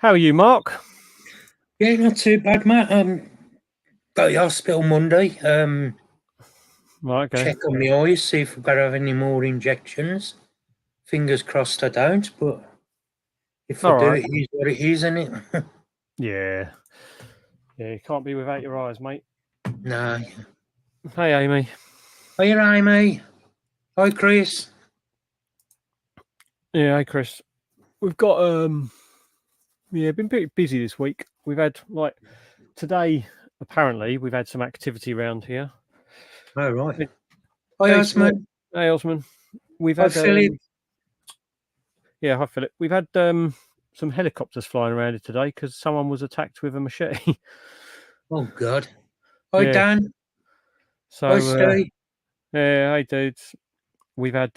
How are you, Mark? Yeah, not too bad, Matt. Got to the hospital Monday. Right, okay. Check on my eyes, see if I've got to have any more injections. Fingers crossed I don't, but if I All do, right. it is what it is, isn't it? Yeah. Yeah, you can't be without your eyes, mate. No. Hey, Amy. Hi, Amy. Hi, Chris. Yeah, hey, Chris. We've got been pretty busy this week. We've had today. Apparently, we've had some activity around here. All right. Hey, Hi, hey, Osman. hey, Osman. We've Hi, had Philip. yeah, hi, Philip. We've had some helicopters flying around here today because someone was attacked with a machete. Oh, God. Hi, Yeah. Dan. So Hi, Steve. yeah, hey, dudes. We've had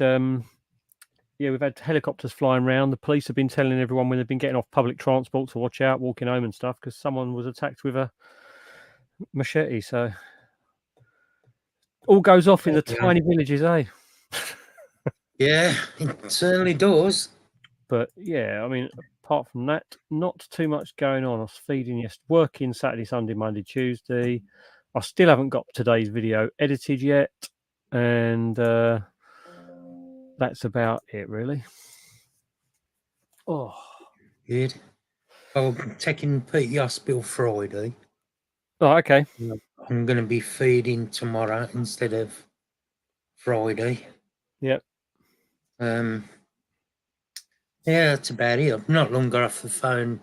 we've had helicopters flying around. The police have been telling everyone when they've been getting off public transport to watch out, walking home and stuff, because someone was attacked with a machete. So all goes off in the tiny villages, eh? Yeah, it certainly does. But yeah, I mean, apart from that, not too much going on. I was feeding working Saturday, Sunday, Monday, Tuesday. I still haven't got today's video edited yet, and that's about it, really. Oh, Good. I'm taking Pete to the hospital Friday. oh, okay. I'm going to be feeding tomorrow instead of Friday. Yep. Yeah, that's about it. I've not long got off the phone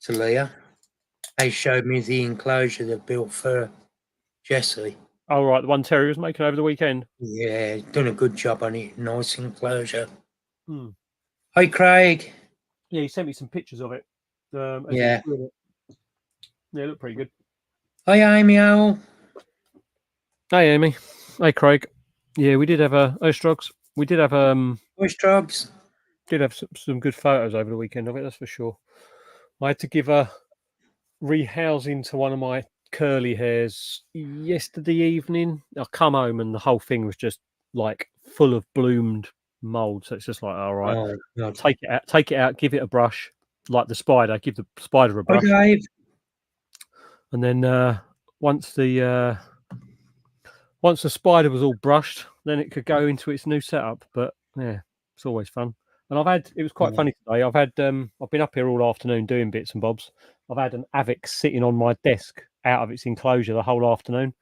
to Leah. They showed me the enclosure they built for Jessie. Oh, right, the one Terry was making over the weekend. Yeah, done a good job on it. Nice enclosure. Hmm. Hi, Craig. Yeah, he sent me some pictures of it. As he was Yeah. doing it. Yeah, it looked pretty good. Hi, Amy Owl. Hey, Amy. Hey, Craig. Yeah, we did have Ostrogs. We did have Hi, Strogs. some good photos over the weekend of it. That's for sure. I had to give a rehousing to one of my curly hairs yesterday evening. I come home and the whole thing was just like full of bloomed mold. So it's just like, all right, Oh, God. take it out, give it a brush, like the spider. Give the spider a Hi, brush, Dave. and then once the spider was all brushed, then it could go into its new setup. But yeah, it's always fun. And it was quite funny today. I've been up here all afternoon doing bits and bobs. I've had an Avix sitting on my desk out of its enclosure the whole afternoon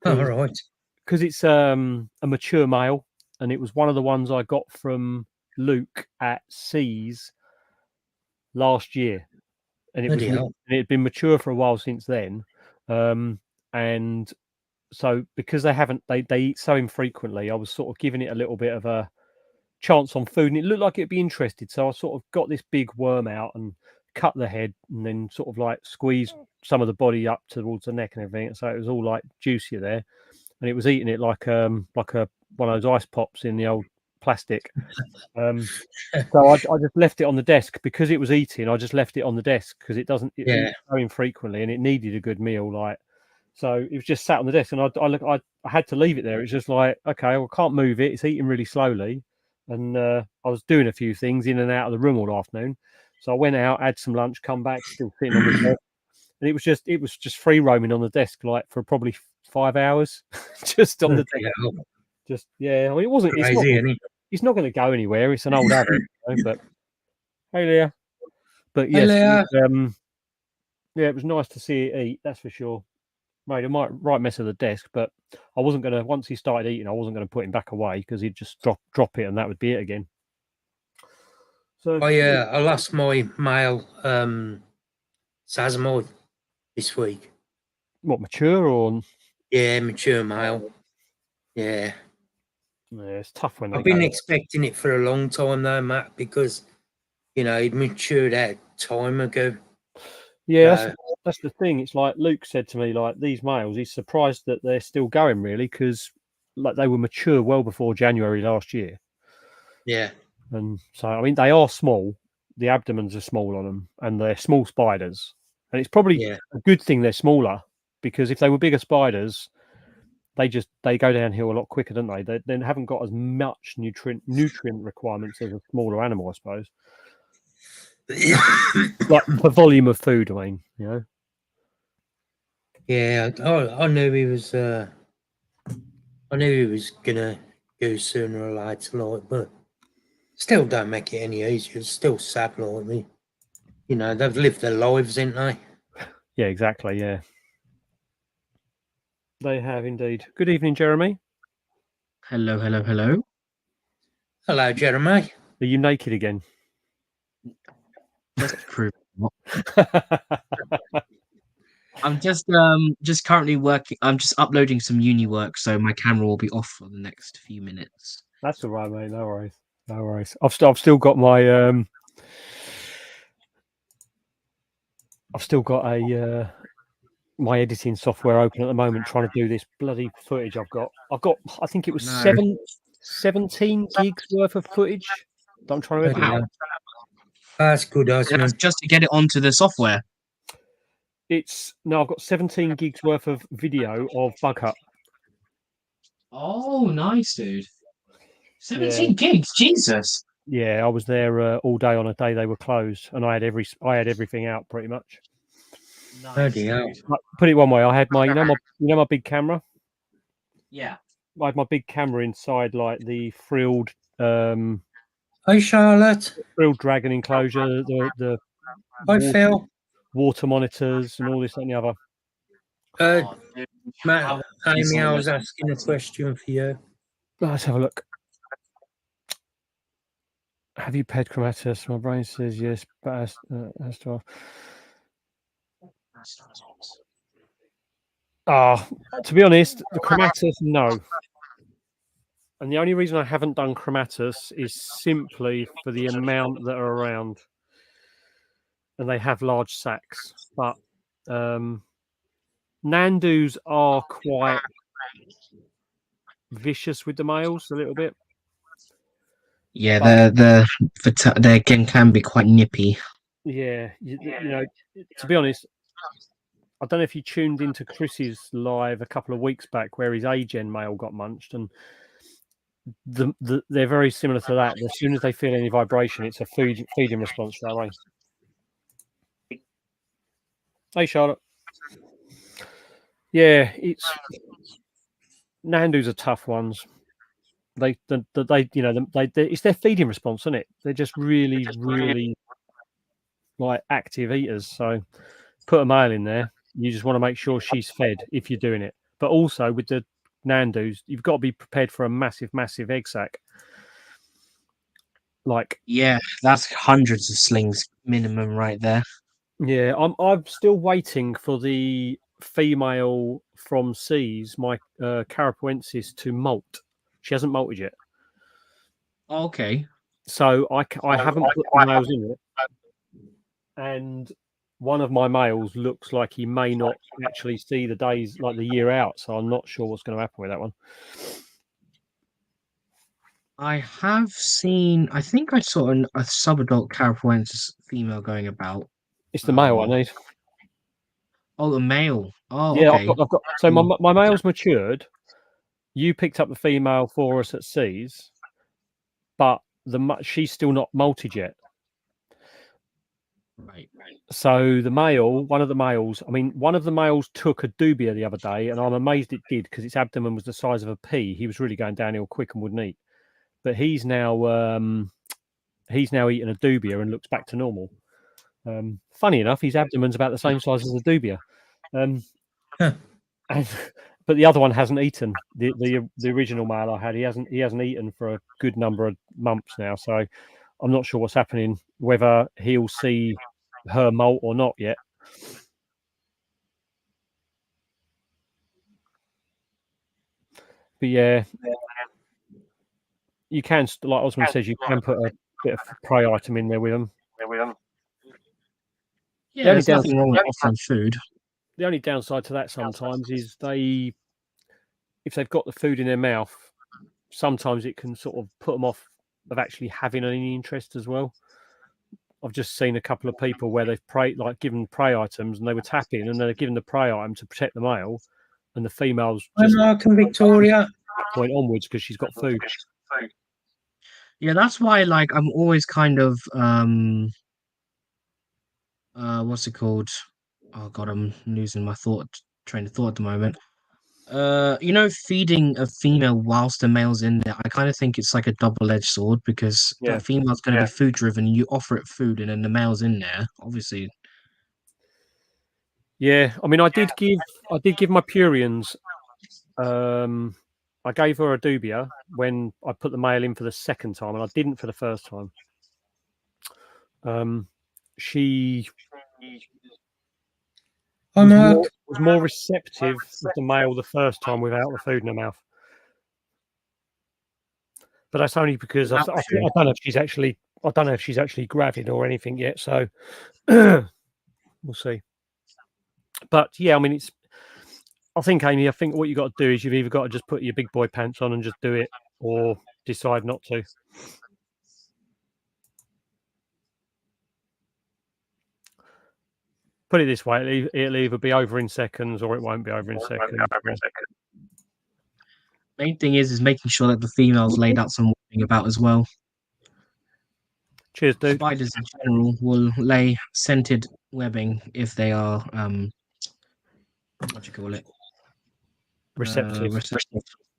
All right. because it's a mature male, and it was one of the ones I got from Luke at Seas last year, and it had been mature for a while since then, and so because they eat so infrequently, I was sort of giving it a little bit of a chance on food, and it looked like it'd be interested. So I sort of got this big worm out and cut the head, and then sort of like squeezed some of the body up towards the neck and everything. So it was all like juicier there, and it was eating it like a one of those ice pops in the old plastic. So I just left it on the desk because it was eating. I just left it on the desk because it eats so infrequently, and it needed a good meal. So it was just sat on the desk, and I had to leave it there. It's just like, okay, well, I can't move it. It's eating really slowly, and I was doing a few things in and out of the room all afternoon. So I went out, had some lunch, come back, still sitting on the desk, and it was just free roaming on the desk like for probably 5 hours, just on the desk. Just yeah, I mean, it wasn't. It's not going to go anywhere. It's an old habit, but hey, Leah. But yes, yeah, it was nice to see it eat. That's for sure. Made a right mess of the desk, but I wasn't going to. Once he started eating, I wasn't going to put him back away because he'd just drop it, and that would be it again. So I lost my male Sasmoid this week. what, mature or? Yeah, mature male. Yeah. Yeah, it's tough when they I've been go. expecting it for a long time though, Matt, because he'd matured out time ago. Yeah, that's the thing. It's like Luke said to me, like these males, he's surprised that they're still going, really, because like they were mature well before January last year. Yeah. And so, I mean, they are small. The abdomens are small on them, and they're small spiders. And it's probably a good thing they're smaller, because if they were bigger spiders, they go downhill a lot quicker, don't they? They haven't got as much nutrient requirements as a smaller animal, I suppose. Like the volume of food, I mean, you know. Yeah, I knew he was. I knew he was gonna go sooner or later, like, but still don't make it any easier. It's still sad, like me. You know, they've lived their lives, ain't they? Yeah, exactly. Yeah, they have indeed. Good evening, Jeremy. Hello, hello, hello. Hello, Jeremy. Are you naked again? Just to prove not. I'm just currently working. I'm just uploading some uni work, so my camera will be off for the next few minutes. That's all right, mate. No worries. No worries. I've still got my I've still got a my editing software open at the moment, trying to do this bloody footage. I've got I think it was No. 17 gigs worth of footage that I'm trying to edit. Wow. That's good, That's Osman. just to get it onto the software. I've got 17 gigs worth of video of Bug Hut. Oh, nice, dude. 17 gigs, Jesus. Yeah, I was there all day on a day they were closed, and I had everything out pretty much. Nice, hell. dude. Put it one way, I had my my big camera. Yeah. I had my big camera inside like the frilled Hi, Charlotte. frilled dragon enclosure, the Hi, Phil. water monitors, and all this and the other. Matt, Amy, I was asking a question for you. Let's have a look. Have you paired Chromatus? My brain says yes, but as to to be honest, the Chromatus, no. And the only reason I haven't done Chromatus is simply for the amount that are around. And they have large sacks. But Nandus are quite vicious with the males a little bit. Yeah, they again can be quite nippy. Yeah, you know, to be honest, I don't know if you tuned into Chris's live a couple of weeks back where his A-gen male got munched, and they're very similar to that. As soon as they feel any vibration, it's a feeding response straight away. Hey, Charlotte. Yeah, Nandus are tough ones. It's their feeding response, isn't it? They're just really, really like active eaters. So put a male in there. You just want to make sure she's fed if you're doing it. But also with the Nandus, you've got to be prepared for a massive, massive egg sac. Like, yeah, that's hundreds of slings minimum right there. Yeah, I'm still waiting for the female from Seas, my Carapuensis, to molt. She hasn't molted yet. Okay. So I haven't put the males in it. And one of my males looks like he may not actually see the days, like the year out. So I'm not sure what's going to happen with that one. I have seen, I think I saw a subadult Carapuensis female going about. It's the male I need. Oh, the male. Oh, yeah, okay. I've got. So my male's matured. You picked up the female for us at Seas, but she's still not molted yet. Right. So the male, one of the males took a dubia the other day, and I'm amazed it did because its abdomen was the size of a pea. He was really going downhill quick and wouldn't eat. But he's now eaten a dubia and looks back to normal. Funny enough, his abdomen's about the same size as the dubia. But the other one hasn't eaten. The original male I had, he hasn't eaten for a good number of months now. So I'm not sure what's happening, whether he'll see her molt or not yet. But yeah, you can, like Osman says, you can put a bit of prey item in there with them. Yeah, there's nothing wrong with offering food. The only downside to that sometimes is if they've got the food in their mouth, sometimes it can sort of put them off of actually having any interest as well. I've just seen a couple of people where they've given prey items and they were tapping and they're giving the prey item to protect the male, and the female's just Mark and Victoria. Point onwards because she's got food. Yeah, that's why, like, I'm always kind of what's it called? Oh god, I'm losing my train of thought at the moment. Feeding a female whilst the male's in there, I kind of think it's like a double-edged sword because Yeah. the female's going to be food driven. You offer it food, and then the male's in there. Obviously, Yeah, I mean, I did give my Purians. I gave her a dubia when I put the male in for the second time, and I didn't for the first time. She was more receptive of the male the first time without the food in her mouth. But that's only because I don't know if she's actually gravid or anything yet. So we'll see. But yeah, I mean, I think, Amy, what you got to do is you've either got to just put your big boy pants on and just do it, or decide not to. Put it this way: it'll either be over in seconds, or it won't be over in seconds. main thing is making sure that the female's laid out some warning about as well. Cheers, dude. Spiders in general will lay scented webbing if they are what do you call it? Receptive.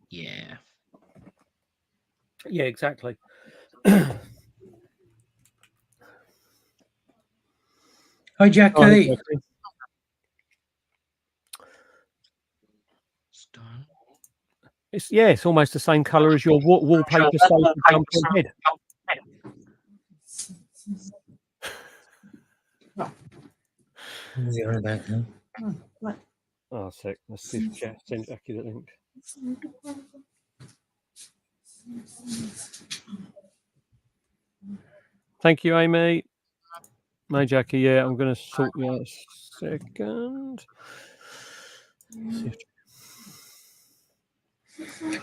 Yeah. Yeah, exactly. Hi, Jackie. It's almost the same colour as your wallpaper sofa jumper head. What's he on about now? Oh, sick. Let's see if Jack sent Jackie the link. Thank you, Amy. No, Jackie. Yeah, I'm going to sort you out a second.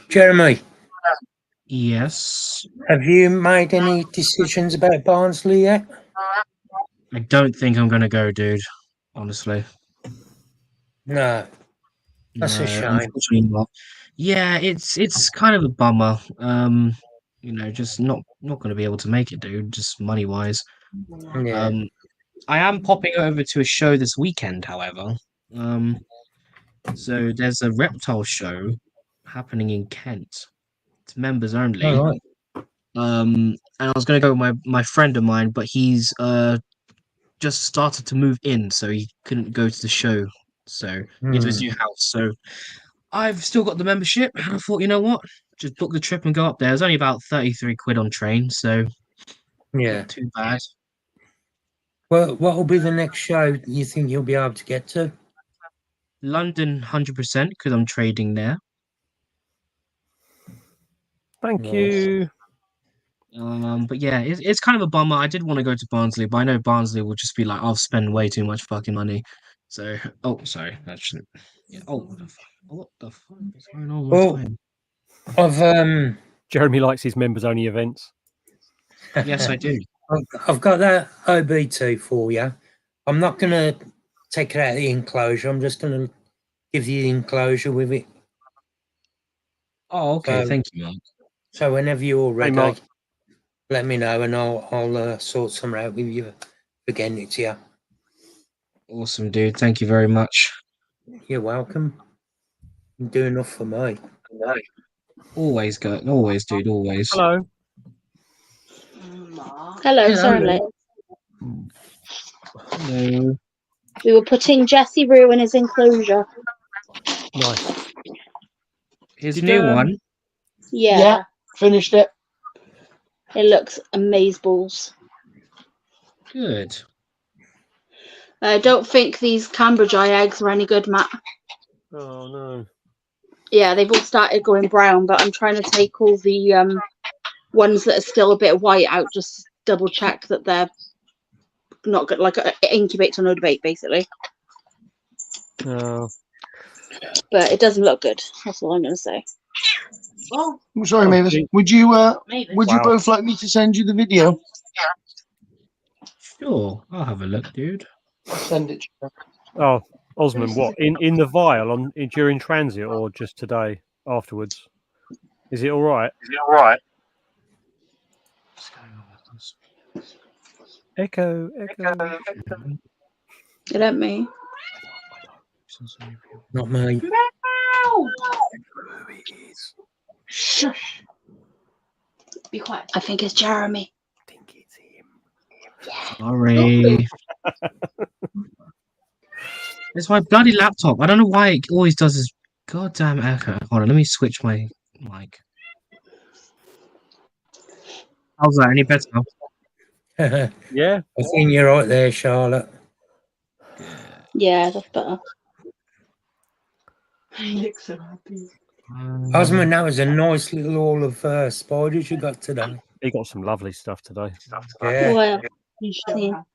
Jeremy. Yes. Have you made any decisions about Barnsley yet? I don't think I'm gonna go, dude. Honestly. No. That's a shame. Unfortunately not. Yeah, it's kind of a bummer. Just not gonna be able to make it, dude, just money wise. Yeah. I am popping over to a show this weekend, however. So there's a reptile show happening in Kent. It's members only. All right. And I was gonna go with my friend of mine, but he's just started to move in, so he couldn't go to the show. So into his new house. So I've still got the membership. And I thought, you know what? Just book the trip and go up there. It's only about 33 quid on train, so Yeah. not too bad. Well, what will be the next show you think you'll be able to get to? London, 100%, because I'm trading there. Thank you. But yeah, it's kind of a bummer. I did want to go to Barnsley, but I know Barnsley will just be like, I'll spend way too much fucking money. So, sorry, that shouldn't. Yeah. What the fuck is going on? Well, I've Jeremy likes his members only events. Yes, I do. I've got that OBT for you. I'm not going to take it out of the enclosure. I'm just going to give you the enclosure with it. Oh, okay. Thank you, Mark. So whenever you're ready, Mark. let me know and I'll sort something out with you for getting it to you. Awesome, dude. Thank you very much. You're welcome. You do enough for me. Always, dude. Always. Hello. Hello, sorry I'm late. Hello. We were putting Jesse Rue in his enclosure. Nice. His new one. Yeah, Finished it. it looks amazeballs. Good. I don't think these Cambridge eye eggs are any good, Matt. Oh no. Yeah, they've all started going brown, but I'm trying to take all the ones that are still a bit white out, just double check that they're not good, like incubate to no debate, basically. Oh. But it doesn't look good. That's all I'm going to say. Oh, I'm sorry, Mavis. Would you both like me to send you the video? Sure. I'll have a look, dude. I'll send it to you. Oh, Osman, what in the vial during transit or just today afterwards? Is it all right? Echo. It ain't me. Not me. Shush. Be quiet. I think it's Jeremy. I think it's him. Sorry. It's my bloody laptop. I don't know why it always does this goddamn echo. Hold on, let me switch my mic. How's that? Any better now? Yeah. I think you're right there, Charlotte. Yeah, that's better. He looks so happy. Osman, that was a nice little haul of spiders you got today. He got some lovely stuff today. Yeah. Well, He's so Yeah. happy.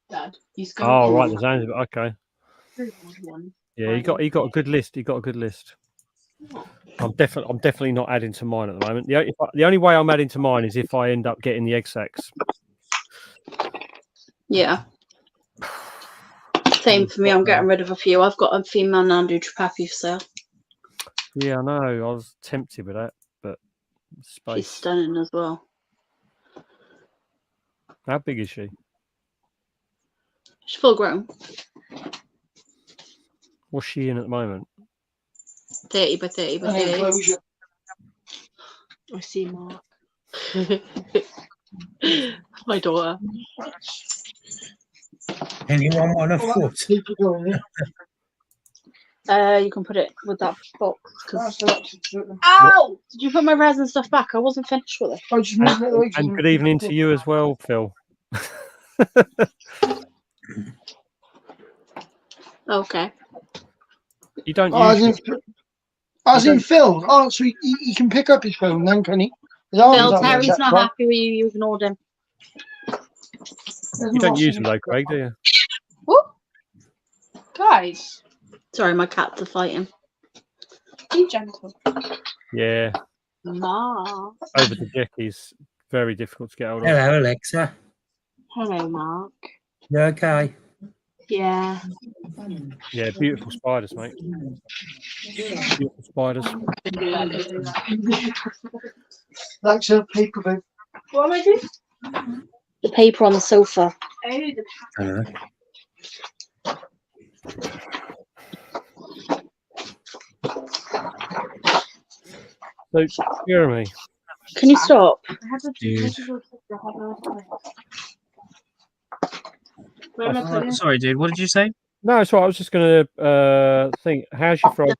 Dad, he's Oh, right. The sounds of it. Okay. one. Yeah, he got a good list. He got a good list. I'm definitely not adding to mine at the moment. The only way I'm adding to mine is if I end up getting the egg sacs. yeah. Same for me. I'm getting rid of a few. I've got a female Nandu Tripapi for sale. Yeah, I know. I was tempted with that, but She's space. stunning as well. How big is she? She's full grown. What's she in at the moment? 30 by 30 by 30. Enclosure. I see Mark. My daughter. Anyone want a foot? Keep it going, You can put it with that box. That's the laptop, isn't it? Ow! Did you put my resin stuff back? I wasn't finished with it. I just moved it away And from good evening to you as well, Phil. Okay. You don't Oh, use as in Phil. Oh, so he can pick up his phone then, can he? His arms Phil, aren't Terry's checked, not right? happy with you. You ignored him. you don't use them though, Craig, do you? What? Guys, Sorry, my cats are fighting. be gentle. Yeah. Mark. Over the deck is very difficult to get hold of. Hello, Alexa. Hello, Mark. You okay? Yeah. Yeah, beautiful spiders, mate. Beautiful spiders. Like a paper bag. What am I doing? The paper on the sofa. Oh, the So, Jeremy, Can you stop? I have a Dude. Where am I putting it? Sorry, dude. What did you say? no, so I was just going to think, how's your frog?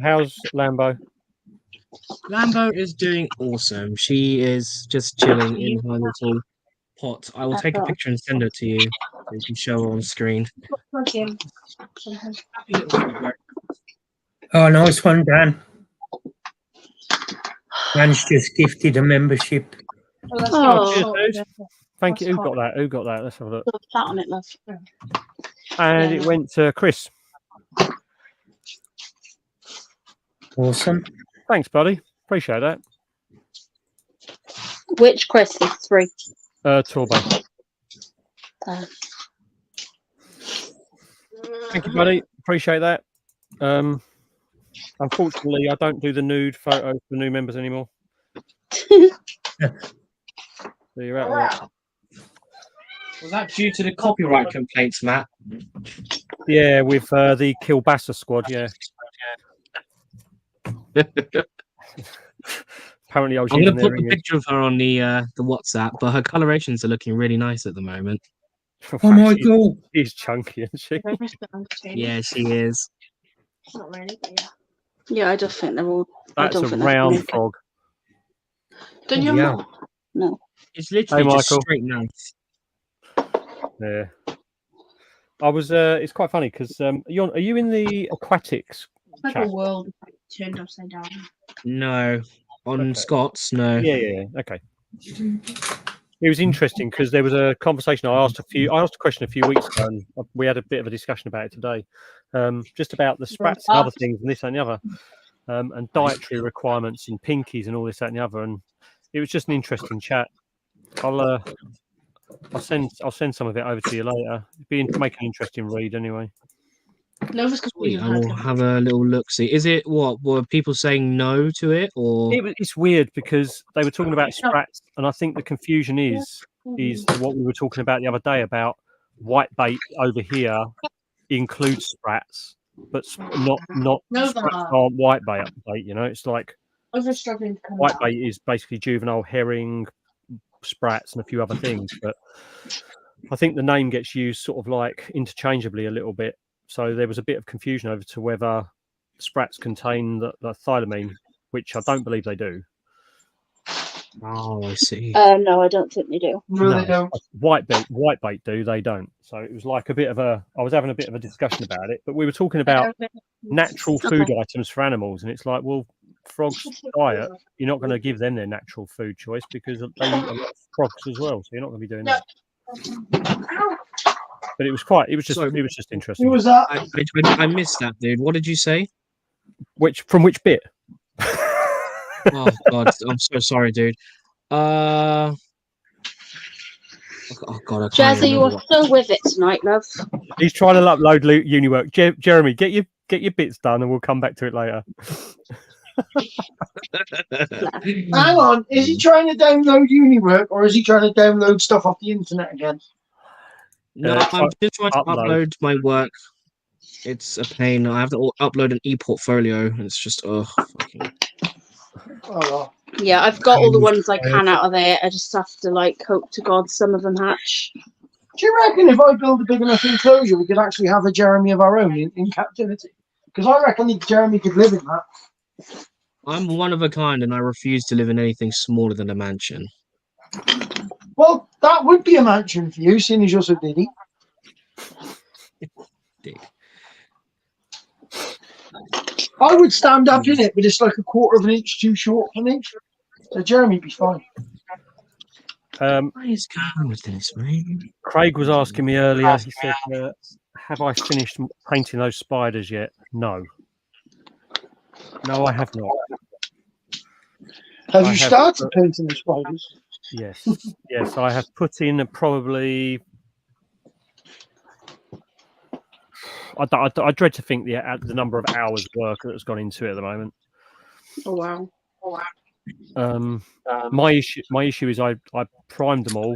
How's Lambo? Lambo is doing awesome. She is just chilling in her little pot. I will take a picture and send it to you so you can show her on screen. Plug in. Oh, nice one, Dan. Dan's just gifted a membership. Oh, that's Oh, cheers, dude. Thank you. Who got that? Who got that? Let's have a look. put that on it, love. And Yeah. it went to Chris. Awesome. Thanks, buddy. Appreciate that. Which Chris is 3? Torbo. Thank you, buddy. Appreciate that. Unfortunately, I don't do the nude photos for new members anymore. So you're out of that. Was that due to the copyright complaints, Matt? Yeah, with the Kilbasa squad, yeah. Apparently, I was I'm using gonna put their a picture of her on the WhatsApp, but her colorations are looking really nice at the moment. Oh my God. She's chunky, isn't she? Yeah, she is. Not really, but yeah. Yeah, I just think they're all. That's I a don't think they're round naked. frog. Don't you Yeah. know? No. It's literally Hey, just Michael. straight nice. Yeah. I was. It's quite funny because are you in the aquatics It's like chat? a world turned upside down. No, on Okay. Scott's, no. Yeah. Okay. It was interesting because there was a conversation. I asked a question a few weeks ago, and we had a bit of a discussion about it today, just about the sprats and other things, and this and the other, and dietary requirements in pinkies and all this, that, and the other. And it was just an interesting chat. I'll send some of it over to you later. Make an interesting read anyway. Nova's because Sweet, I will have a little look. See, is it what? Were people saying no to it, or It's weird because they were talking about sprats, and I think the confusion is what we were talking about the other day about white bait over here includes sprats, but not No, sprats that. aren't white bait. You know, it's like I was struggling to come white out. bait is basically juvenile herring, sprats, and a few other things. But I think the name gets used sort of like interchangeably a little bit. So there was a bit of confusion over to whether sprats contain the thilamine, which I don't believe they do. Oh, I see. No, I don't think they do. No, they don't. White bait do, they don't. So it was like a bit of a. I was having a bit of a discussion about it, but we were talking about natural food items for animals, and it's like, well, frogs' diet, you're not going to give them their natural food choice because they eat a lot of frogs as well. So you're not going to be doing that. But it was just interesting. Who was that? I missed that, dude. What did you say? From which bit? Oh God, I'm so sorry, dude. Oh God, I can't Jazzy, you are still with it tonight, love. He's trying to upload uni work. Jeremy, get your bits done, and we'll come back to it later. Hang on, is he trying to download uni work or is he trying to download stuff off the internet again? No, I'm just trying to upload my work. It's a pain. I have to upload an e-portfolio, and it's just fucking. Oh, Yeah, I've got all the ones I can out of there. I just have to like hope to God some of them hatch. do you reckon if I build a big enough enclosure, we could actually have a Jeremy of our own in captivity? Because I reckon Jeremy could live in that. I'm one of a kind, and I refuse to live in anything smaller than a mansion. Well, that would be a mansion for you, seeing as you're so diddy. I would stand up in it, but it's like a quarter of an inch too short for me. So Jeremy'd be fine. What is going with this, man? Craig was asking me earlier. He said, "Have I finished painting those spiders yet?" No. No, I have not. Have you started painting the spiders? Yes. Yes, I have put in probably. I dread to think the number of hours work that's gone into it at the moment. Oh wow. My issue is I primed them all,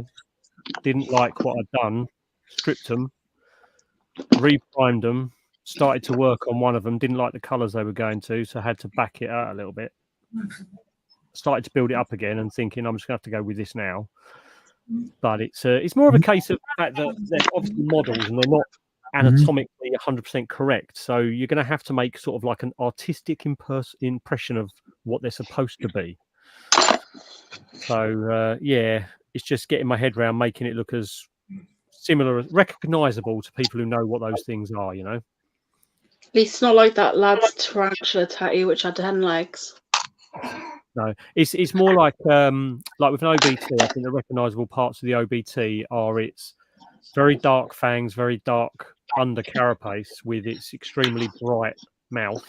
didn't like what I'd done, stripped them, re-primed them, started to work on one of them, didn't like the colours they were going to, so I had to back it out a little bit. Started to build it up again and thinking I'm just going to have to go with this now. But it's more of a case of the fact that they're obviously models and they're not anatomically 100% correct. So you're going to have to make sort of like an artistic impression of what they're supposed to be. So yeah, it's just getting my head around making it look as similar, recognizable to people who know what those things are, you know. At least it's not like that lad's tarantula tattoo, which had 10 legs. No, it's more like with an OBT. I think the recognisable parts of the OBT are its very dark fangs, very dark under carapace with its extremely bright mouth.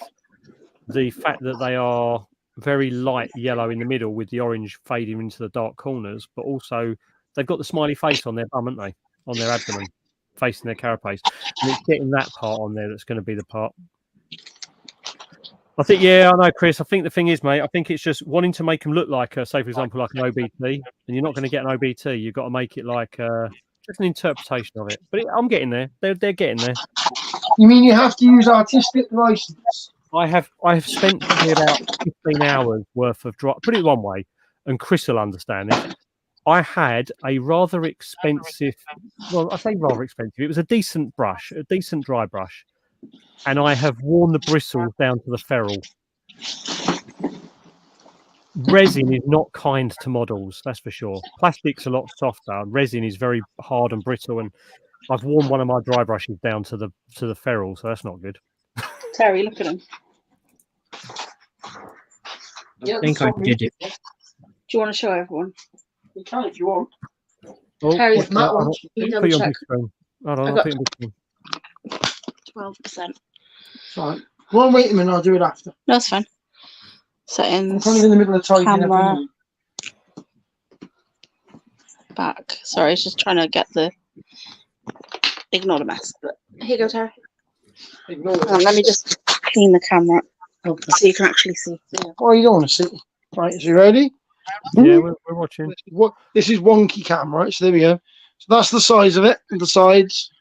The fact that they are very light yellow in the middle with the orange fading into the dark corners, but also they've got the smiley face on their bum, haven't they? On their abdomen, facing their carapace. And it's getting that part on there that's going to be the part. I think, yeah, I know, Chris. I think the thing is, mate, I think it's just wanting to make them look like, say, for example, like an OBT, and you're not going to get an OBT. You've got to make it like just an interpretation of it. But I'm getting there. They're getting there. You mean you have to use artistic license? I have spent probably about 15 hours worth of put it one way, and Chris will understand this. I had a rather expensive, well, I say rather expensive. It was a decent brush, a decent dry brush. And I have worn the bristles down to the ferrule. Resin is not kind to models, that's for sure. Plastic's a lot softer. Resin is very hard and brittle, and I've worn one of my dry brushes down to the ferrule, so that's not good. Terry, look at him. I think I did it. Do you want to show everyone? You can if you want. Oh, Terry's put you on big screen. Hold on, I'll put you on big screen. 12%. Right. Well, wait a minute, I'll do it after. No, it's fine. I'm Settings. kind of in the middle of typing Camera. everything. Back. Sorry, it's just trying to get the. Ignore the mess. But here you go, Terry. Ignore it. Let me just clean the camera Okay. so you can actually see. Oh, you don't want to see. Right, is you ready? Yeah, we're watching. This is wonky cam, right? So there we go. So that's the size of it, and the sides.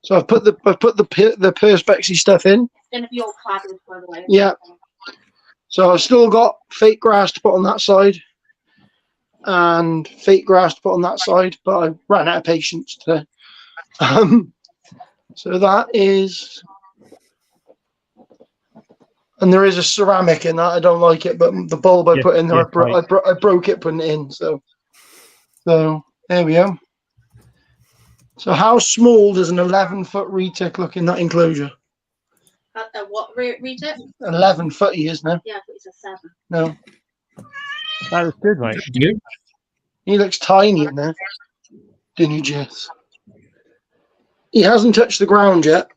So I've put the Perspex stuff in. It's going to be all cladded, by the way. Yeah. So I've still got fake grass to put on that side, and fake grass to put on that side, but I ran out of patience today. So that is, and there is a ceramic in that. I don't like it, but the bulb I put in there, I broke it putting it in. So there we go. So how small does an 11-foot retic look in that enclosure? What read it? 11-foot he is now. Yeah, I thought it's a 7. No, That was good, mate. he looks tiny in there. Didn't you, Jess? He hasn't touched the ground yet.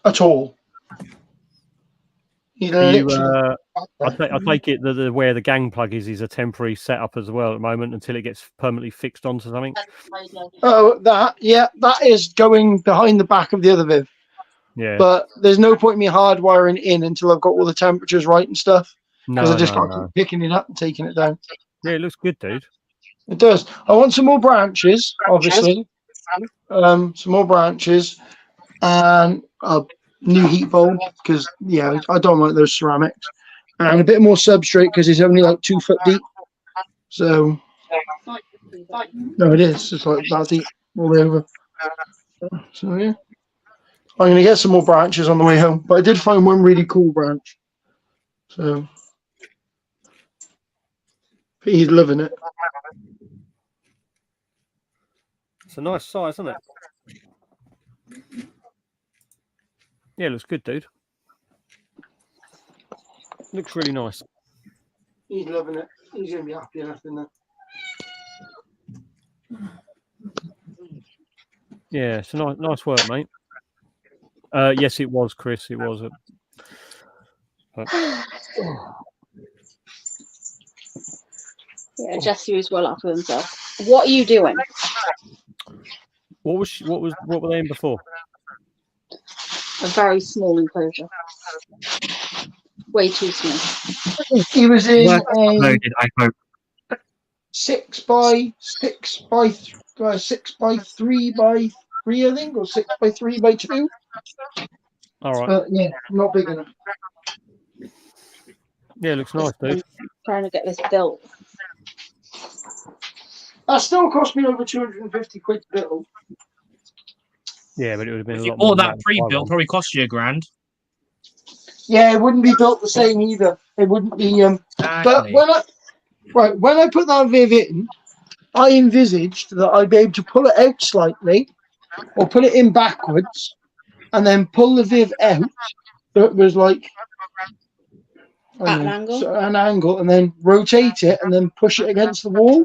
At all. He's literally... I take it that where the gang plug is a temporary setup as well at the moment until it gets permanently fixed onto something. Oh, that is going behind the back of the other Viv. Yeah. But there's no point in me hardwiring in until I've got all the temperatures right and stuff. Because I just got to keep picking it up and taking it down. Yeah, it looks good, dude. It does. I want some more branches, obviously. Some more branches and a new heat bulb because I don't like those ceramics, and a bit more substrate because it's only like 2 foot deep. So no, it is. It's like that deep all over. So yeah, I'm gonna get some more branches on the way home. But I did find one really cool branch. So he's loving it. It's a nice size, isn't it? Yeah, it looks good, dude. Looks really nice. He's loving it. He's gonna be happy enough in there. Yeah, it's a nice work, mate. Yes, it was, Chris. It was. Yeah, Jesse was well up with himself. What are you doing? What were they in before? A very small enclosure. Way too small. He was in a Loaded, I hope. 6 by 3 by 3, I think, or 6 by 3 by 2. All right. Yeah, not big enough. Yeah, it looks nice, dude. Trying to get this built. That still cost me over 250 quid to build. Yeah, but it would have been If a you lot more. bought that pre-built, probably cost you $1,000. Yeah, it wouldn't be built the same either. It wouldn't be. But when I put that Viv in, I envisaged that I'd be able to pull it out slightly, or put it in backwards, and then pull the Viv out. So it was like At an angle? an angle, and then rotate it, and then push it against the wall.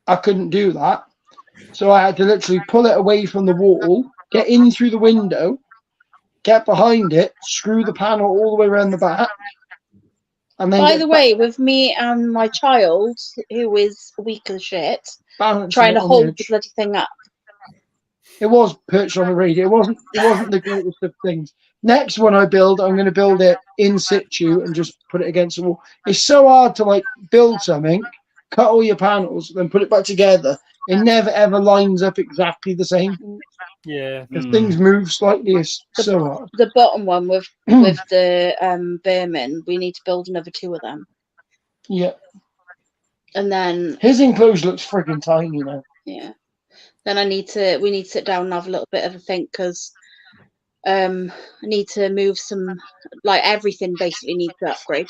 I couldn't do that, so I had to literally pull it away from the wall, get in through the window, get behind it, screw the panel all the way around the back, and then. By the way, with me and my child, who is weak as shit, trying to hold the bloody thing up. It was perched on the radio. It wasn't the greatest of things. Next one I build, I'm going to build it in situ and just put it against the wall. It's so hard to build something, cut all your panels, then put it back together. It never ever lines up exactly the same. Yeah. If things move slightly, it's so hard. The bottom one with the Berman, we need to build another 2 of them. Yeah. And then his enclosure looks friggin' tiny now. Yeah. Then we need to sit down and have a little bit of a think because I need to move some, everything basically needs to upgrade.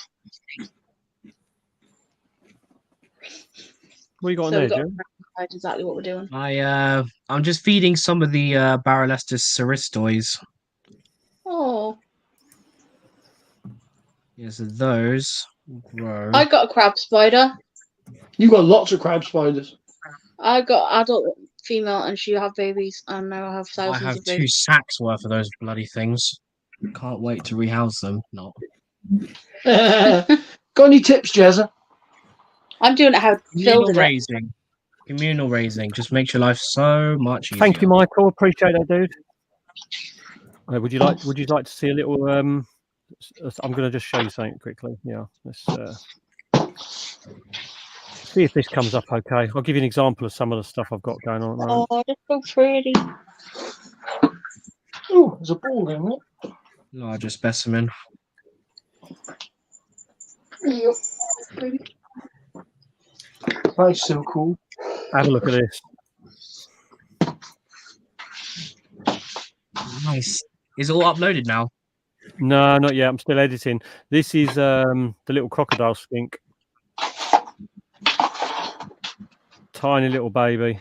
What you got in there, Jim? Exactly what we're doing. I'm just feeding some of the Barolestis Ceristoids. Oh. Yeah, so those grow. I got a crab spider. You got lots of crab spiders. I got adult female and she have babies, and now I have thousands I have of babies. 2 sacks worth of those bloody things. Can't wait to rehouse them. No. Got any tips, Jezza? I'm doing it how Communal raising. Communal raising just makes your life so much easier. Thank you, Michael. Appreciate that, dude. Would you like to see a little? I'm going to just show you something quickly. Yeah, let's See if this comes up okay. I'll give you an example of some of the stuff I've got going on at the moment. Oh, that's so pretty. Oh, there's a ball in it. Larger specimen. That's so cool. Have a look at this. Nice. Is it all uploaded now? No, not yet. I'm still editing. This is the little crocodile skink. Tiny little baby.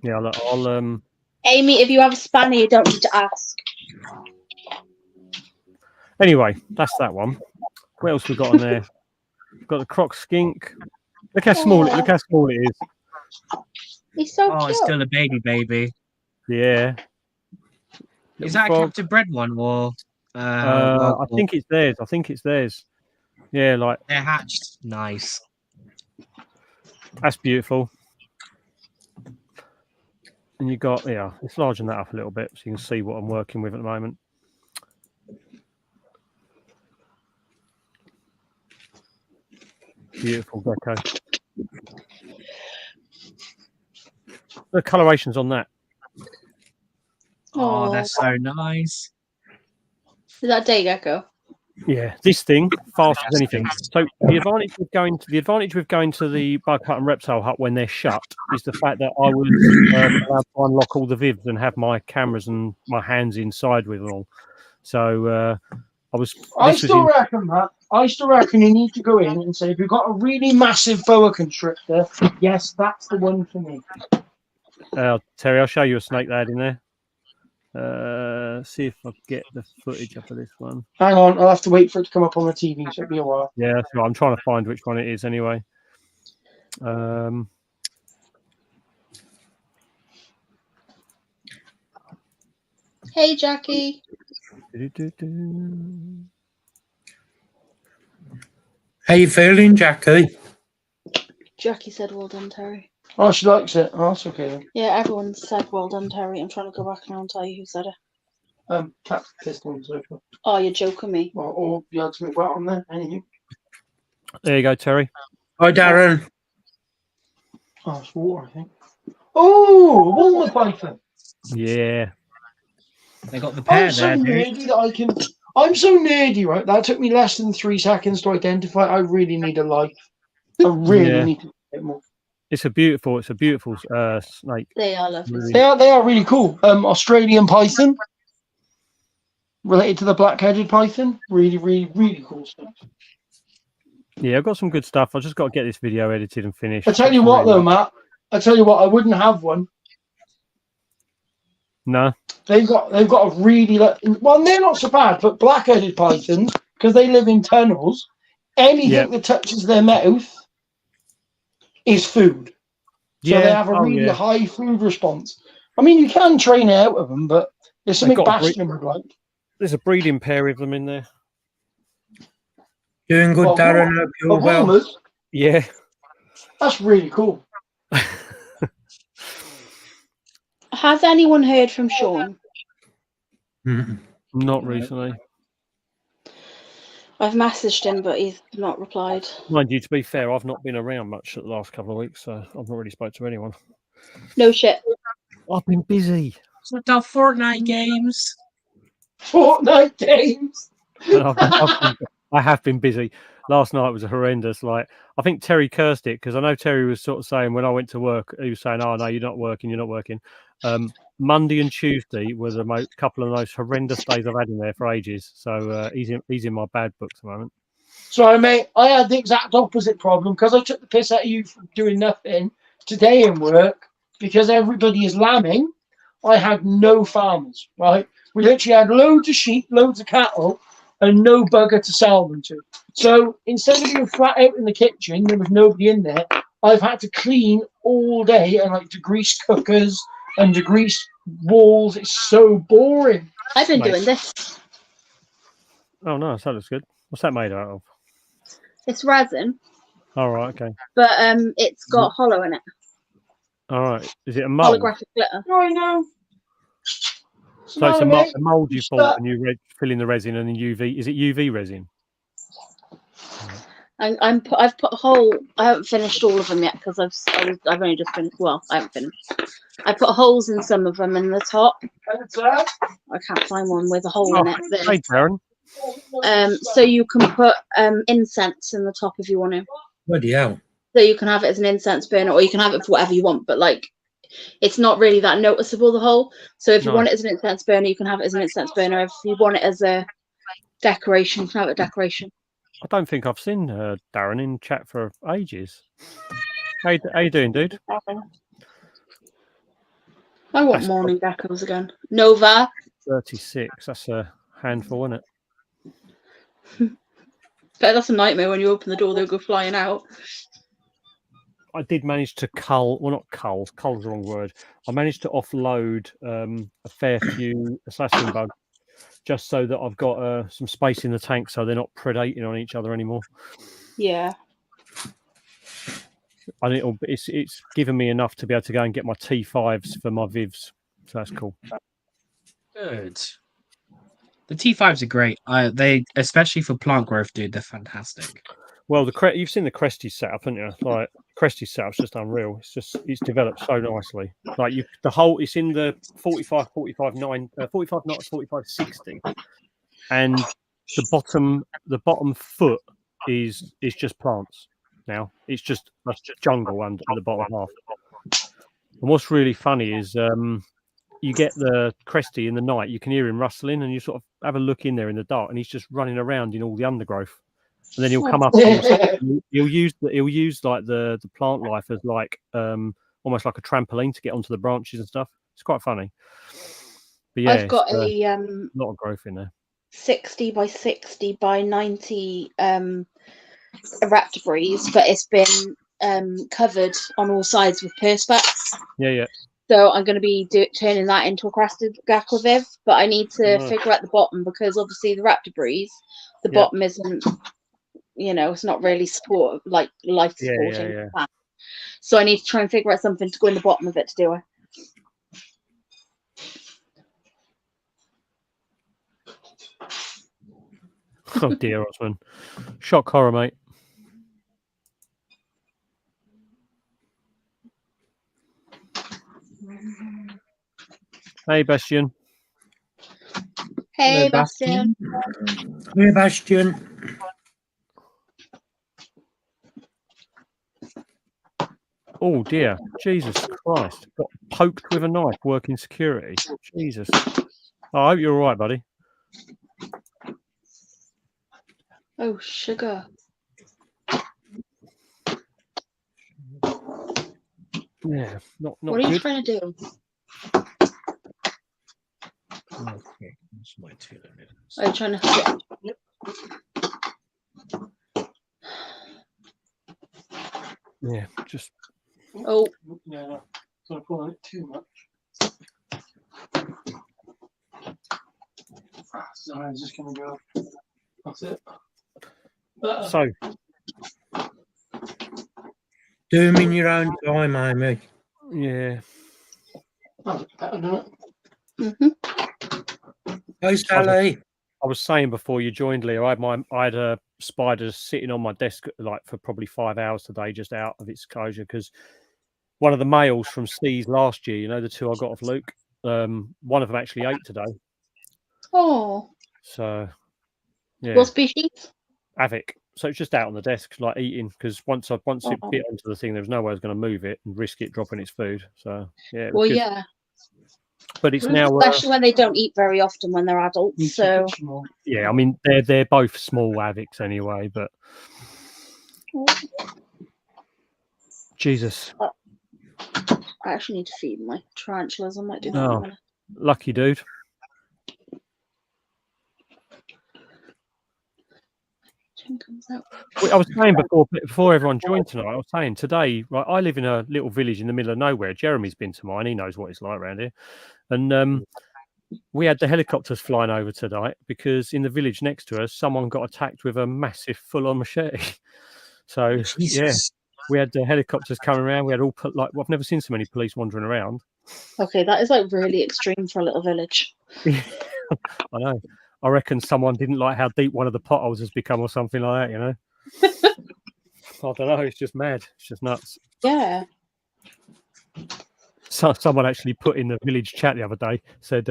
Yeah, I'll Amy, if you have a spanner, you don't need to ask. Anyway, that's that one. What else we got on there? We've got the croc skink. Look how small it. Look how small it is. He's so Oh, cute. it's still a baby. Yeah. Is that a frog. captive bred one or? I think it's theirs. Yeah, like They're hatched. Nice. that's beautiful. And you got let's largen that up a little bit so you can see what I'm working with at the moment. Beautiful gecko. The colorations on that. Oh, that's so nice. Is that day gecko? Yeah, this thing fast as anything. So the advantage with going to the bug hut and reptile hut when they're shut is the fact that I was allowed to unlock all the vivs and have my cameras and my hands inside with them all. So I still reckon you need to go in and say, if you've got a really massive boa constrictor, yes, that's the one for me. Terry, I'll show you a snake they had in there. See if I get the footage up of this one. Hang on, I'll have to wait for it to come up on the TV, so it'll be a while. Yeah, that's right. I'm trying to find which one it is anyway. Hey, Jackie. How you feeling, Jackie? Jackie said, "Well done, Terry." Oh, she likes it. Oh, that's okay then. Yeah, everyone said, "Well done, Terry." I'm trying to go back now and tell you who said it. Cat pissed on the sofa. Oh, you're joking me. Or you had something wet on there, anything. There you go, Terry. Hi, Darren. Oh, it's water, I think. Oh, a walnut python. Yeah. They got the pair I'm so there, dude. nerdy that I can. I'm so nerdy, right? That took me less than 3 seconds to identify. I really need a life. I really need to get more. It's a beautiful snake. They are lovely. Really. They are really cool. Australian python, related to the black-headed python. Really, really, really cool stuff. Yeah, I've got some good stuff. I've just got to get this video edited and finished. I tell you what, though, Matt. I tell you what, I wouldn't have one. No. They've got a really well. They're not so bad, but black-headed pythons, because they live in tunnels. Anything that touches their mouth is food. So they have a really high food response. I mean, you can train it out of them, but there's something Bastion would like. There's a breeding pair of them in there. Doing good, Darren. Hope you're well. Yeah. That's really cool. Has anyone heard from Sean? Not recently. I've messaged him, but he's not replied. Mind you, to be fair, I've not been around much the last couple of weeks, so I've not really spoke to anyone. No shit. I've been busy. So the Fortnite games. Fortnite games. I have been busy. Last night was horrendous. Like, I think Terry cursed it because I know Terry was sort of saying when I went to work, he was saying, "Oh no, you're not working." Monday and Tuesday were the couple of the most horrendous days I've had in there for ages. So he's in my bad books at the moment. Sorry, mate. I had the exact opposite problem because I took the piss out of you for doing nothing today in work because everybody is lambing. I had no farmers, right? We literally had loads of sheep, loads of cattle, and no bugger to sell them to. So instead of being flat out in the kitchen, there was nobody in there. I've had to clean all day and like degrease cookers and degrease walls. It's so boring. I've been doing this. Oh no, that looks good. What's that made out of? It's resin. All right, okay. But it's got hollow in it. All right. Is it a mold? Holographic glitter. I know. So it's a mold you bought and you fill in the resin and then UV. Is it UV resin? I've put a hole. I haven't finished all of them yet because I've only just finished. Well, I haven't finished. I put holes in some of them in the top. I can't find one with a hole in it. Hey, Darren. So you can put incense in the top if you want to. Bloody hell. So you can have it as an incense burner, or you can have it for whatever you want. But like, it's not really that noticeable, the hole. So if you want it as an incense burner, you can have it as an incense burner. If you want it as a decoration, you can have it decoration. I don't think I've seen Darren in chat for ages. How you doing, dude? I want morning decos again. Nova. 36. That's a handful, isn't it? But that's a nightmare when you open the door, they'll go flying out. I did manage to cull's the wrong word. I managed to offload a fair few assassin bugs just so that I've got some space in the tank so they're not predating on each other anymore. Yeah. And it's given me enough to be able to go and get my T5s for my Vivs. So that's cool. Good. The T5s are great. They especially for plant growth, dude. They're fantastic. Well, you've seen the Cresty setup, haven't you? Like Cresty setup's just unreal. It's developed so nicely. Like it's in the 45, 9, 45 not 45, 60, and the bottom foot is just plants. Now it's just jungle under the bottom half. And what's really funny is you get the Cresty in the night. You can hear him rustling, and you sort of have a look in there in the dark, and he's just running around in all the undergrowth. And then he'll come up. And he'll use like the plant life as like almost like a trampoline to get onto the branches and stuff. It's quite funny. But yeah, I've got a lot of growth in there. 60 by 60 by 90 Raptor, but it's been covered on all sides with perspex. Yeah. So I'm going to be turning that into a crested Gakla Viv, but I need to figure out the bottom because obviously the Raptor the bottom isn't. It's not really life supporting. Yeah. So I need to try and figure out something to go in the bottom of it to do it. Oh dear, Osman. Shock horror, mate. Hey, Bastian. Hey, Bastian. Hey, Bastian. Oh dear, Jesus Christ! Got poked with a knife working security. Jesus. I hope you're all right, buddy. Oh, sugar. Yeah, not What are you good. trying to do? Okay, that's my 2 minutes. Are you trying to? Yeah, just. Oh. Yeah, don't put on it too much. So I'm just gonna go. That's it. So. Do them in your own time, Amy. Yeah. Hey, Sally. I was saying before you joined, Leo, I had a spider sitting on my desk like for probably 5 hours today, just out of its closure, because one of the males from C's last year, the two I got off Luke, one of them actually ate today. Oh. So, yeah. What species? Avic. So it's just out on the desk, like eating, because once it bit onto the thing, there was no way I was going to move it and risk it dropping its food. So, yeah. Well, yeah. But it's now, especially when they don't eat very often when they're adults. So yeah, I mean they're both small avics anyway. But Jesus, I actually need to feed my tarantulas. I might do that in a minute. Lucky dude. I was saying before everyone joined tonight, I was saying today, right, I live in a little village in the middle of nowhere. Jeremy's been to mine. He knows what it's like around here. And we had the helicopters flying over tonight because in the village next to us, someone got attacked with a massive full-on machete. So, yeah, we had the helicopters coming around. We had all I've never seen so many police wandering around. Okay, that is like really extreme for a little village. I know. I reckon someone didn't like how deep one of the potholes has become or something like that, I don't know. It's just mad. It's just nuts. Yeah. So someone actually put in the village chat the other day, said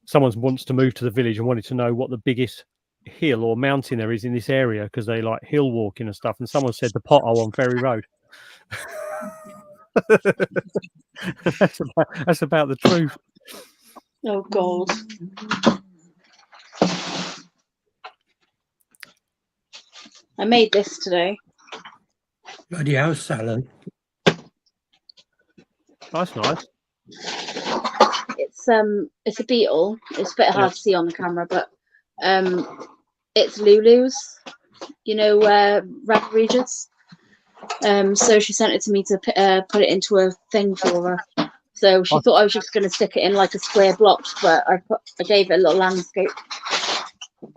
someone wants to move to the village and wanted to know what the biggest hill or mountain there is in this area because they like hill walking and stuff. And someone said the pothole on Ferry Road. that's about the truth. Oh God. I made this today. Bloody house salad. That's nice. It's a beetle. It's a bit hard to see on the camera, but it's Lulu's. You know, Red Regis. So she sent it to me to put it into a thing for her. So she thought I was just going to stick it in like a square block, but I gave it a little landscape.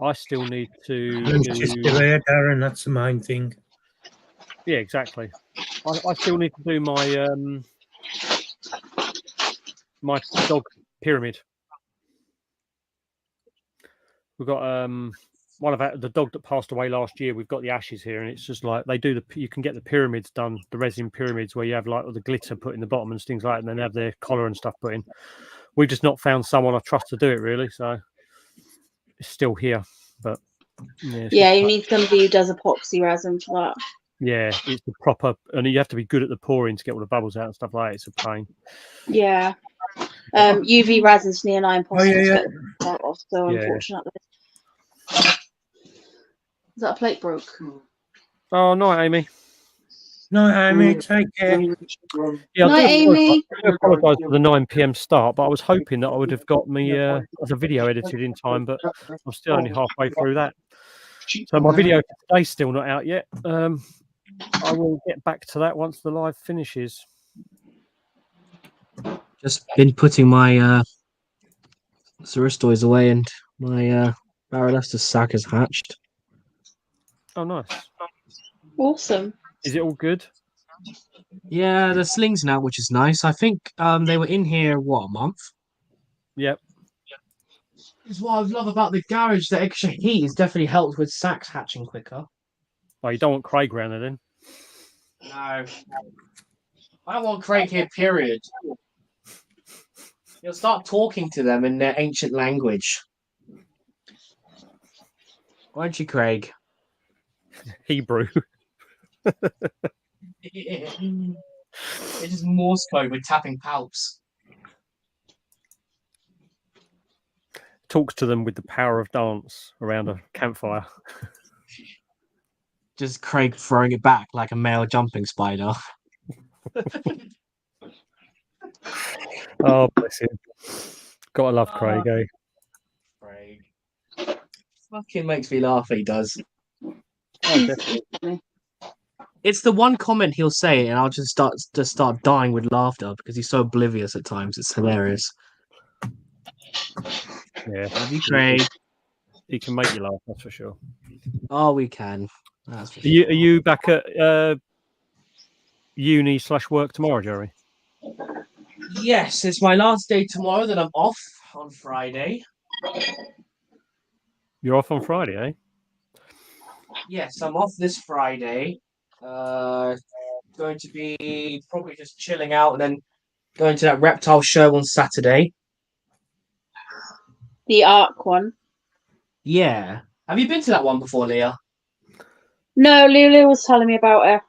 I still need to She's still here, Darren. That's the main thing. Yeah, exactly. I still need to do my my dog pyramid. We've got one of the dog that passed away last year. We've got the ashes here, and it's just like they do you can get the pyramids done, the resin pyramids where you have like all the glitter put in the bottom and things like that, and then have their collar and stuff put in. We've just not found someone I trust to do it really, so it's still here. But yeah, you need somebody who does epoxy resin for that. Yeah, it's the proper, and you have to be good at the pouring to get all the bubbles out and stuff like that. It's a pain. Yeah. UV resin's near nigh impossible to get out of, so Yeah. unfortunately. Is that a plate broke? Oh, no, Amy. No, Amy, take care. Yeah, Night, Amy. I apologise for the 9 p.m. start, but I was hoping that I would have got me the video edited in time, but I'm still only halfway through that. So my video today's still not out yet. I will get back to that once the live finishes. Just been putting my Suristoys away, and my Baroness sack has hatched. Oh, nice. Awesome. Is it all good? Yeah, the slings now, which is nice. I think they were in here, a month? Yep. Is what I love about the garage. The extra heat has definitely helped with sacks hatching quicker. Oh, you don't want Craig around there then? No. I don't want Craig here, period. You'll start talking to them in their ancient language. Won't you, Craig? Hebrew. It's just Morse code with tapping palps. Talks to them with the power of dance around a campfire. Just Craig throwing it back like a male jumping spider. Oh, bless him. Gotta love Craig, eh? Craig. Fucking makes me laugh, he does. Oh, definitely. It's the one comment he'll say, and I'll just start dying with laughter because he's so oblivious at times. It's hilarious. Yeah. Love you, Craig. He can make you laugh, that's for sure. Oh, we can. That's for Are sure. you back at uni/work tomorrow, Jerry? Yes, it's my last day tomorrow. Then I'm off on Friday. You're off on Friday, eh? Yes, I'm off this Friday. Going to be probably just chilling out and then going to that reptile show on Saturday. The Arc one. Yeah. Have you been to that one before, Leah? No, Lulu was telling me about it.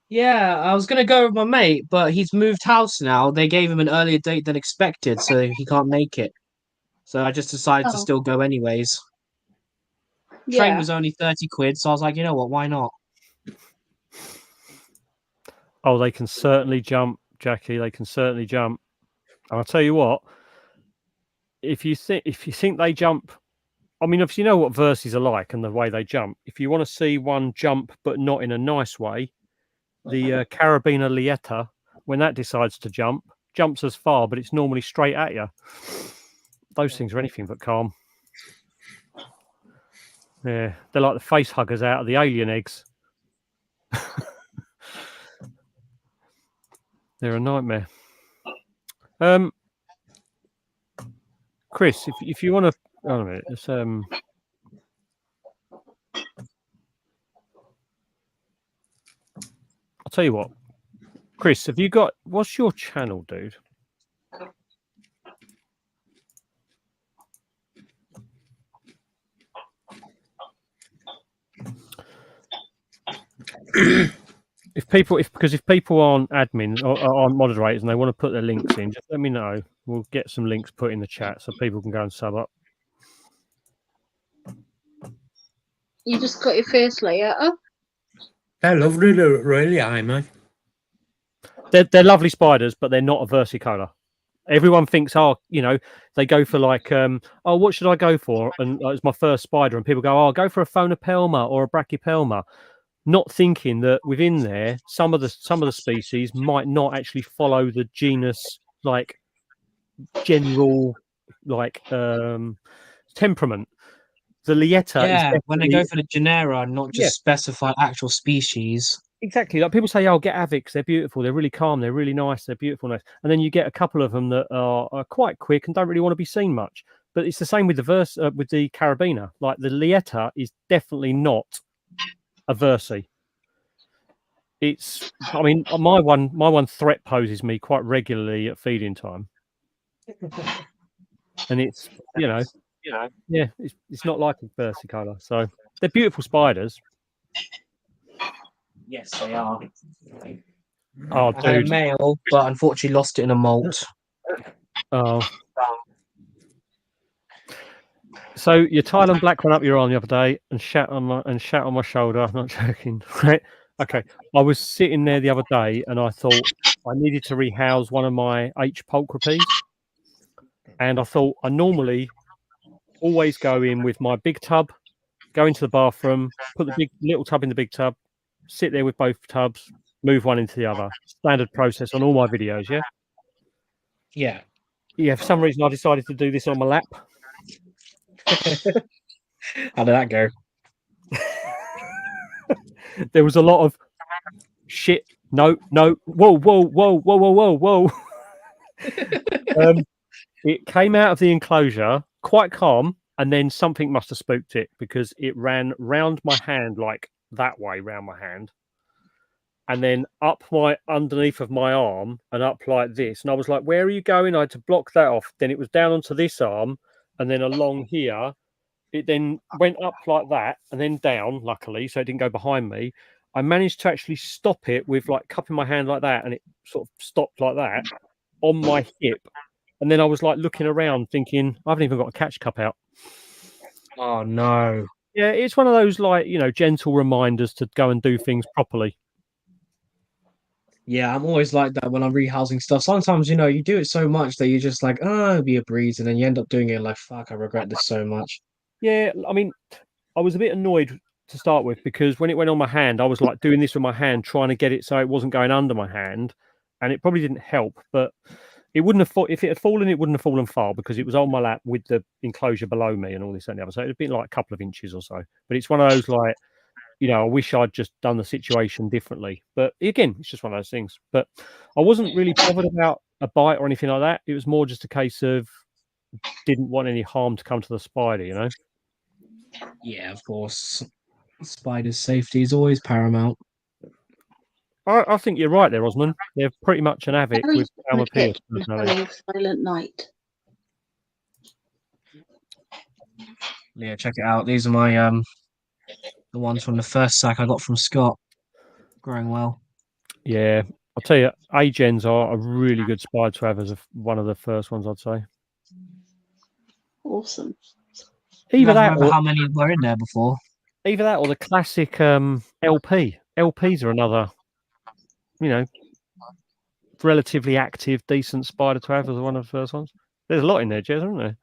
Yeah, I was gonna go with my mate, but he's moved house now. They gave him an earlier date than expected, so he can't make it. So I just decided to still go anyways. Train was only 30 quid, so I was like, you know what, why not? Oh, they can certainly jump, Jackie. They can certainly jump. And I'll tell you what. If you think they jump, I mean, obviously you know what verses are like and the way they jump. If you want to see one jump, but not in a nice way, the Carabiner Lieta, when that decides to jump, jumps as far, but it's normally straight at you. Those things are anything but calm. Yeah, they're like the face huggers out of the alien eggs. They're a nightmare. Chris, if you want to, hold on a minute. It's, I'll tell you what, Chris, have you got? What's your channel, dude? If people aren't admins or aren't moderators and they want to put their links in, just let me know. We'll get some links put in the chat so people can go and sub up. You just got your first layer up. They're lovely, really, I mate. They're lovely spiders, but they're not a versicolor. Everyone thinks, they go for like, what should I go for? And it's my first spider, and people go, I'll go for a Phonopelma or a Brachypelma, not thinking that within there, some of the species might not actually follow the genus like general like temperament. The Lieta is when they go for the genera, not just specify actual species. Exactly. Like people say, get Avics. They're beautiful. They're really calm. They're really nice. They're beautiful. Nice. And then you get a couple of them that are quite quick and don't really want to be seen much. But it's the same with the Carabiner. Like the Lieta is definitely not a Versi. My one threat poses me quite regularly at feeding time. And it's, it's not like a versicolor. So they're beautiful spiders. Yes, they are. Oh, I had a male, but unfortunately lost it in a molt. Oh. So your Thailand black went up your arm the other day and shat on my shoulder. I'm not joking, right? Okay. I was sitting there the other day and I thought I needed to rehouse one of my H. pulchripes. And I thought I normally always go in with my big tub, go into the bathroom, put the big little tub in the big tub, sit there with both tubs, move one into the other. Standard process on all my videos, yeah? Yeah. Yeah, for some reason I decided to do this on my lap. How did that go? There was a lot of shit. No. Whoa. It came out of the enclosure quite calm, and then something must have spooked it because it ran round my hand like that way, round my hand, and then up my underneath of my arm and up like this. And I was like, "Where are you going?" I had to block that off. Then it was down onto this arm, and then along here. It then went up like that and then down, luckily, so it didn't go behind me. I managed to actually stop it with like cupping my hand like that, and it sort of stopped like that on my hip. And then I was like looking around thinking, I haven't even got a catch cup out. Oh, no. Yeah, it's one of those like, gentle reminders to go and do things properly. Yeah, I'm always like that when I'm rehousing stuff. Sometimes, you do it so much that you're just like, it'll be a breeze. And then you end up doing it like, fuck, I regret this so much. Yeah, I was a bit annoyed to start with because when it went on my hand, I was like doing this with my hand, trying to get it so it wasn't going under my hand, and it probably didn't help. But it wouldn't have if it had fallen, it wouldn't have fallen far because it was on my lap with the enclosure below me and all this and the other. So it'd been like a couple of inches or so. But it's one of those like, I wish I'd just done the situation differently. But again, it's just one of those things. But I wasn't really bothered about a bite or anything like that. It was more just a case of didn't want any harm to come to the spider, Yeah, of course. Spider's safety is always paramount. I think you're right there, Osman. They're pretty much an avic with Alma Pierce. Silent Night. Yeah, check it out. These are my the ones from the first sack I got from Scott. Growing well. Yeah, I'll tell you, Agens are a really good spider to have as one of the first ones, I'd say. Awesome. Either that, remember how many were in there before. Either that or the classic LP. LPs are another, relatively active, decent spider to have as one of the first ones. There's a lot in there, Jez, isn't there?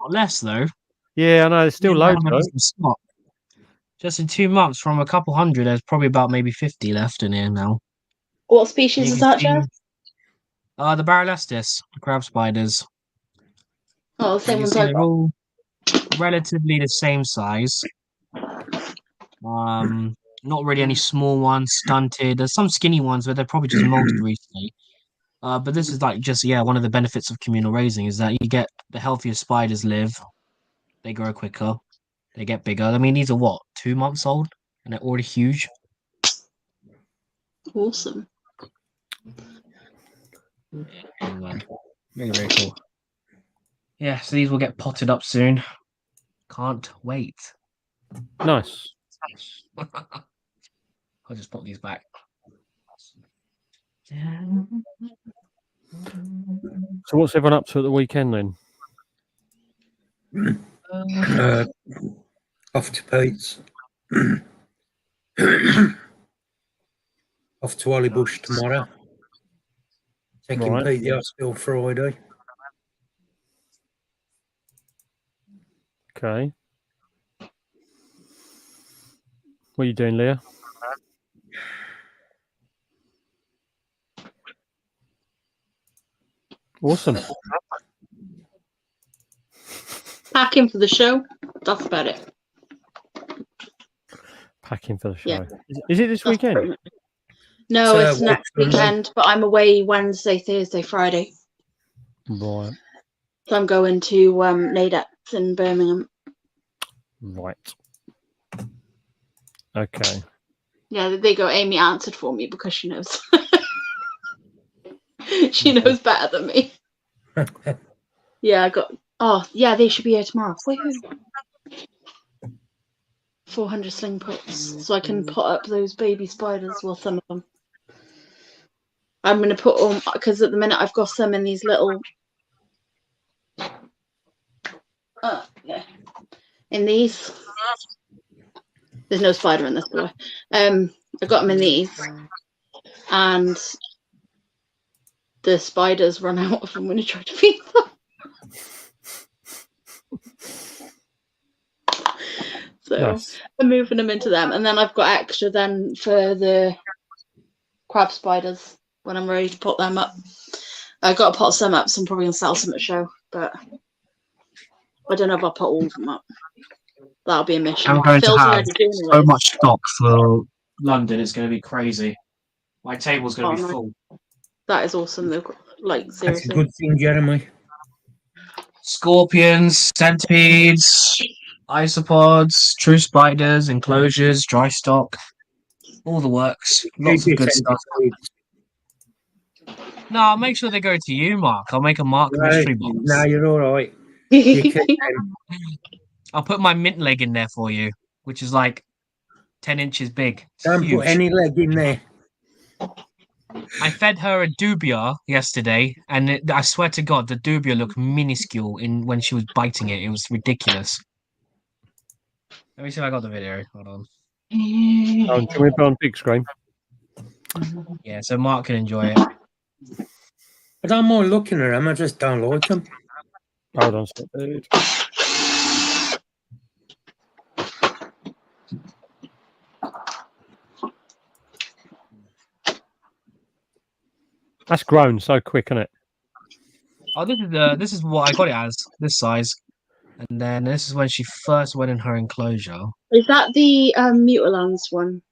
Not less though. Yeah, I know. There's still loads though. Just in 2 months, from a couple hundred, there's probably about maybe 50 left in here now. What species is that, Jeff? The Barolestis, the crab spiders. Oh, the same ones I got. They're all relatively the same size. Not really any small ones, stunted. There's some skinny ones, but they're probably just molted recently. But this is like just one of the benefits of communal raising is that you get the healthier spiders live. They grow quicker. They get bigger. I mean, these are 2 months old, and they're already huge. Awesome. Very, very cool. Yeah, so these will get potted up soon. Can't wait. Nice. I'll just pop these back. So what's everyone up to at the weekend then? Off to Pete's. Off to Hollybush tomorrow. Taking Right. Pete to the hospital Friday. Okay. What are you doing, Leah? Awesome. Packing for the show. That's about it. Packing for the show. Yeah. Is it this That's weekend? pretty much- No, So, it's next Sunday. weekend, but I'm away Wednesday, Thursday, Friday. Right. So I'm going to NADEX in Birmingham. Right. Okay. Yeah, there you go. Amy answered for me because she knows. She knows better than me. Yeah, I got. Oh, yeah, they should be here tomorrow. Woohoo. 400 sling puts, so I can put up those baby spiders. Well, some of them. I'm going to put them because at the minute I've got some in these little. Yeah. In these. There's no spider in this, by the way. I got them in these, and the spiders run out of them when you try to feed them. So Nice. I'm moving them into them, and then I've got extra then for the crab spiders when I'm ready to put them up. I got to pot some up, so I'm probably gonna sell some at a show, but I don't know if I'll put all of them up. That'll be a mission. I'm going to Phil's have already doing so it. much stock for London. It's going to be crazy. My table's going to be nice. full. That is awesome, though. Like That's a seriously. good thing, Jeremy. Scorpions, centipedes, isopods, true spiders, enclosures, dry stock, all the works. Lots Keep of good it stuff. centipedes. No, I'll make sure they go to you, Mark. I'll make a Mark No, mystery box. no, you're all right. You keep them. I'll put my mint leg in there for you, which is like 10 inches big. It's Don't huge. put any leg in there. I fed her a dubia yesterday, and I swear to God, the dubia looked minuscule when she was biting it. It was ridiculous. Let me see if I got the video. Hold on. Oh, do you want me to put on big screen? Yeah, so Mark can enjoy it. I don't mind looking at them. I just don't like them. Hold on a sec, dude. That's grown so quick, isn't it? Oh, this is what I got it as, this size. And then this is when she first went in her enclosure. Is that the Mutilans one?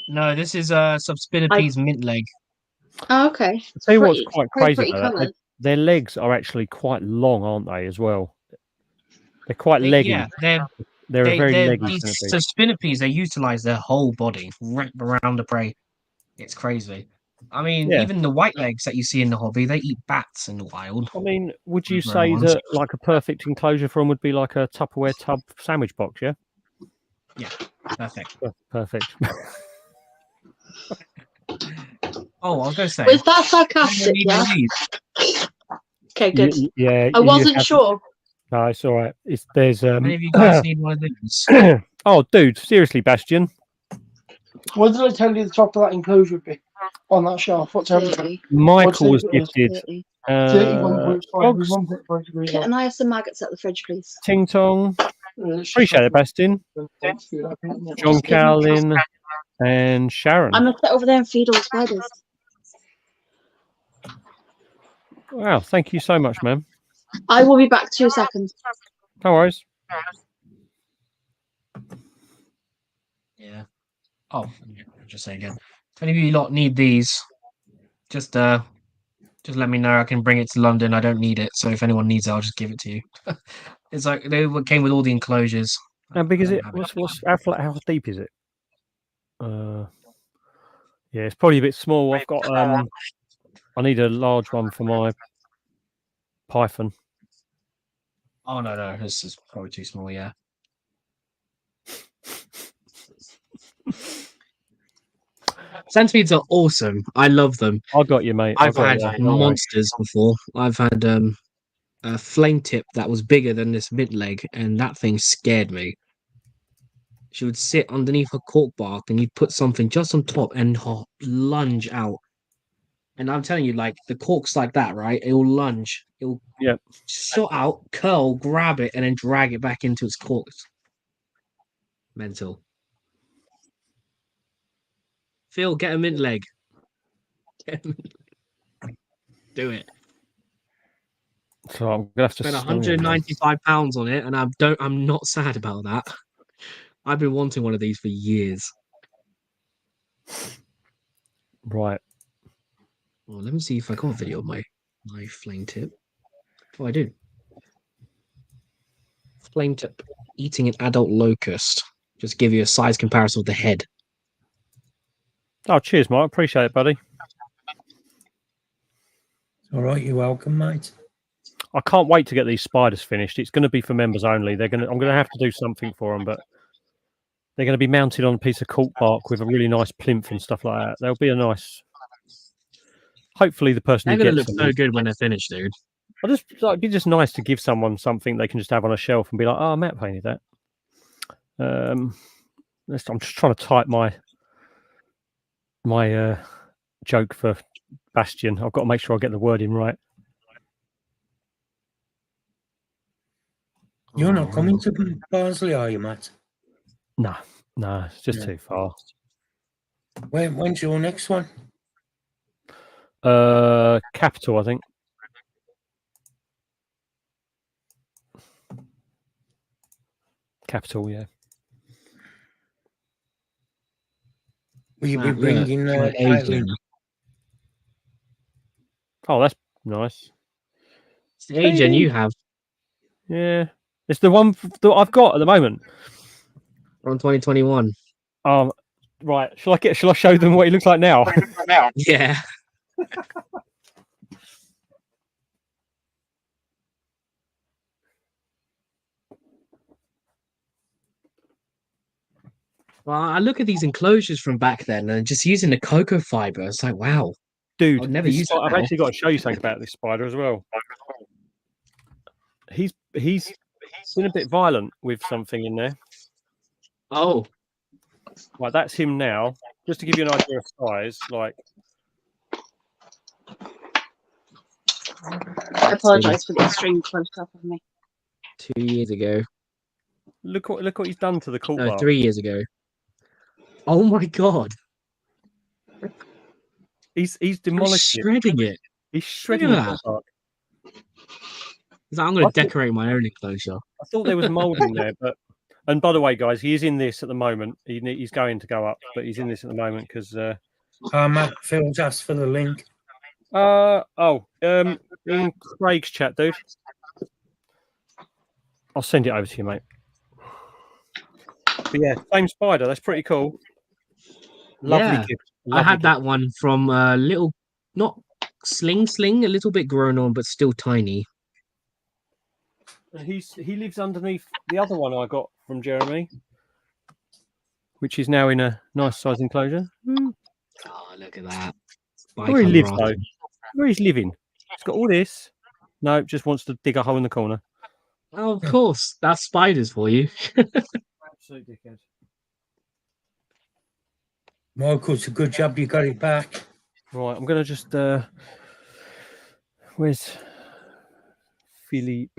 No, this is some Spinnerpeas mint leg. Oh, okay. I'll tell you what's Pretty- quite very crazy pretty about that. colours. Their legs are actually quite long, aren't they, as well? They're quite leggy. Yeah, They're a very leggy these centipede. so Spinnerpeas, they utilize their whole body wrap around the prey. It's crazy. I mean, Yeah. even the white legs that you see in the hobby, they eat bats in the wild. I mean, would you Very say ones. that like a perfect enclosure for them would be like a Tupperware tub sandwich box, yeah? Perfect. Perfect. Oh, I was going to say. Was that you sarcastic? need Yeah. one of these. Okay, good. Yeah. I wasn't sure. No, it's all right. There's Any of you guys need one of these? Oh, dude, seriously, Bastion. What did I tell you the top of that enclosure would be on that shelf? What's everything? 30, Michael was What's it? gifted 30. 31.5, frogs, 1.5 degrees. Can I have some maggots at the fridge, please? Ting Tong. Appreciate it, Bastion. John Cowlin and Sharon. I'm gonna sit over there and feed all the spiders. Wow, thank you so much, man. I will be back 2 seconds. No worries. Yeah. Oh, yeah, I'll just say again. If any of you lot need these, just let me know. I can bring it to London. I don't need it, so if anyone needs it, I'll just give it to you. It's like they came with all the enclosures. How big is I it? don't have How deep is it? Yeah, it's probably a bit small. I've got I need a large one for my python. Oh no, this is probably too small. Yeah. Centipedes are awesome. I love them. I got you, mate. I've got had you. monsters before. I've had a flame tip that was bigger than this mid leg, and that thing scared me. She would sit underneath a cork bark, and you'd put something just on top and lunge out. And I'm telling you, like the cork's like that, right? It'll lunge. It'll shot out, curl, grab it, and then drag it back into its corks. Mental. Phil, get a mid leg. Do it. So I'm gonna have to Spent £195 on it, and I'm not sad about that. I've been wanting one of these for years. Right. Well, let me see if I got a video of my flame tip. Oh, I do. Flame tip eating an adult locust. Just give you a size comparison with the head. Oh, cheers, Mike. Appreciate it, buddy. All right, you're welcome, mate. I can't wait to get these spiders finished. It's going to be for members only. I'm going to have to do something for them, but they're going to be mounted on a piece of cork bark with a really nice plinth and stuff like that. They'll be a nice. Hopefully, the person They're who gonna gets look them. so good when they're finished, dude. It'd be just nice to give someone something they can just have on a shelf and be like, "Oh, Matt painted that." I'm just trying to type my joke for Bastion. I've got to make sure I get the wording right. You're not coming to Barnsley, are you, Matt? No, it's just too far. When's your next one? Capital, I think. Capital, yeah. Will you be bringing agent? Oh, that's nice. It's the agent you have. Yeah, it's the one that I've got at the moment. From 2021. Right. Shall I show them what he looks like now? Yeah. Well, I look at these enclosures from back then and just using the cocoa fiber. It's like, wow. Dude, I've never used it. I've actually got to show you something about this spider as well. He's been a bit violent with something in there. Oh. Right, that's him now. Just to give you an idea of size, like. I apologise for the extreme close up of me. 2 years ago. Look what he's done to the cork No, bark. 3 years ago. Oh my god. He's demolished He's shredding it. He's shredding the cork bark. He's like, I'm going to decorate my own enclosure. I thought there was mould in there, but. And by the way, guys, he is in this at the moment. He's going to go up, but he's in this at the moment because. Matt, Phil's asked for the link. In Craig's chat, dude. I'll send it over to you, mate. But yeah, same spider. That's pretty cool. Lovely gift. I had that one from a little, not sling, a little bit grown on, but still tiny. He lives underneath the other one I got from Jeremy, which is now in a nice size enclosure. Oh, look at that. Where he lives, though. Where he's living. He's got all this. No, just wants to dig a hole in the corner. Oh, of course. That's spiders for you. Absolute dickhead. Michael, it's a good job you got it back. Right, I'm going to just... where's Philippe?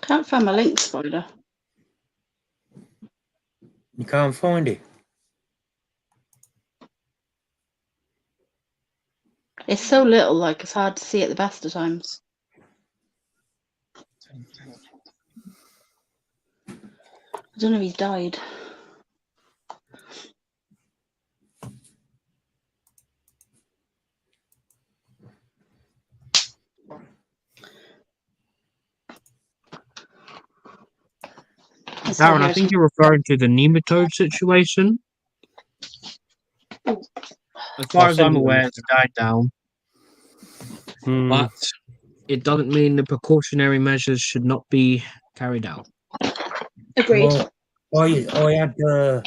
Can't find my link, spider. You can't find it. It's so little, like it's hard to see at the best of times. I don't know if he's died. still Darren, I hears think you. you're referring to the nematode situation. As far as I'm aware, it's died down, but it doesn't mean the precautionary measures should not be carried out. Agreed. Well,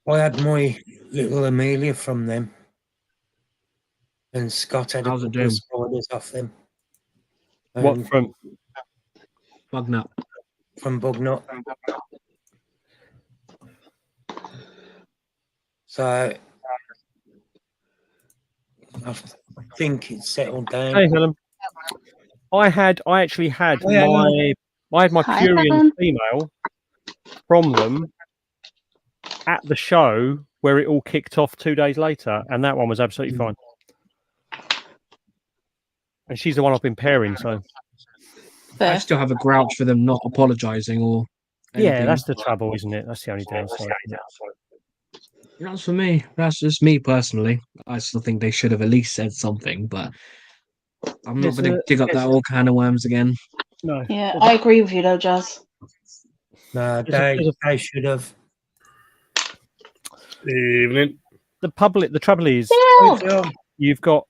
I had my little Amelia from them, and Scott had How's a it couple of doing? spiders off them. What from? Bug nut. From Bugnut. So I think it's settled down. Hey, Helen. I actually had Helen. my Hi, Curian Helen. female from them at the show where it all kicked off 2 days later, and that one was absolutely fine. And she's the one I've been pairing, so I still have a grouch for them not apologising or anything. yeah, that's the trouble, isn't it? That's the only downside. That's for me. That's just me personally. I still think they should have at least said something, but I'm not going to dig up that old can of worms again. No. Yeah, I agree with you though, Jazz. No, they should have. Evening. The trouble is, you've got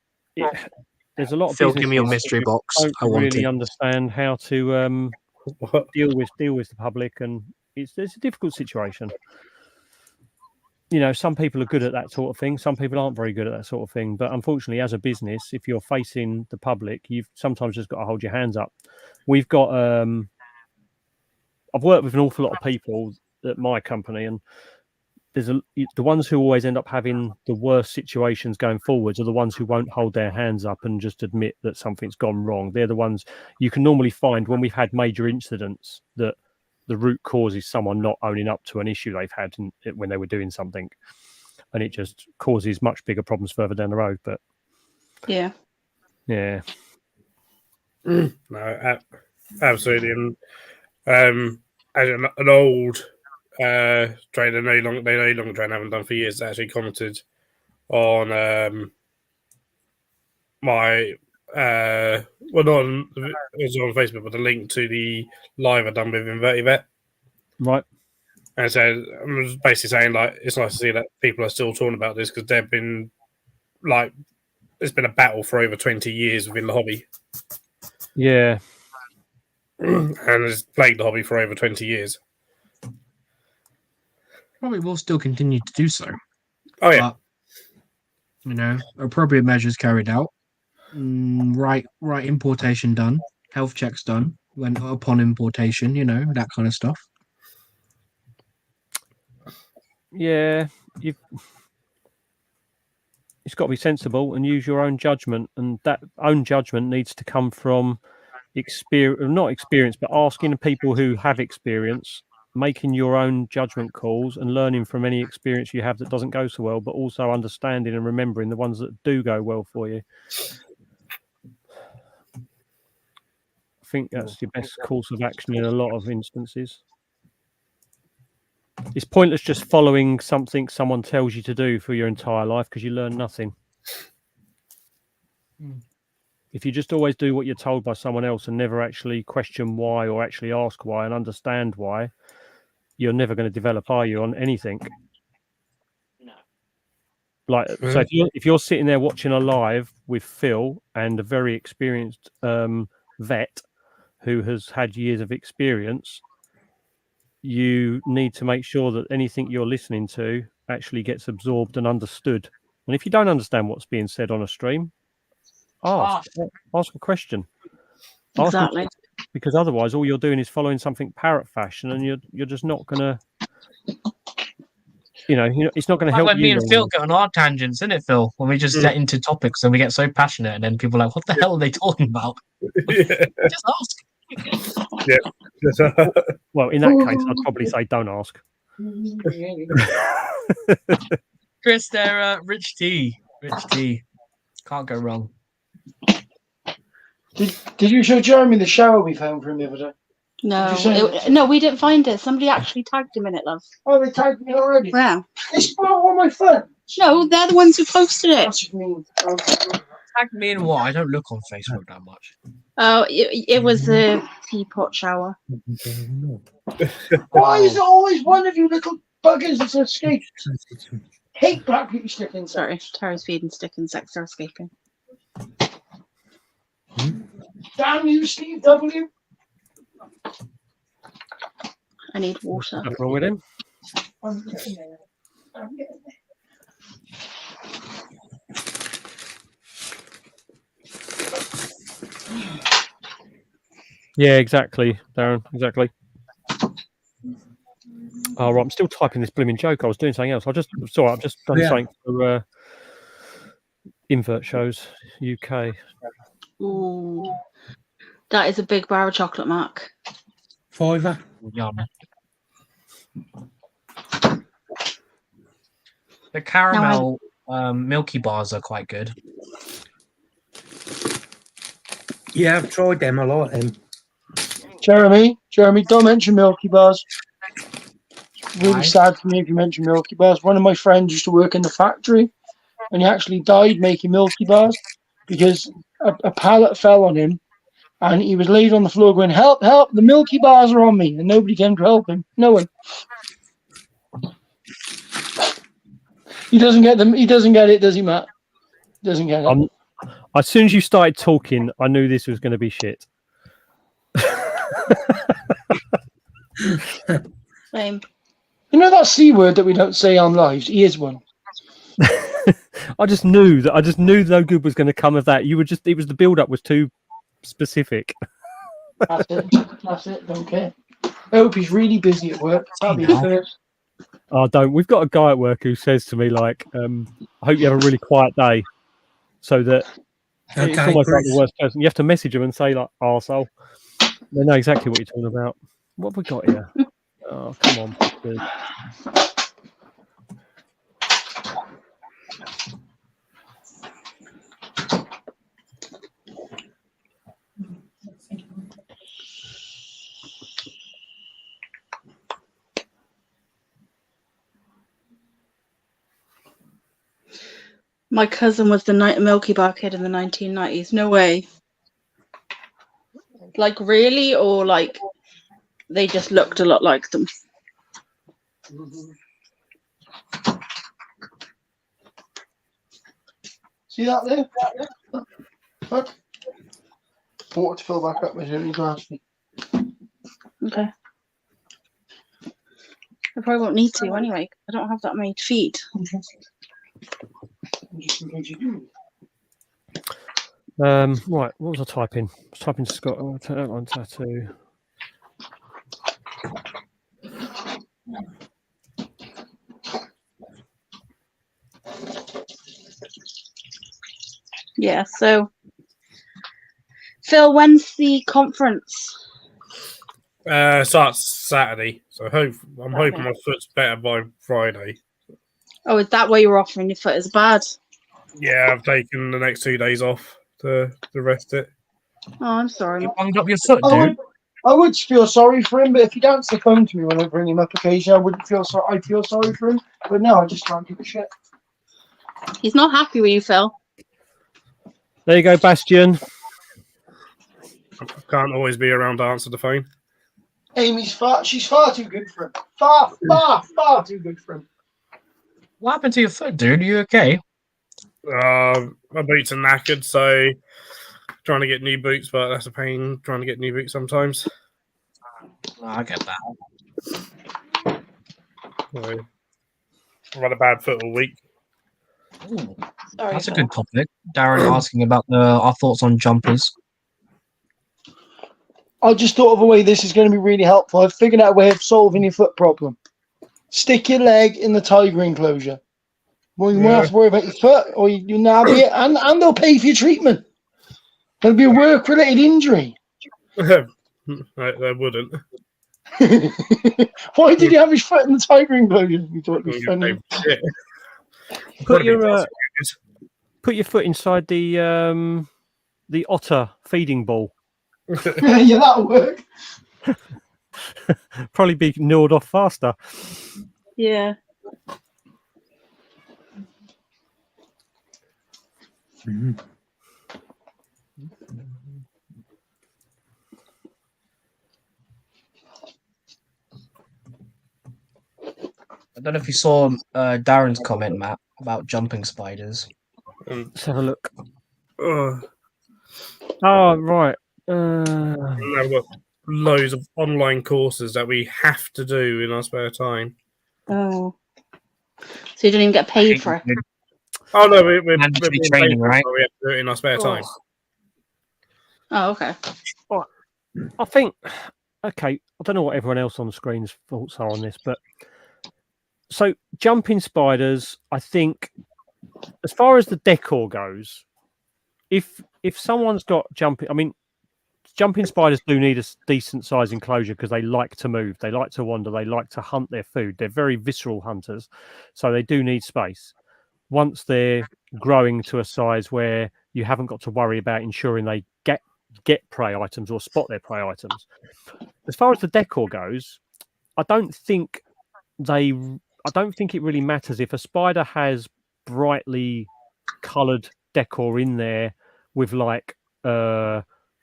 there's a lot of Phil, businesses give me your mystery who box. don't I want really it. understand how to deal with the public, and it's a difficult situation. You know, some people are good at that sort of thing. Some people aren't very good at that sort of thing. But unfortunately, as a business, if you're facing the public, you've sometimes just got to hold your hands up. We've got I've worked with an awful lot of people at my company, and the ones who always end up having the worst situations going forwards are the ones who won't hold their hands up and just admit that something's gone wrong. They're the ones you can normally find when we've had major incidents that the root cause is someone not owning up to an issue they've had when they were doing something, and it just causes much bigger problems further down the road. But yeah, No, absolutely. And as an old trainer, they no longer train, haven't done for years, actually commented on my well, not on, it was on Facebook, but a link to the live I done with Invertivet. right. And so I was basically saying, like, it's nice to see that people are still talking about this, because they've been like, it's been a battle for over 20 years within the hobby. Yeah. And it's plagued the hobby for over 20 years. Probably will still continue to do so. Oh, yeah. But, you know, appropriate measures carried out. Right importation done. Health checks done when upon importation, you know, that kind of stuff. Yeah, it's got to be sensible and use your own judgment, and that own judgment needs to come from not experience, but asking people who have experience, making your own judgment calls and learning from any experience you have that doesn't go so well, but also understanding and remembering the ones that do go well for you. I think that's your best course of action in a lot of instances. It's pointless just following something someone tells you to do for your entire life, because you learn nothing. If you just always do what you're told by someone else and never actually question why or actually ask why and understand why, you're never going to develop, are you, on anything? No. Like, so if you're sitting there watching a live with Phil and a very experienced vet who has had years of experience, you need to make sure that anything you're listening to actually gets absorbed and understood. And if you don't understand what's being said on a stream, ask a question. exactly. Because otherwise, all you're doing is following something parrot fashion, and you're just not gonna, you know, it's not gonna help when you. me and Phil get on our tangents, isn't it, Phil? When we just get into topics and we get so passionate, and then people are like, "What the hell are they talking about?" Just ask. Yeah. Well, in that case, I'd probably say don't ask. Chris, there, Rich T. Can't go wrong. Did you show Jeremy the shower we found for him the other day? No, we didn't find it. Somebody actually tagged him in it, love. Oh, they tagged me already. Yeah. It's not on my phone. No, they're the ones who posted it. That's just me. Tag me in what? I don't look on Facebook that much. Oh, it was a teapot shower. Why is it always one of you little buggers that's escaped? Hate black people sticking. Sorry, Tara's feeding stick insects are escaping. Damn you, Steve W. I need water. Nothing wrong with him. I'm getting there. I'm getting there. Yeah, exactly, Darren. Exactly. Oh, right, I'm still typing this blooming joke. I was doing something else. I've just done something for Invert Shows UK. Ooh, that is a big bar of chocolate, Mark. Fiver. Yum. The caramel Milky Bars are quite good. Yeah, I've tried them. I like them. Jeremy, don't mention Milky Bars. It's really Why? sad for me if you mention Milky Bars. One of my friends used to work in the factory, and he actually died making Milky Bars because a pallet fell on him, and he was laid on the floor going, "Help! Help! The Milky Bars are on me!" And nobody came to help him. No one. He doesn't get them. He doesn't get it, does he, Matt? Doesn't get it. As soon as you started talking, I knew this was going to be shit. Same. You know that C word that we don't say on lives? He is one. I just knew no good was going to come of that. It was the build up was too specific. That's it. That's it. Don't care. I hope he's really busy at work. That'll be the first. Oh, don't. We've got a guy at work who says to me like, "I hope you have a really quiet day," so that it's almost like the worst person. You have to message them and say like, "Arsehole." They know exactly what you're talking about. What have we got here? Oh, come on. Dude. My cousin was the Milky Bar kid in the 1990s. No way. Like, really? Or, like, they just looked a lot like them? See that there? Look. Water to fill back up with your glass. Okay. I probably won't need to anyway. I don't have that many to feed. Right, what was I typing? I was typing Scott. I'll take that one tattoo. Yeah, so Phil, when's the conference? Starts Saturday, so I'm hoping my foot's better by Friday. Oh, is that why you're offering your foot as bad? Yeah, I've taken the next 2 days off to rest it. Oh, I'm sorry. You bunged up your foot, dude. I would feel sorry for him, but if he'd answer the phone to me when I bring him up occasionally, I wouldn't feel sorry. I'd feel sorry for him, but no, I just can't give a shit. He's not happy with you, Phil. There you go, Bastion. I can't always be around to answer the phone. Amy's she's far too good for him. Far too good for him. What happened to your foot, dude? Are you okay? My boots are knackered, so trying to get new boots, but that's a pain trying to get new boots sometimes. Oh, I get that. So, I've had a bad foot all week. Ooh, Sorry, that's a Phil. good topic. Darren asking about our thoughts on jumpers. I just thought of a way this is going to be really helpful. I've figured out a way of solving your foot problem. Stick your leg in the tiger enclosure. Well, you won't have to worry about your foot, or you nab it, and they'll pay for your treatment. It'll be a work-related injury. They wouldn't. Why did you have his foot in the tiger enclosure? You thought it was funny. Put your foot inside the otter feeding ball. Yeah, that'll work. Probably be gnawed off faster. Yeah. don't know if you saw Darren's comment, Matt, about jumping spiders. Let's have a look. Oh, Oh, right. and I've got loads of online courses that we have to do in our spare time. Oh. So you don't even get paid for it? Oh no, we're Mandatory being training, paid for it, right? so we have to do it in our spare time. Oh, okay. I think, okay, I don't know what everyone else on the screen's thoughts are on this, but so jumping spiders, I think, as far as the decor goes, if someone's got jumping, I mean, jumping spiders do need a decent size enclosure because they like to move, they like to wander, they like to hunt their food. They're very visceral hunters, so they do need space. Once they're growing to a size where you haven't got to worry about ensuring they get prey items or spot their prey items. As far as the decor goes, I don't think it really matters if a spider has brightly coloured decor in there with like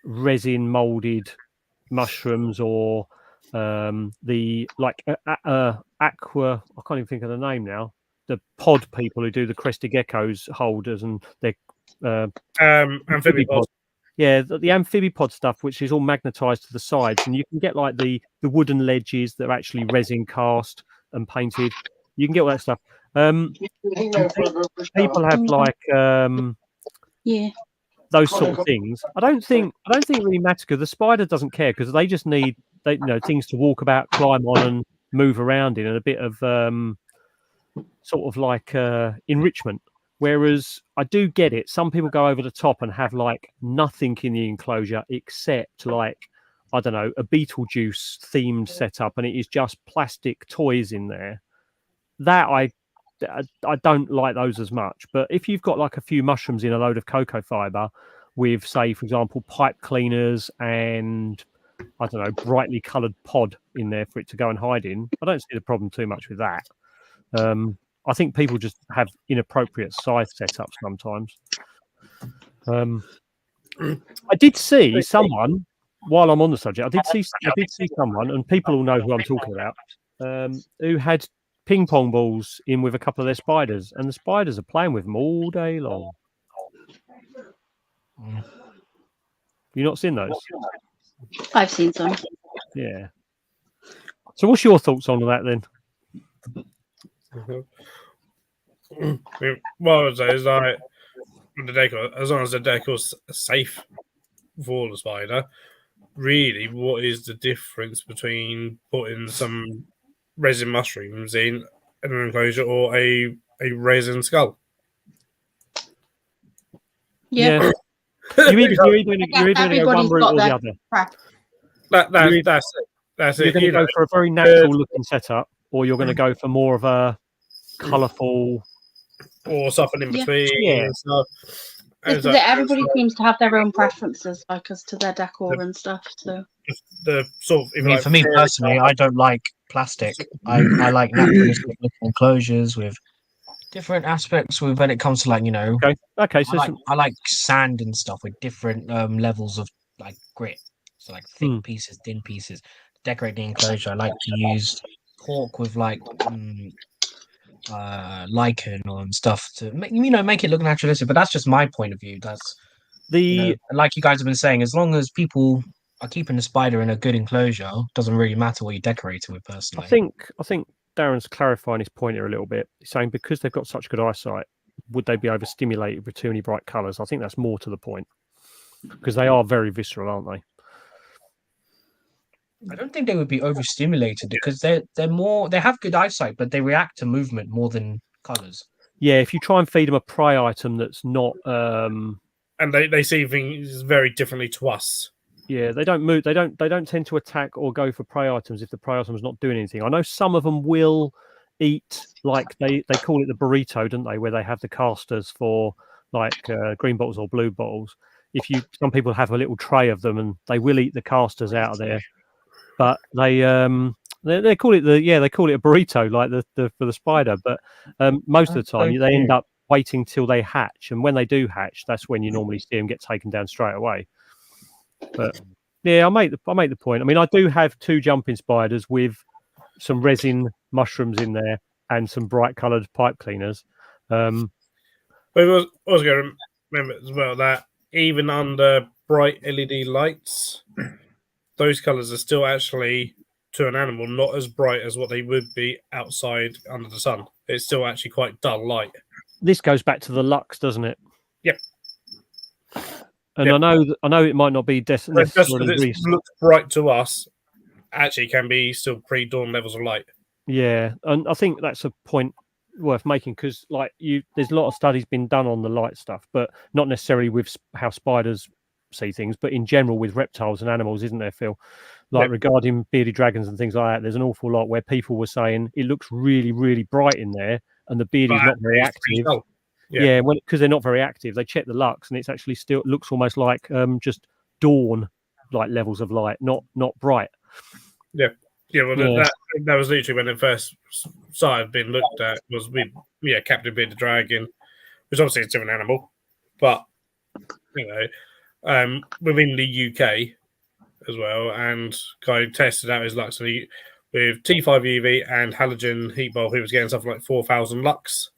resin molded mushrooms or the like aqua. I can't even think of the name now. The pod people who do the crested geckos holders and their Amphibipod. yeah, the amphibipod stuff, which is all magnetized to the sides, and you can get like the wooden ledges that are actually resin cast and painted. You can get all that stuff. People have like Yeah. those sort of things. I don't think it really matters because the spider doesn't care because they just need things to walk about, climb on, and move around in, and a bit of sort of like enrichment. Whereas I do get it. Some people go over the top and have like nothing in the enclosure except like, I don't know, a Beetlejuice themed setup, and it is just plastic toys in there. That I don't like those as much. But if you've got like a few mushrooms in a load of cocoa fiber with, say, for example, pipe cleaners and I don't know, brightly coloured pod in there for it to go and hide in, I don't see the problem too much with that. I think people just have inappropriate size setups sometimes. I did see someone, while I'm on the subject, I did see someone, and people all know who I'm talking about, who had ping pong balls in with a couple of their spiders, and the spiders are playing with them all day long. You not seen those? I've seen some. Yeah. So, what's your thoughts on that then? What I would say is like the decor, as long as the decor's safe for the spider, really, what is the difference between putting some resin mushrooms in an enclosure or a resin skull? Yeah. You're either going to go one Everybody's route got or the their other. prep. That's it. That's You're it. going to go for a very natural looking setup, or you're going to go for more of a colourful or something in Yeah. between. Yeah. So, This is it. Everybody seems to have their own preferences, like as to their decor and stuff. So the sort of, I mean, for me personally, I don't like plastic. I like naturalistic looking enclosures with different aspects. With when it comes to like okay. So I like sand and stuff with different levels of like grit. So like thick pieces, thin pieces. Decorate the enclosure. I like to use cork with like lichen or stuff to make it look naturalistic. But that's just my point of view. That's like you guys have been saying, as long as people are keeping the spider in a good enclosure, doesn't really matter what you decorate it with. Personally, I think Darren's clarifying his point here a little bit. He's saying because they've got such good eyesight, would they be overstimulated with too many bright colours? I think that's more to the point because they are very visceral, aren't they? I don't think they would be overstimulated because they have good eyesight, but they react to movement more than colours. Yeah, if you try and feed them a prey item that's not and they see things very differently to us. Yeah, they don't move. They don't tend to attack or go for prey items if the prey item is not doing anything. I know some of them will eat, like they call it the burrito, don't they? Where they have the casters for like green bottles or blue bottles. Some people have a little tray of them and they will eat the casters out of there. But they call it they call it a burrito, like the for the spider. But most of the time they end up waiting till they hatch, and when they do hatch, that's when you normally see them get taken down straight away. But yeah, I make the point. I mean, I do have 2 jumping spiders with some resin mushrooms in there, and some bright coloured pipe cleaners. But I was going to remember as well that even under bright LED lights, those colours are still actually, to an animal, not as bright as what they would be outside under the sun. It's still actually quite dull light. This goes back to the lux, doesn't it? Yep. And Yep. I know it might not be necessarily. Just because it looks bright to us, actually can be still pre-dawn levels of light. Yeah, and I think that's a point worth making because, like, there's a lot of studies been done on the light stuff, but not necessarily with how spiders see things, but in general with reptiles and animals, isn't there, Phil? Like regarding bearded dragons and things like that, there's an awful lot where people were saying it looks really, really bright in there, and the beard is not very active. Yeah, because they're not very active. They check the lux, and it's actually still looks almost like just dawn like levels of light, not bright. Yeah. Well, that was literally when it first started being looked at. Was Captain Bearded Dragon, which obviously is a different animal, but within the UK as well, and Guy tested out his lux with T5 UV and halogen heat bulb. He was getting something like 4,000 lux.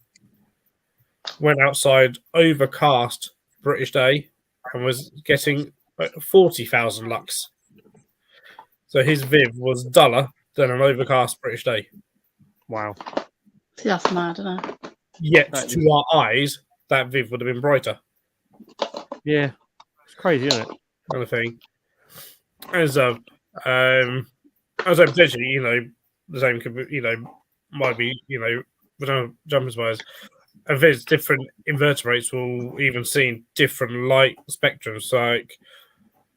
Went outside overcast British day and was getting 40,000 lux. So his viv was duller than an overcast British day. Wow. See, that's mad, isn't it? Yet to our eyes, that viv would have been brighter. Yeah, it's crazy, isn't it? Kind of thing. As potentially, the same could be, might be, jumping spiders. And there's different invertebrates will even see different light spectrums. Like,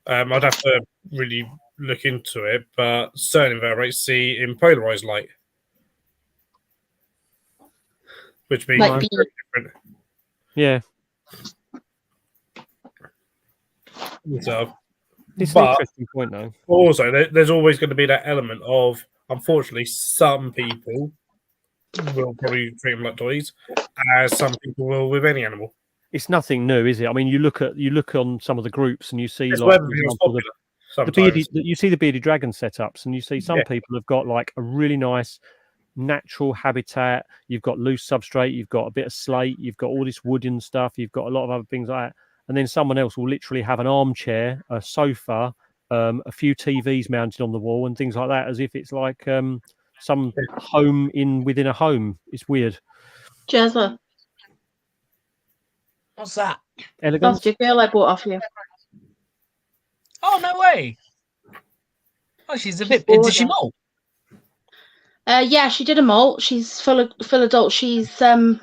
I'd have to really look into it, but certain invertebrates see in polarized light, which means Like very different. Yeah. So, It's an interesting point, though. Also, there's always going to be that element of, unfortunately, some people will probably treat them like toys, as some people will with any animal. It's nothing new, is it? I mean, you look on some of the groups, and you see It's like, whether for it was example, popular. you see the bearded dragon setups, and you see some people have got like a really nice natural habitat. You've got loose substrate, you've got a bit of slate, you've got all this wooden stuff, you've got a lot of other things like that. And then someone else will literally have an armchair, a sofa, a few TVs mounted on the wall, and things like that, as if it's like some home within a home. It's weird. Jezza, What's that? Elegance. that's your girl I bought off you. Oh, no way. Oh, she's a bit. Did she molt? Yeah, she did a molt. She's full adult. She's I'm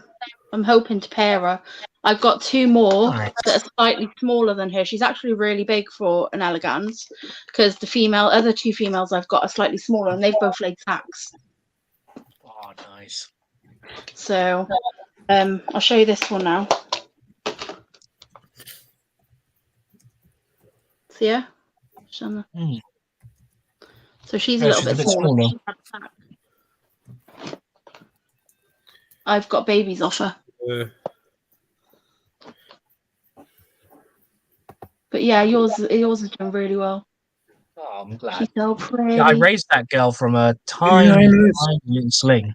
hoping to pair her. I've got two more that are slightly smaller than her. She's actually really big for an elegans because the other two females I've got are slightly smaller, and they've both laid tags. Oh, nice. So I'll show you this one now. See ya? So she's a little bit smaller. I've got babies off her. But yeah, yours has done really well. Oh, I'm glad. She's so pretty. Yeah, I raised that girl from a tiny little sling.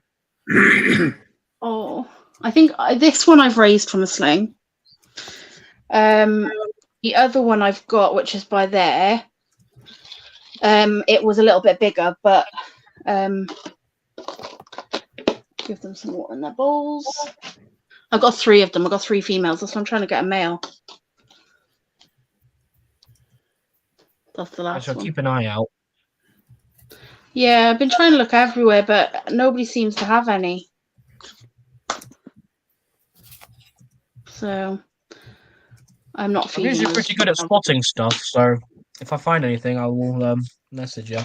Oh, I think this one I've raised from a sling. The other one I've got, which is by there, it was a little bit bigger, but give them some water in their bowls. I've got three of them. I've got three females. That's why I'm trying to get a male. That's the last I shall one. keep an eye out. Yeah, I've been trying to look everywhere, but nobody seems to have any. So I'm not feeding. I'm usually pretty good at spotting stuff, so if I find anything, I will message you.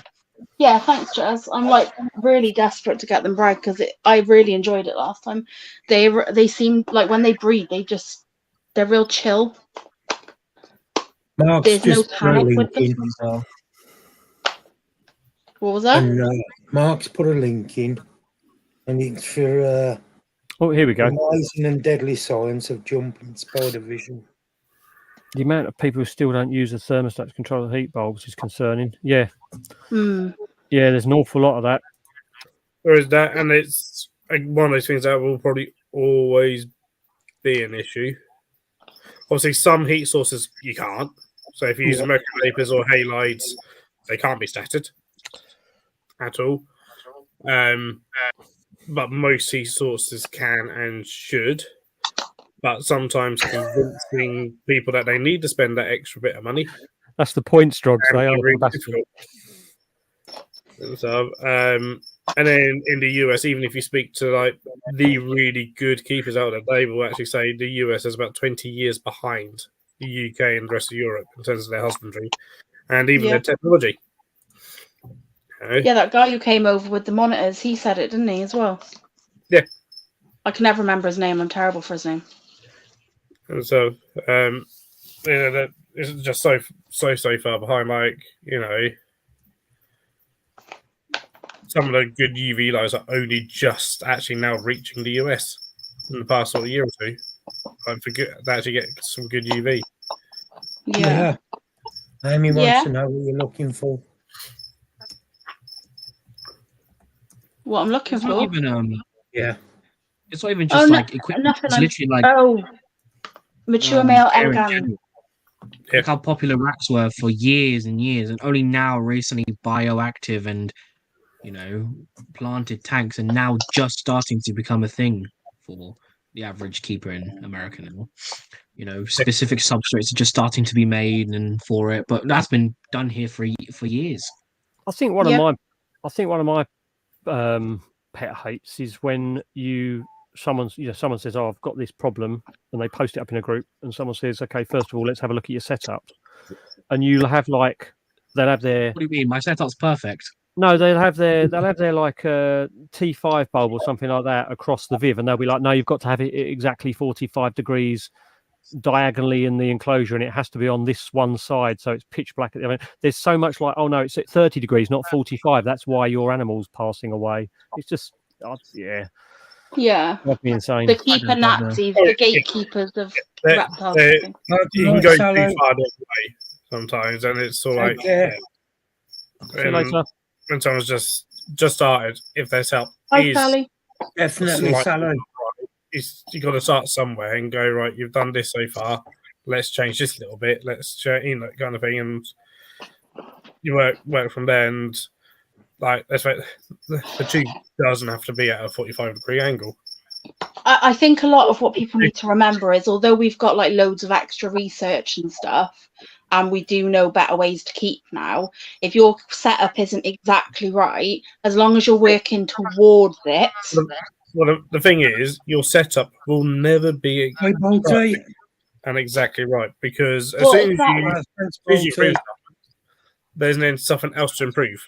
Yeah, thanks, Jazz. I'm like really desperate to get them bred because I really enjoyed it last time. They seem like when they breed, they're real chill. Mark's There's no just panic put a with link them. in. What was that? And, Mark's put a link in, and it's for Oh, here we go. Amazing and Deadly Science of Jumping Spider Vision. The amount of people who still don't use the thermostat to control the heat bulbs is concerning. Yeah. Yeah, there's an awful lot of that. There is that, and it's one of those things that will probably always be an issue. Obviously, some heat sources you can't. So if you use mercury vapors or halides, they can't be statted at all. But most heat sources can and should. But sometimes convincing people that they need to spend that extra bit of money. That's the point, Strogs. They are really difficult. So, and then in the US, even if you speak to like the really good keepers out there, they will actually say the US is about 20 years behind the UK and the rest of Europe in terms of their husbandry and even their technology. Yeah, that guy who came over with the monitors, he said it, didn't he, as well? Yeah. I can never remember his name. I'm terrible for his name. And so, that is just so far behind. Like, you know, some of the good UV lights are only just actually now reaching the US in the past sort of year or two. I forget to actually get some good UV. Yeah. Amy wants to know what you're looking for. What I'm looking It's for? not even Yeah. It's not even just like equipment. Nothing. It's literally like mature male care in Elgan. general. Look how popular racks were for years and years, and only now recently bioactive and, you know, planted tanks are now just starting to become a thing for the average keeper in America now. You know, specific substrates are just starting to be made and for it, but that's been done here for years. I think one of my pet hates is when someone says, "Oh, I've got this problem," and they post it up in a group, and someone says, "Okay, first of all, let's have a look at your setup," and you'll have they'll have their. What do you mean? My setup's perfect. No, they'll have their like T5 bulb or something like that across the Viv, and they'll be like, "No, you've got to have it exactly 45 degrees diagonally in the enclosure, and it has to be on this one side, so it's pitch black." I mean, there's so much like, "Oh no, it's at 30 degrees, not 45. That's why your animal's passing away." It's just, Yeah. that'd be insane. The keeper Nazis, the gatekeepers of reptiles. You can go too far the other way sometimes, and it's sort of like, See you later. When someone's just started, if there's help, Hi, Sally. Definitely, Sally. You got to start somewhere and go, right, you've done this so far, let's change this a little bit, let's change that kind of thing, and you work from there. And like, that's right, the tube doesn't have to be at a 45-degree angle. I think a lot of what people need to remember is, although we've got like loads of extra research and stuff, and we do know better ways to keep now, if your setup isn't exactly right, as long as you're working towards it. Well, the thing is, your setup will never be and exactly right, because as soon as you improve, there's then something else to improve,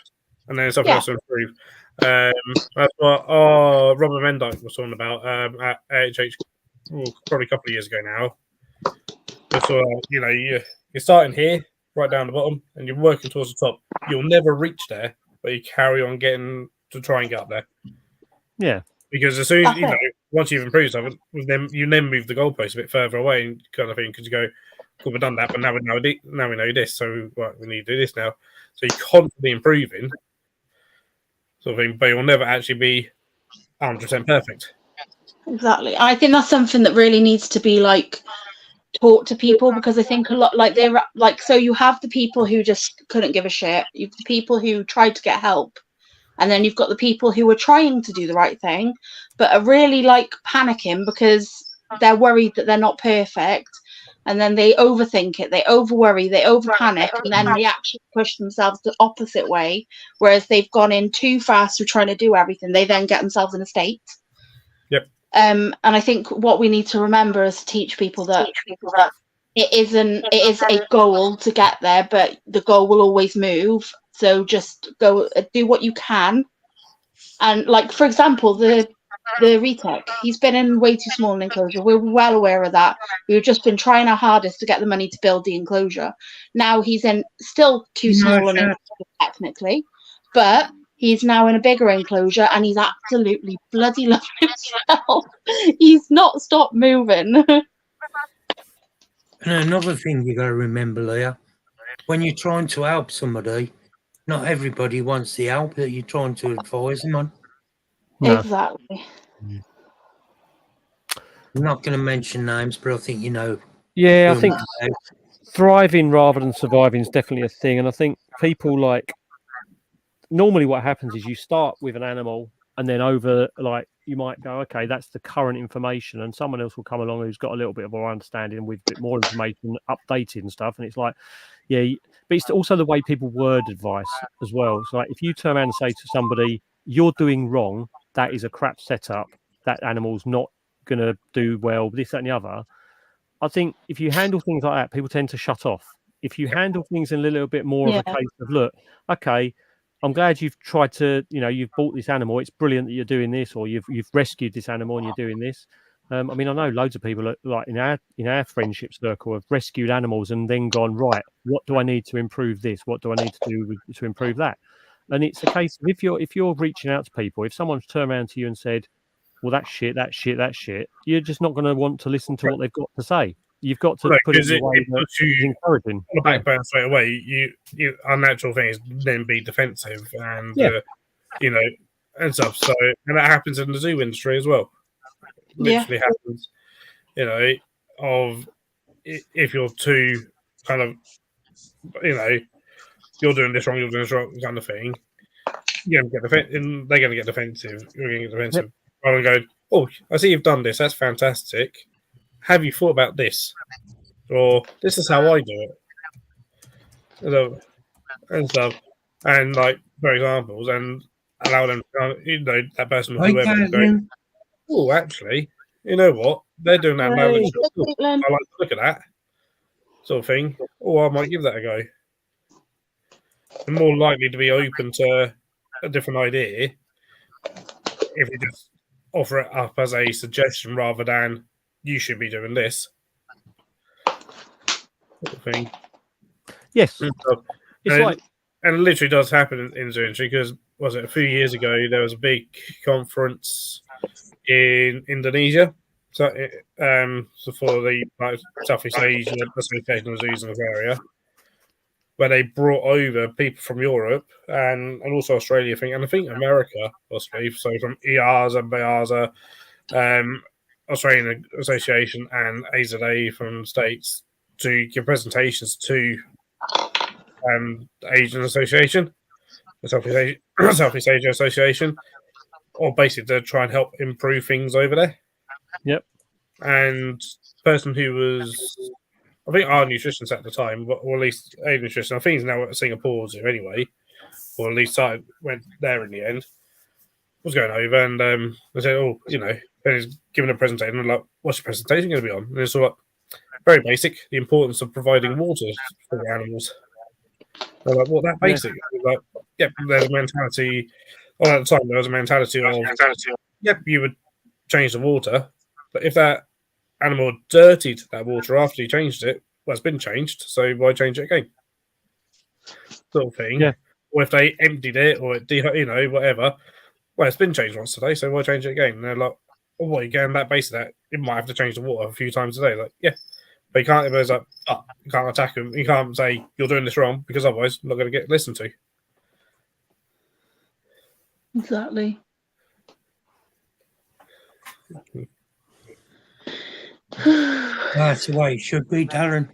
and then something else to improve. That's what Robert Mendyke was talking about at AHH probably a couple of years ago now. So, you know, you're starting here, right down the bottom, and you're working towards the top. You'll never reach there, but you carry on getting to try and get up there. Yeah. Because as soon as once you've improved something, then you move the goalpost a bit further away, and kind of thing, because you go, "Cool, we've done that, but now we know this, so we need to do this now." So you're constantly improving, sort of thing, but you'll never actually be 100% perfect. Exactly. I think that's something that really needs to be like taught to people, because I think a lot like they're like, so you have the people who just couldn't give a shit, you've the people who tried to get help, and then you've got the people who are trying to do the right thing but are really like panicking because they're worried that they're not perfect, and then they overthink it, they over worry, they over panic, and then they actually push themselves the opposite way, whereas they've gone in too fast with trying to do everything. They then get themselves in a state. And I think what we need to remember is to teach people that it is a goal to get there, but the goal will always move. So just go do what you can. And like, for example, the retech, he's been in way too small an enclosure. We're well aware of that. We've just been trying our hardest to get the money to build the enclosure. Now he's in still too small an enclosure technically, but he's now in a bigger enclosure, and he's absolutely bloody loving himself. He's not stopped moving. And another thing you got to remember, Leah, when you're trying to help somebody, not everybody wants the help that you're trying to advise them on. No. Exactly. I'm not going to mention names, but I think you know. Yeah, I who think I'm about. thriving rather than surviving is definitely a thing. And I think people like normally what happens is you start with an animal and then over like you might go, okay, that's the current information, and someone else will come along who's got a little bit of more understanding with a bit more information, updated and stuff. And it's like, yeah, but it's also the way people word advice as well. So like if you turn around and say to somebody, you're doing wrong, that is a crap setup, that animal's not gonna do well, this, that, and the other. I think if you handle things like that, people tend to shut off. If you handle things in a little bit more of a case of, look, okay, I'm glad you've tried to, you've bought this animal. It's brilliant that you're doing this, or you've rescued this animal and you're doing this. I mean, I know loads of people like in our friendship circle have rescued animals and then gone, right, what do I need to improve this? What do I need to do to improve that? And it's a case of if you're reaching out to people, if someone's turned around to you and said, well, that's shit, you're just not going to want to listen to what they've got to say. You've got to put it in a way it puts you that's encouraging. on the back burner straight away. You our natural thing is then be defensive and and stuff. So and that happens in the zoo industry as well. Literally happens. Of if you're too kind of you're doing this wrong kind of thing. You're going to get they're going to get defensive. You're going to get defensive. Rather than going, oh, I see you've done this. That's fantastic. Have you thought about this? Or this is how I do it. And stuff. And like for examples, and allow them, that person or whoever to go, oh, actually, you know what? They're doing that now. I like to look at that sort of thing. Or I might give that a go. I'm more likely to be open to a different idea if you just offer it up as a suggestion rather than you should be doing this sort of thing. Yes, and it literally does happen in the industry because was it a few years ago there was a big conference in Indonesia, so for the Southeast Asia Association of Zoos in the area, where they brought over people from Europe and also Australia, I think America, possibly. So from EASA, BIASA, Australian Association, and AZA from the States to give presentations to the Asian Association, the Southeast Asia Association, or basically to try and help improve things over there. Yep. And the person who was, I think, our nutritionist at the time, or at least a nutrition, I think he's now at Singapore Zoo anyway, or at least went there in the end, was going over and they said, oh, then he's giving a presentation. And I'm like, what's your presentation going to be on? And it's all like, very basic, the importance of providing water for the animals. They're like, well, that basic. Like, yep, there's a mentality, or at the time there was a mentality of, yep, you would change the water, but if that animal dirtied that water after you changed it, well, it's been changed, so why change it again? Sort of thing. Yeah. Or if they emptied it, or it, whatever, well, it's been changed once today, so why change it again? And they're like, oh, what, you're getting that basic that you might have to change the water a few times a day. Like, yeah. But you can't, there's like, you can't attack them. You can't say you're doing this wrong because otherwise you're not going to get listened to. Exactly. That's the way it should be, Darren.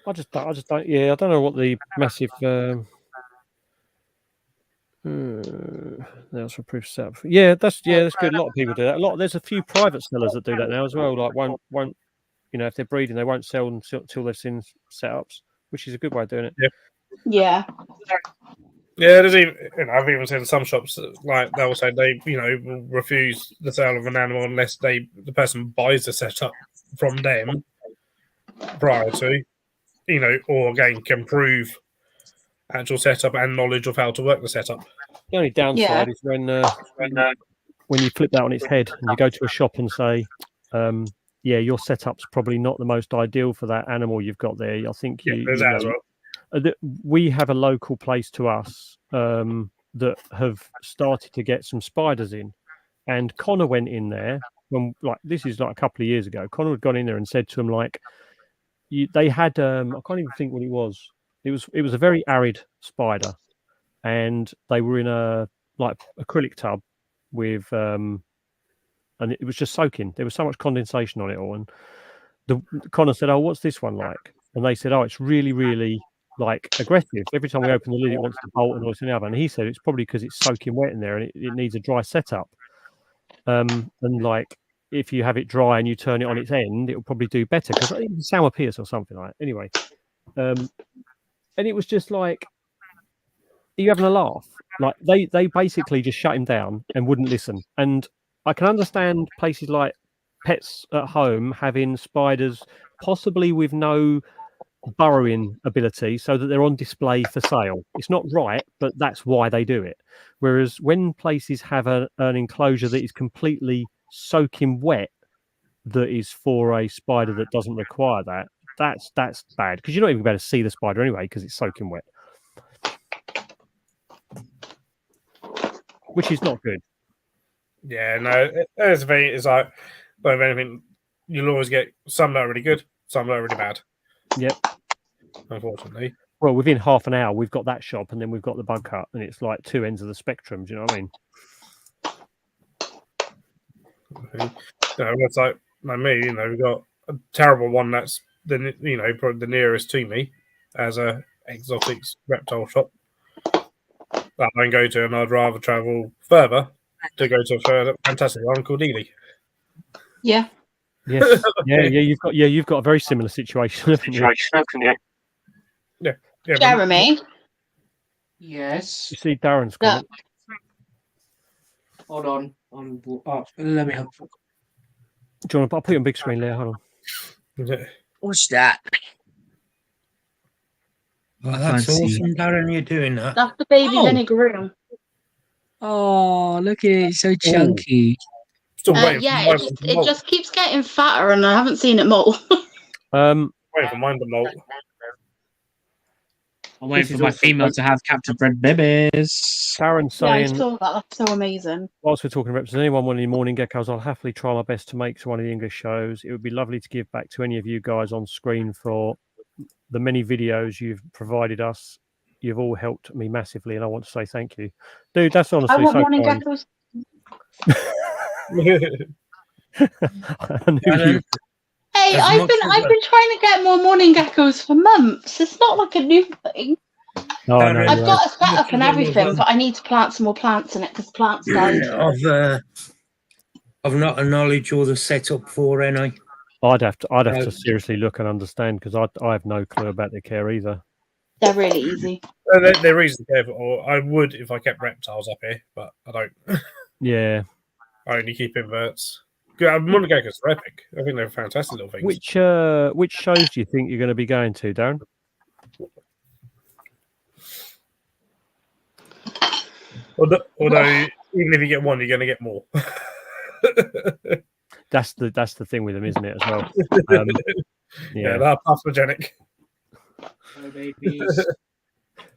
I just don't. Yeah, I don't know what the massive. That's for proof setup. Yeah, that's good. A lot of people do that. There's a few private sellers that do that now as well. Like won't if they're breeding, they won't sell them till they've seen setups, which is a good way of doing it. Yeah. Yeah, there's even I've even seen some shops like they'll say they will refuse the sale of an animal unless the person buys the setup from them prior to or again can prove actual setup and knowledge of how to work the setup. The only downside is when you flip that on its head and you go to a shop and say, your setup's probably not the most ideal for that animal you've got there. I think that as well. We have a local place to us that have started to get some spiders in, and Connor went in there when this is a couple of years ago. Connor had gone in there and said to him they had I can't even think what it was. It was a very arid spider, and they were in a acrylic tub with and it was just soaking. There was so much condensation on it all. And Connor said, "Oh, what's this one like?" And they said, "Oh, it's really, really like aggressive. Every time we open the lid, it wants to bolt and all this and the other." And he said it's probably because it's soaking wet in there and it needs a dry setup. And like if you have it dry and you turn it on its end, it will probably do better because it's sour pierce or something like that. Anyway, and it was just like, are you having a laugh? Like they basically just shut him down and wouldn't listen. And I can understand places like Pets at Home having spiders possibly with no burrowing ability so that they're on display for sale. It's not right, but that's why they do it. Whereas when places have an enclosure that is completely soaking wet, that is for a spider that doesn't require that, that's bad because you're not even going to see the spider anyway because it's soaking wet, which is not good. Yeah, no, that's the thing. It's like, but if anything, you'll always get some that are really good, some that are really bad. Yep. Unfortunately. Well, within half an hour, we've got that shop, and then we've got the bug cut, and it's like two ends of the spectrum. Do you know what I mean? It's like me. We've got a terrible one that's probably the nearest to me as a exotics reptile shop that I can go to, and I'd rather travel further to go to a fantastic one called Ely. Yeah. Yes. Yeah. You've got a very similar situation. Yeah. Jeremy. Yes. You see Darren's comment. Hold on. Let me have. Do you want to? I'll put you on big screen, Leah. Hold on. What's that? Well, that's awesome, Darren. You're doing that. That's the baby vinegar room. Oh, look at it! So chunky. Yeah, it just keeps getting fatter, and I haven't seen it molt. Waiting for mine to molt. I'm waiting for my female to have captive bred babies. Darren saying, I saw that. That's so amazing. Whilst we're talking about, does anyone want any morning geckos? I'll happily try my best to make one of the English shows. It would be lovely to give back to any of you guys on screen for the many videos you've provided us. You've all helped me massively, and I want to say thank you, dude. That's honestly I want so morning kind. geckos. Hey, I've been trying to get more morning geckos for months. It's not like a new thing. No, I've got a setup and everything, but I need to plant some more plants in it because plants died. I've not acknowledged all the setup for any. I'd have to seriously look and understand because I have no clue about their care either. They're really easy. They're reasonably careful. I would if I kept reptiles up here, but I don't. Yeah. I only keep inverts. Morning geckos are epic. I think they're fantastic little things. Which shows do you think you're going to be going to, Darren? Although even if you get one, you're going to get more. That's the thing with them, isn't it? As well. Yeah, they're pathogenic.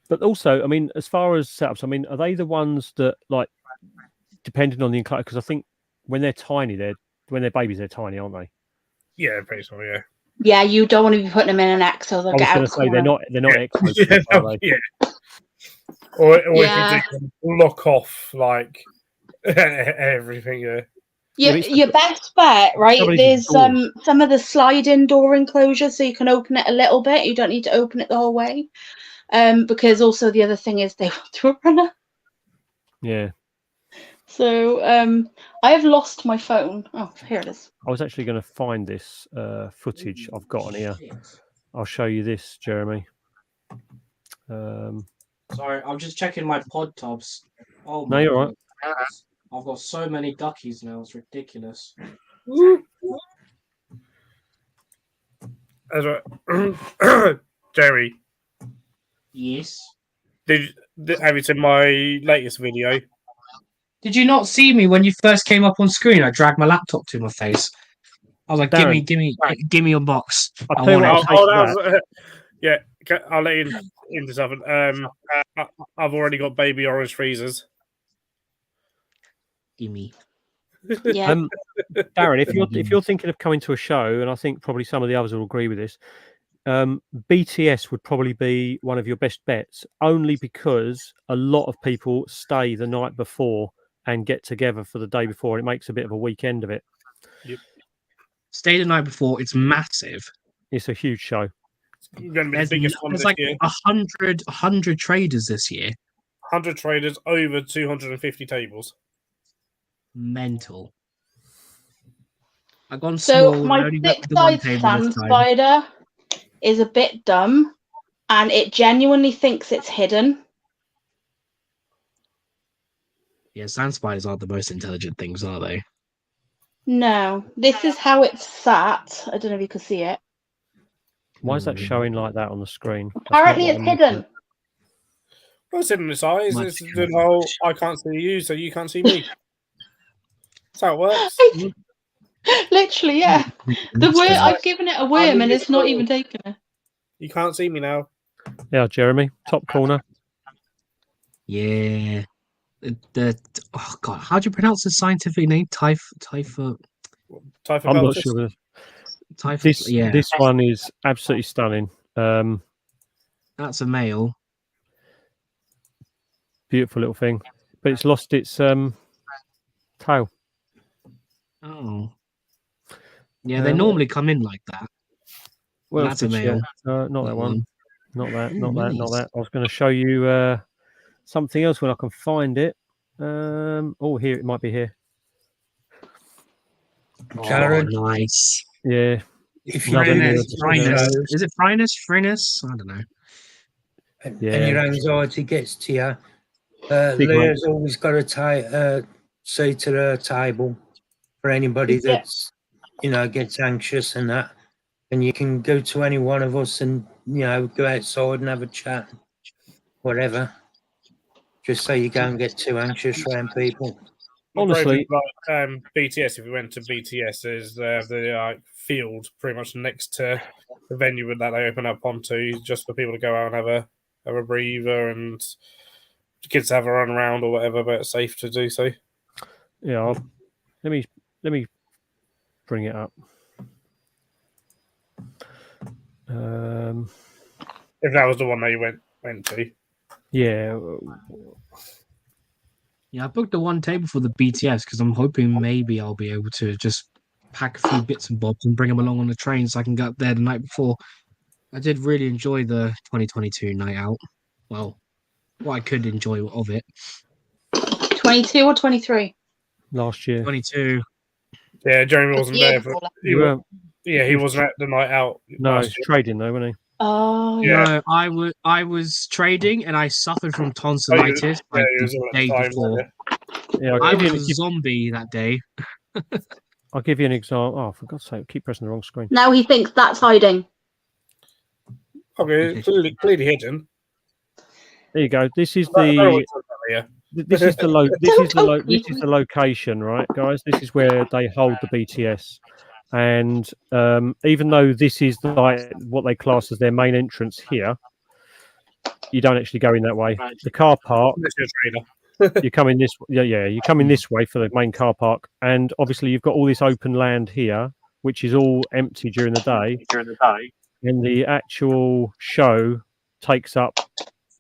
But also, I mean, as far as setups, I mean, are they the ones that like, depending on the enclosure? Because I think when they're tiny, when they're babies, they're tiny, aren't they? Yeah, pretty sure. Yeah. Yeah, you don't want to be putting them in an X, so they'll get out. I was going to say they're not X. Yeah. Or if you do lock off like everything. Yeah. Your best bet, right? There's some of the sliding door enclosures, so you can open it a little bit. You don't need to open it the whole way, because also the other thing is they want to a runner. Yeah. So I have lost my phone. Oh, here it is. I was actually going to find this footage I've got on here. I'll show you this, Jeremy. Sorry, I'm just checking my pod tubs. Oh, no, you're right. I've got so many duckies now. It's ridiculous. Jerry. Yes. Have you seen my latest video? Did you not see me when you first came up on screen? I dragged my laptop to my face. I was like, Darren, give me your box. I'll tell you what, yeah, I'll let you into something. I've already got baby orange freezers. Gimme. Yeah. Darren, if you're thinking of coming to a show, and I think probably some of the others will agree with this, BTS would probably be one of your best bets, only because a lot of people stay the night before and get together for the day before. It makes a bit of a weekend of it. Stay the night before. It's massive. It's a huge show. Going to be the biggest one There's this like year. 100 traders this year. 100 traders, over 250 tables. Mental. I've gone So small. I my only went with the one six-side table stand this time. spider is a bit dumb, and it genuinely thinks it's hidden. Yeah, sand spiders aren't the most intelligent things, are they? No, this is how it's sat. I don't know if you can see it. Why is that showing like that on the screen? That's not Apparently, what it's I'm looking hidden. at. Well, it's in its eyes. Much It's the whole I can't see you, so you can't see me. That's how it works. Literally, yeah. The worm. like- I've given it a worm, and it's not even taken it. You can't see me now. Yeah, Jeremy, top corner. Yeah. Oh god, how do you pronounce the scientific name? Typhobeltis. I'm not sure. Yeah, This one is absolutely stunning. that's a male. Beautiful little thing, but it's lost its tail. Oh. Yeah, they normally come in like that. Well, That's a male. not that one. Not that. Not that. Not Nice. that. I was going to show you something else when I can find it. Oh, here it might be here. Jared, Oh, nice. Yeah. if you Another do new this, episode. Is it Phrinus? I don't know. and Yeah. your anxiety gets to you, Big one. Leah's always got a seat at her table for anybody Yeah. that's, gets anxious and that. And you can go to any one of us and, go outside and have a chat, whatever. Just so you don't get too anxious around people. Honestly, like BTS. If we went to BTS, there's the field pretty much next to the venue that they open up onto, just for people to go out and have a breather and kids have a run around or whatever, but it's safe to do so. Yeah. Let me bring it up. If that was the one that you went to. Yeah. Yeah, I booked the one table for the BTS because I'm hoping maybe I'll be able to just pack a few bits and bobs and bring them along on the train so I can get up there the night before. I did really enjoy the 2022 night out. Well, what I could enjoy of it. 22 or 23? Last year. 22. Yeah, Jeremy wasn't Yeah, there. For, You he wasn't at the night out. No, last it's year. trading though, wasn't he? Oh, Yeah. No, I was trading and I suffered from tonsillitis like he was the all at the day time, before. Yeah, I was a zombie that day. I'll give you an example. Oh, for God's sake, I keep pressing the wrong screen. now he thinks that's hiding. Okay, clearly hidden. There you go. This is I don't know the what to tell you. this is the location, right, guys? This is where they hold the BTS. And even though this is like what they class as their main entrance here, you don't actually go in that way. The car park, Unless you're a trader. you come in this. Yeah, you come in this way for the main car park, and obviously you've got all this open land here, which is all empty during the day. And the actual show takes up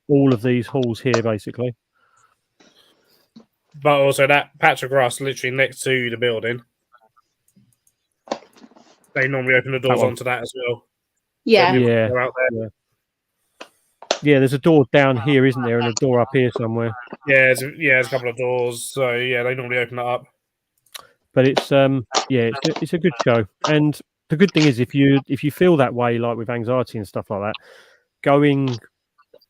all of these halls here, basically. But also that patch of grass literally next to the building. They normally open the doors one. onto that as well. Yeah. Yeah. They're out there. Yeah, there's a door down here, isn't there, and a door up here somewhere. Yeah, there's a couple of doors. So yeah, they normally open that up. But it's it's a good show. And the good thing is, if you feel that way, like with anxiety and stuff like that, going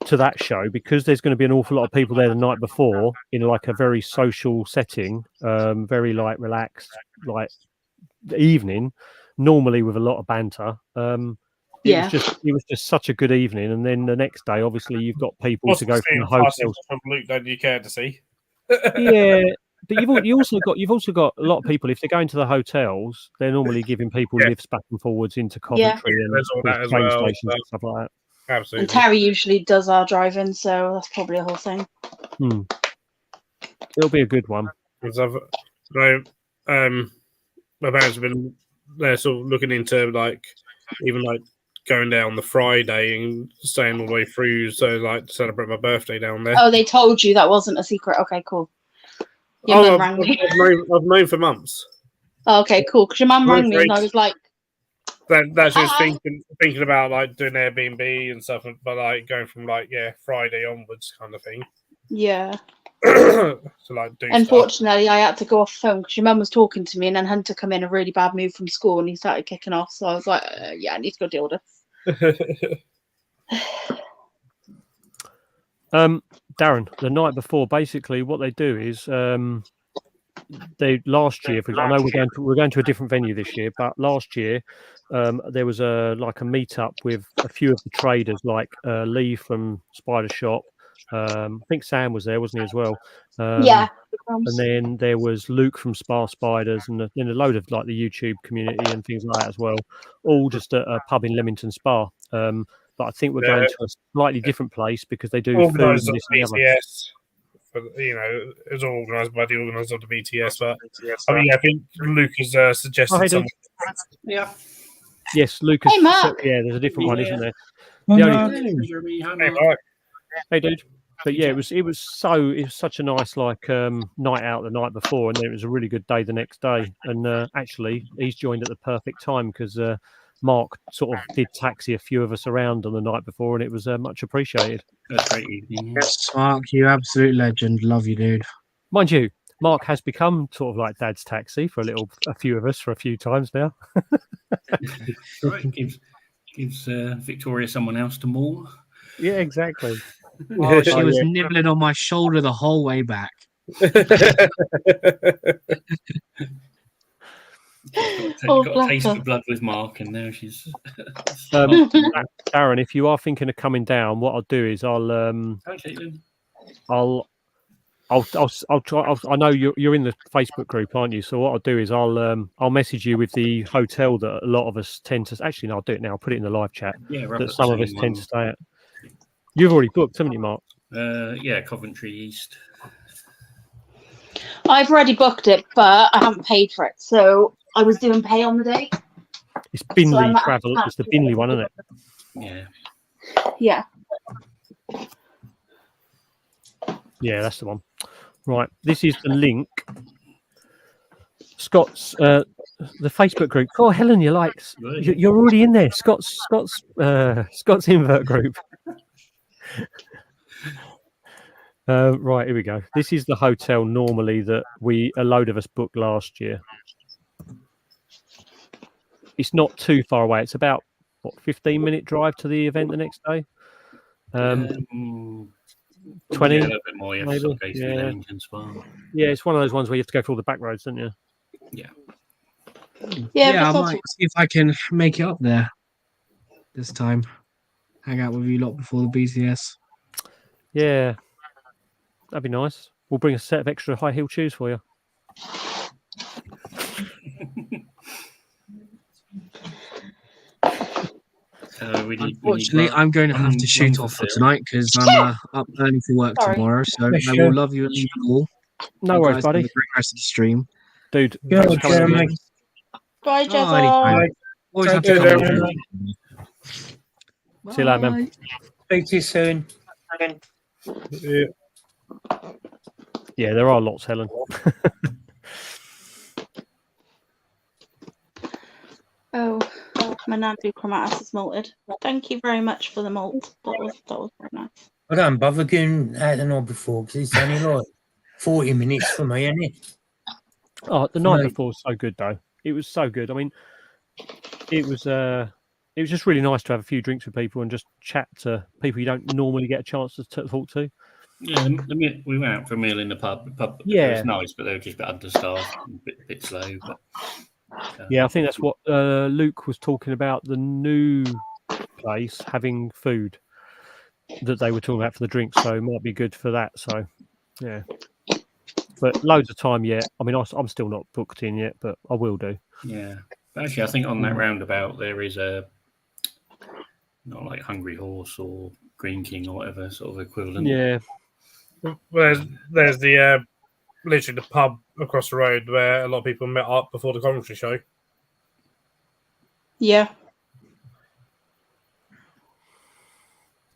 to that show, because there's going to be an awful lot of people there the night before in like a very social setting, very like relaxed, like evening, normally with a lot of banter. It was just such a good evening. And then the next day, obviously, you've got people to go from the hotels. From Luke, don't you care to see? Yeah, but you've also got a lot of people. If they're going to the hotels, they're normally giving people lifts back and forwards into Coventry and there's all that as train well, stations so- and stuff like that. Absolutely. And Terry usually does our driving, so that's probably a whole thing. It'll be a good one. My parents have been they're sort of looking into even going down the Friday and staying all the way through, so to celebrate my birthday down there. Oh, they told you that wasn't a secret. Okay, cool. Your mum rang me. I've known for months. Oh, okay, cool. Because your mum rang me and I was like, That's just Hi. thinking about like doing Airbnb and stuff, but like going from like Friday onwards kind of thing. yeah. So like do stuff. Unfortunately, I had to go off phone because your mum was talking to me, and then Hunter come in a really bad mood from school, and he started kicking off. So I was like, yeah, I need to go deal with it. Darren, the night before, basically what they do is they last year, for example, I know we're going to a different venue this year, but last year there was a meetup with a few of the traders, like Lee from Spider Shop. I think Sam was there, wasn't he, as well? Yeah. And then there was Luke from Spa Spiders, and then a load of like the YouTube community and things like that as well, all just at a pub in Leamington Spa. But I think we're going to a slightly different place because they do food and this and the other. BTS. But, it was all organised by the organisers of the BTS. But I think Luke has suggested something. Yeah. Yes, Lucas. Hey, Mark. Yeah, there's a different one, isn't there? Hey, Mark. Hey, dude. But yeah, it was such a nice night out the night before, and then it was a really good day the next day. And actually, he's joined at the perfect time because Mark sort of did taxi a few of us around on the night before, and it was much appreciated. That's a great evening. Yes, Mark, you absolute legend. Love you, dude. Mind you, Mark has become sort of like Dad's taxi for a few of us for a few times now. Right, gives Victoria someone else to maul. Yeah, exactly. Oh, she was nibbling on my shoulder the whole way back. Got a taste of blood with Mark, and now she's. Darren, if you are thinking of coming down, what I'll do is I'll try. I know you're in the Facebook group, aren't you? So what I'll do is I'll message you with the hotel that a lot of us tend to. Actually, no, I'll do it now. I'll put it in the live chat. Yeah, that some of us tend to stay at. You've already booked, haven't you, Mark? Yeah, Coventry East. I've already booked it, but I haven't paid for it. So I was doing pay on the day. It's Binley Travel. It's the Binley one, isn't it? Yeah. Yeah. Yeah, that's the one. Right. This is the link. Scott's the Facebook group. Oh, Helen, you're already in there. Scott's invert group. Right, here we go. This is the hotel normally that a load of us booked last year. It's not too far away. It's about 15-minute drive to the event the next day. 20, a little bit more. You have to go through Leamington Spa. Yeah, it's one of those ones where you have to go through all the back roads, don't you? Yeah. Yeah, I might see if I can make it up there this time. Hang out with you lot before the BTS. Yeah, that'd be nice. We'll bring a set of extra high heel shoes for you. Unfortunately, I'm going to have to shoot off for tonight because I'm up early for work tomorrow. So I will love you and leave you all. No worries, buddy. Have a great rest of the stream, dude. Good, Jeremy. Bye, Jezza. Always have to come. See you later, man. Speak to you soon. Yeah, there are lots, Helen. Oh, my Nandu Chromatus is malted. Thank you very much for the malt. That was very nice. I don't bother going out the night before because it's only like 40 minutes for me, isn't it? Oh, the night before was so good, though. It was so good. I mean, it was just really nice to have a few drinks with people and just chat to people you don't normally get a chance to talk to. Yeah, we went out for a meal in the pub. Yeah, it was nice, but they were just a bit understaffed, a bit slow. But yeah, I think that's what Luke was talking about. The new place having food that they were talking about for the drinks, so it might be good for that. So, yeah, but loads of time yet. I mean, I'm still not booked in yet, but I will do. Yeah, but actually, I think on that roundabout there is not like Hungry Horse or Green King or whatever sort of equivalent. Yeah. Well, there's the literally the pub across the road where a lot of people met up before the commentary show. Yeah.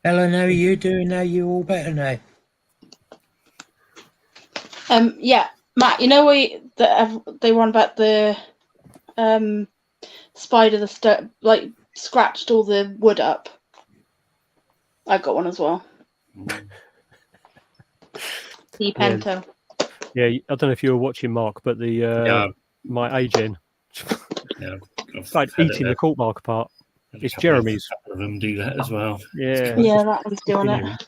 Helen, how are you doing now? You all better now? Yeah. Matt, you know they were on about the spider like scratched all the wood up. I got one as well. The Pento. Yeah, I don't know if you were watching, Mark, but my agent started eating the cork mark apart. It's Jeremy's. A couple of them do that as well. Yeah. Yeah, that one's doing it.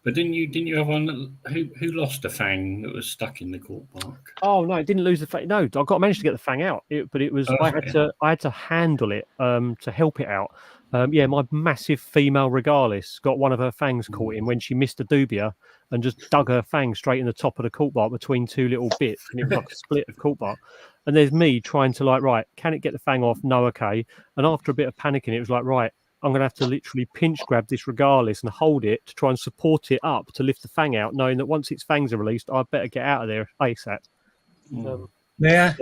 But didn't you have one who lost a fang that was stuck in the cork bark? Oh no, it didn't lose the fang. No, managed to get the fang out. But it was I had to handle it to help it out. My massive female regalis got one of her fangs caught in when she missed a dubia and just dug her fang straight in the top of the cork bark between two little bits, and it was like a split of cork bark. And there's me trying to right, can it get the fang off? No, okay. And after a bit of panicking, it was like, right, I'm going to have to literally pinch grab this regalis and hold it to try and support it up to lift the fang out, knowing that once its fangs are released, I'd better get out of there ASAP. Yeah,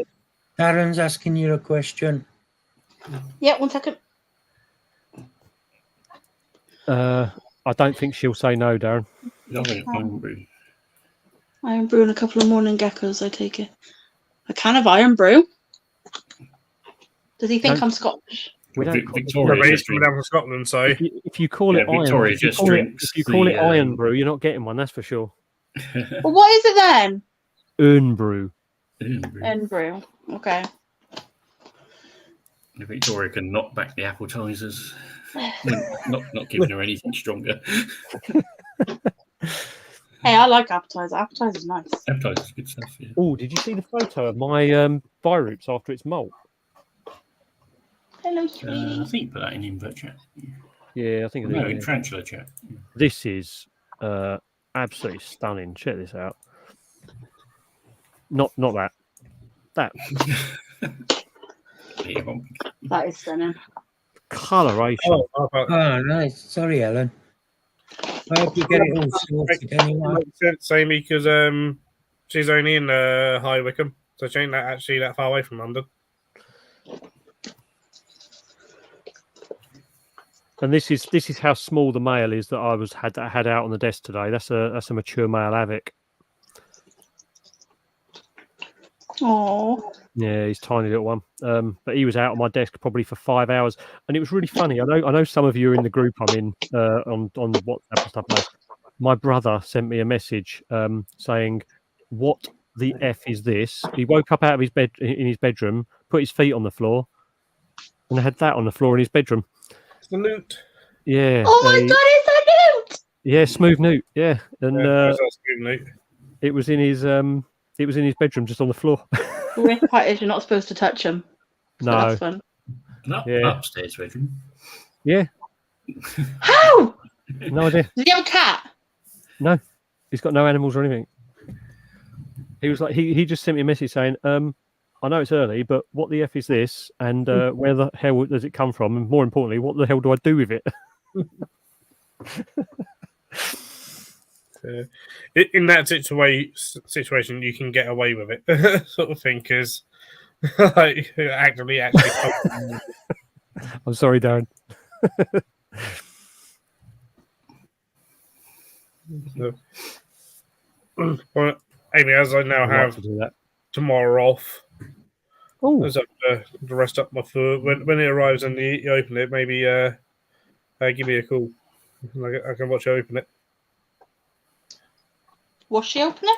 Darren's asking you a question. Yeah, 1 second. I don't think she'll say no, Darren. Iron brew and a couple of morning geckos, I take it. A can of iron brew? Does he think I'm Scottish? Victoria from Scotland, so if you call it Victoria iron, if you call it iron brew, you're not getting one. That's for sure. Well, what is it then? Urn brew. Urn brew. Okay. Victoria can knock back the appetizers. not giving her anything stronger. Hey, I like appetizer. Appetizer's nice. Appetizer's good stuff. Yeah. Oh, did you see the photo of my Viroops after its molt? Hello, sweetie. I think you put that in invert chat. Yeah, I think no, in Tarantula chat. This is absolutely stunning. Check this out. Not that. That. That is stunning. Coloration. Oh, nice. Sorry, Ellen. I hope you get it all sorted anyway. Makes sense, Amy, because she's only in High Wycombe, so she ain't actually that far away from London. And this is how small the male is that I had out on the desk today. That's a mature male Avic. Oh. Yeah, he's a tiny little one. But he was out on my desk probably for 5 hours, and it was really funny. I know some of you are in the group I'm in on WhatsApp and stuff like that. My brother sent me a message saying, "What the F is this?" He woke up out of his bed in his bedroom, put his feet on the floor, and had that on the floor in his bedroom. It's the newt. Yeah. Oh my god, it's a newt! Yeah, smooth newt. Yeah, and newt. it was in his bedroom, just on the floor. The weird part is you're not supposed to touch him. So No. that's fun. Upstairs bedroom. Yeah. How? No idea. Does he have a cat? No, he's got no animals or anything. He was like, he just sent me a message saying, I know it's early, but what the F is this? And where the hell does it come from? And more importantly, what the hell do I do with it? In that situation, you can get away with it, sort of thing, because like, actually. I'm sorry, Darren. Well, Amy, as I now have tomorrow off, I just have to rest up my foot. When it arrives and you open it, maybe give me a call. I can watch you open it. Was she opening?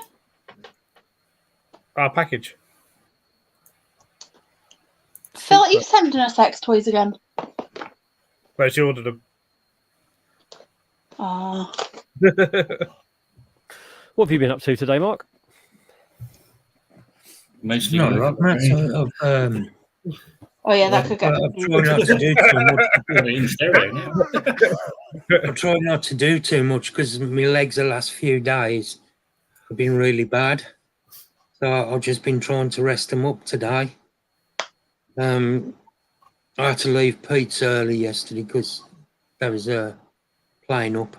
Our package. Feel like you're sending us sex toys again. Well, she ordered them. Oh. What have you been up to today, Mark? Mostly. No, right, Matt. Oh yeah, that could get. I'm trying not to do too much. I'm trying not to do too much because my legs the last few days have been really bad. So I've just been trying to rest them up today. I had to leave Pete's early yesterday because there was playing up.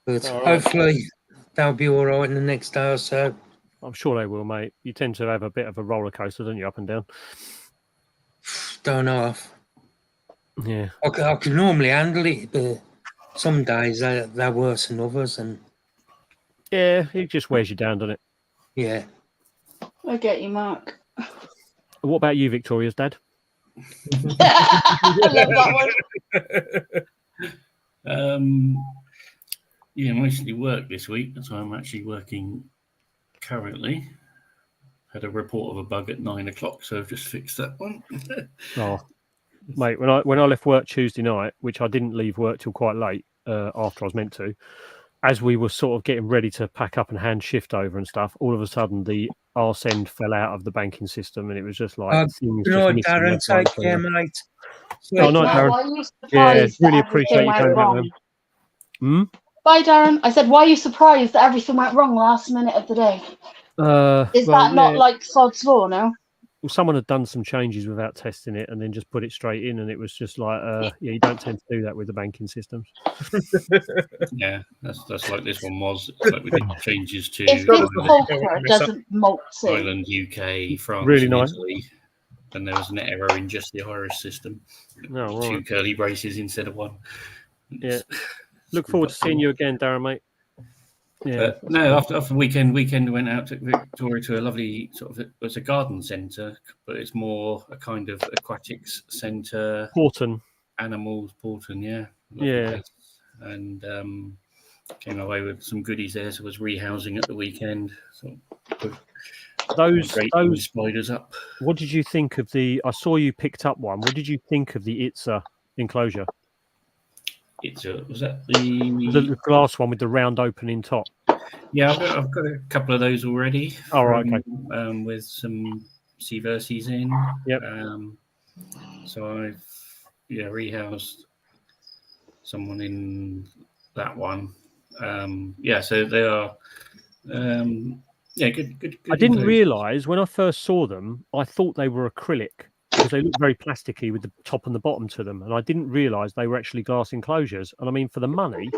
But hopefully they'll be all right in the next day or so. I'm sure they will, mate. You tend to have a bit of a roller coaster, don't you, up and down? Don't know. Yeah. I can normally handle it, but some days they're worse than others. And Yeah, it just wears you down, doesn't it? Yeah. I get you, Mark. What about you, Victoria's dad? I love that one. Yeah, mostly work this week. That's why I'm actually working currently. Had a report of a bug at 9 o'clock, so I've just fixed that one. Oh, mate, when I left work Tuesday night, which I didn't leave work till quite late after I was meant to, as we were sort of getting ready to pack up and hand shift over and stuff, all of a sudden the arse end fell out of the banking system, and it was just like things Good just night, missing Darren. left, right, Take care, and centre. mate. Oh, night, Why Darren. are you Yeah, surprised really that appreciate everything you coming went back, wrong? man. Bye, Darren. I said, why are you surprised that everything went wrong last minute of the day? Is Well, that not yeah. like sod's law now? Well, someone had done some changes without testing it and then just put it straight in, and it was just like, yeah, you don't tend to do that with the banking systems. Yeah, that's like this one was. It's like we did changes to If this Ireland, poker doesn't multi, Ireland, UK, France, Really and nice. Italy, then there was an error in just the Irish system. Oh, Two right. curly braces instead of one. Yeah. Look forward to seeing you again, Darren, mate. Yeah. But no, after the weekend we went out to Victoria to a lovely sort of, it's a garden centre, but it's more a kind of aquatics centre. Porton. Animals, Porton, yeah. Lovely Yeah. place. And came away with some goodies there. So I was rehousing at the weekend. So put Those spiders up. What did you think of the? I saw you picked up one. What did you think of the Itza enclosure? Was that the glass one with the round opening top? Yeah, I've got a couple of those already. Oh, right, okay. With some C-Verses in. Yep. So I've rehoused someone in that one. So they are. Good. I didn't realise when I first saw them. I thought they were acrylic because they look very plasticky with the top and the bottom to them, and I didn't realise they were actually glass enclosures. And I mean, for the money,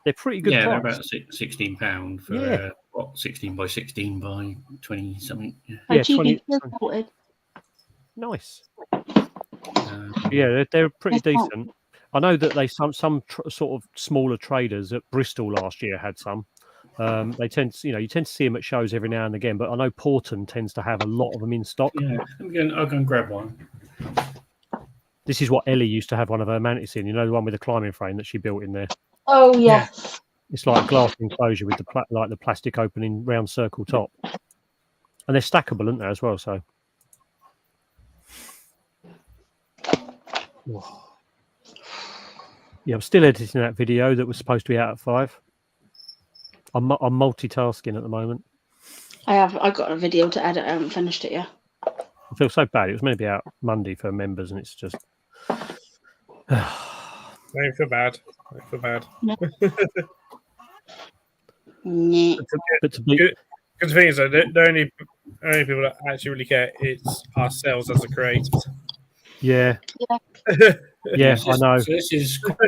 they're pretty good. Yeah, price. they're about £16 for 16 by 16 by 20 something. Yeah, 20. Nice. Yeah, they're pretty decent. I know that they some sort of smaller traders at Bristol last year had some. They tend to, you tend to see them at shows every now and again, but I know Porton tends to have a lot of them in stock. Yeah, I'll go and grab one. This is what Ellie used to have one of her mantis in, the one with the climbing frame that she built in there. Oh, yes. It's like a glass enclosure with the plastic opening round circle top. And they're stackable, aren't they, as well? So. Yeah, I'm still editing that video that was supposed to be out at 5. I'm multitasking at the moment. I've got a video to edit. I haven't finished it yet. I feel so bad. It was meant to be out Monday for members, and it's just. Don't feel bad. No. But to be. Because the thing is, though, the only people that actually really care it's ourselves as the creators. Yeah. Yeah, I know. So this is quite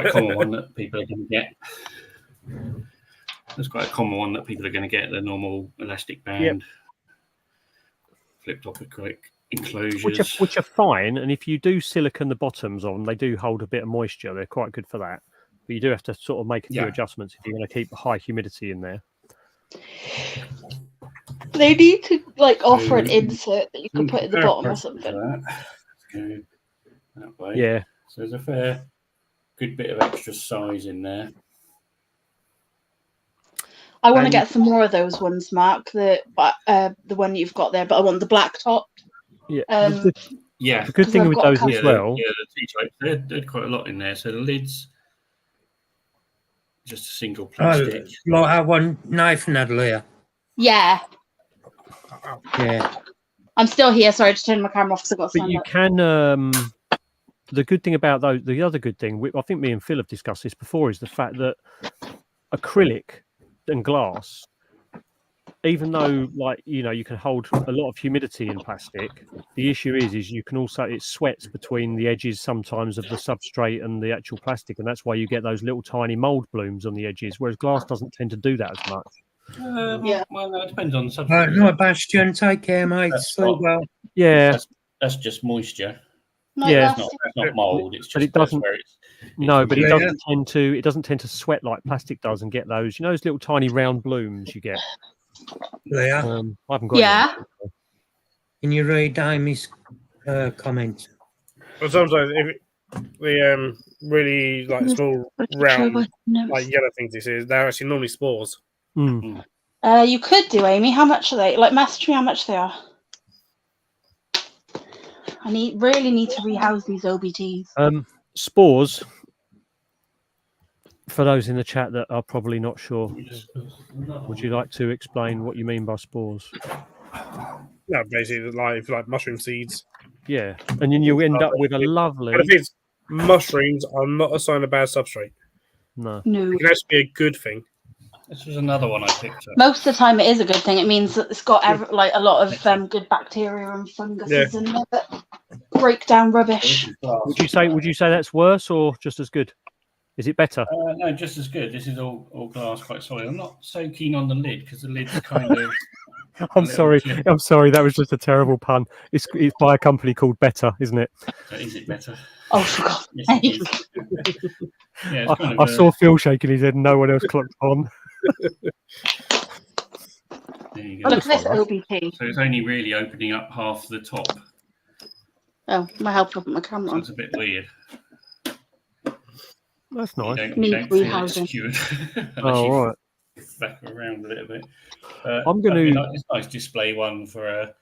a common one that people are going to get. That's quite a common one that people are going to get, the normal elastic band, flip-top acrylic enclosures. Which are fine, and if you do silicone the bottoms on, they do hold a bit of moisture. They're quite good for that. But you do have to sort of make a few adjustments if you're going to keep high humidity in there. They need to offer an insert that you can put in the bottom or something. Let's go that way. Yeah. So there's a fair good bit of extra size in there. I want to get some more of those ones, Mark. The one you've got there, but I want the black top. Yeah. The good thing with those as well. The T-type, they're quite a lot in there. So the lids, just a single plastic. Like have one knife and here. Yeah. Yeah. I'm still here. Sorry, I just turned my camera off because I got. But you can. The good thing about those, the other good thing, I think me and Phil have discussed this before, is the fact that acrylic and glass, even though you can hold a lot of humidity in plastic, the issue is you can also, it sweats between the edges sometimes of the substrate and the actual plastic, and that's why you get those little tiny mold blooms on the edges, whereas glass doesn't tend to do that as much. Well, no, it depends on the substrate. No, Bastion, take care, mate. Sleep well. Yeah, that's just moisture. No, yeah, it's not mold. It's just but it doesn't. where No, but it Yeah. doesn't tend to. It doesn't tend to sweat like plastic does and get those. You know those little tiny round blooms you get. Yeah. I haven't got. Yeah. Any. Can you read Amy's comment? But sometimes if the really like small round like yellow things this is, they're actually normally spores. Mm. You could do, Amy. How much are they? Like, message me how much they are. I really need to rehouse these OBTs. Spores. For those in the chat that are probably not sure, would you like to explain what you mean by spores? No, basically like mushroom seeds. Yeah, and then you end up with a lovely. But the thing is, mushrooms are not a sign of bad substrate. No. It can actually be a good thing. This was another one I picked up. Most of the time, it is a good thing. It means that it's got like a lot of good bacteria and funguses in there that break down rubbish. Would you say that's worse or just as good? Is it better? No, just as good. This is all glass, quite solid. I'm not so keen on the lid because the lid's kind of. I'm sorry. That was just a terrible pun. It's by a company called Better, isn't it? Is it better? Oh, for God's sake. Yeah, I saw Phil shaking his head and no one else clocked on. There you go. Look at this OBT. So it's only really opening up half the top. Oh, my help to put my camera on. It's a bit weird. That's nice. You don't feel it secured. Oh, right. Back around a little bit. I'm going to. It's a nice display one for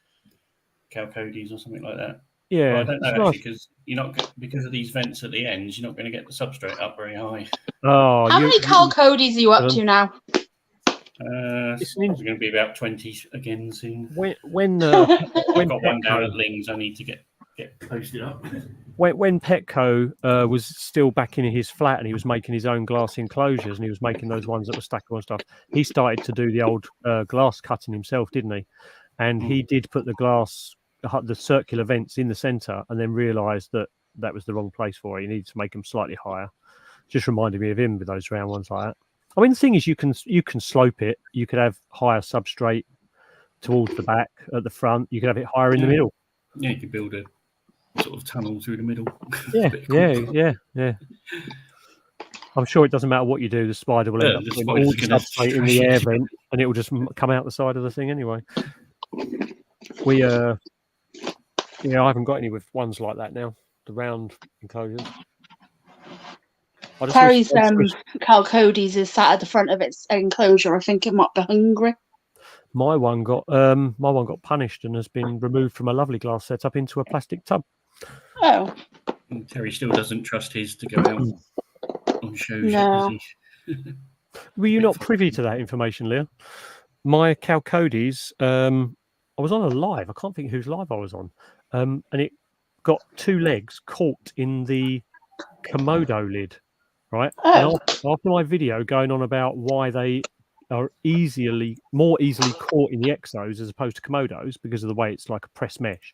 Calcodes or something like that. Yeah, well, I don't know nice. actually because you're not because of these vents at the ends. You're not going to get the substrate up very high. Oh, how many Calcodes are you up to now? It's going to be about 20 again soon. When I've got one down at Lings, I need to get posted up. When Petco was still back in his flat and he was making his own glass enclosures and he was making those ones that were stackable and stuff, he started to do the old glass cutting himself, didn't he? And he did put the circular vents in the centre and then realised that was the wrong place for it. He needed to make them slightly higher. Just reminded me of him with those round ones like that. I mean, the thing is, you can slope it. You could have higher substrate towards the back, at the front. You could have it higher in the middle. Yeah, you could build a sort of tunnel through the middle. Yeah. I'm sure it doesn't matter what you do. The spider will end up putting all the substrate in the air vent, and it will just come out the side of the thing anyway. I haven't got any with ones like that now. The round enclosures. Terry's Calcodes is sat at the front of its enclosure. I think it might be hungry. My one got punished and has been removed from a lovely glass setup into a plastic tub. Oh. And Terry still doesn't trust his to go out on shows. No. Were you not privy to that information, Leah? My Calcodes, I was on a live. I can't think whose live I was on, and it got two legs caught in the Komodo lid. Right. Oh. And after my video going on about why they are more easily caught in the exos as opposed to Komodos because of the way it's like a press mesh.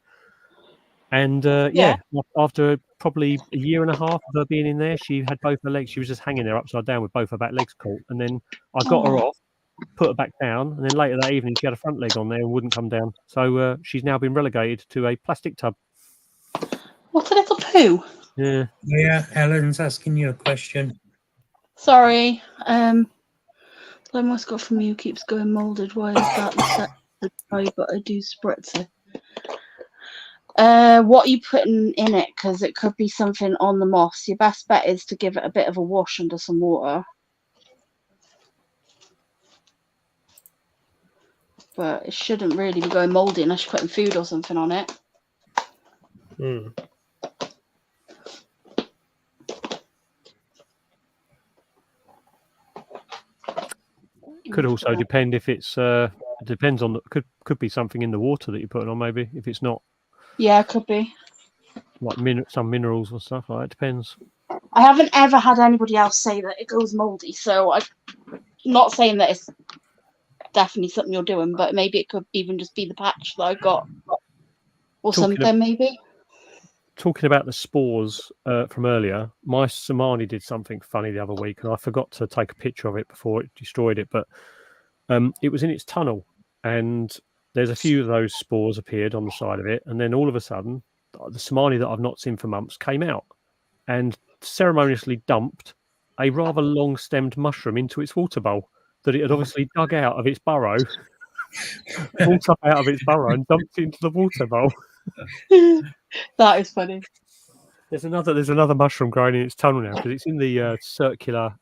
And after probably a year and a half of her being in there, she had both her legs. She was just hanging there upside down with both her back legs caught. And then I got her off, put her back down, and then later that evening she had a front leg on there and wouldn't come down. So she's now been relegated to a plastic tub. What a little poo. Yeah. Yeah, Ellen's asking you a question. Sorry. The lemon got from you keeps going moulded. Why is that the try, but I do spritz it? What are you putting in it? Because it could be something on the moss. Your best bet is to give it a bit of a wash under some water. But it shouldn't really be going mouldy unless you're putting food or something on it. Could also depend if it's it depends on could be something in the water that you're putting on, maybe if it's not. Yeah, it could be. Like some minerals or stuff like that. It depends. I haven't ever had anybody else say that it goes mouldy, so I'm not saying that it's definitely something you're doing, but maybe it could even just be the patch that I got or something, maybe. Talking about the spores from earlier, my Somani did something funny the other week, and I forgot to take a picture of it before it destroyed it, but it was in its tunnel, and there's a few of those spores appeared on the side of it, and then all of a sudden, the Somani that I've not seen for months came out, and ceremoniously dumped a rather long-stemmed mushroom into its water bowl that it had obviously dug out of its burrow, pulled up out of its burrow, and dumped it into the water bowl. That is funny. There's another mushroom growing in its tunnel now because it's in the circular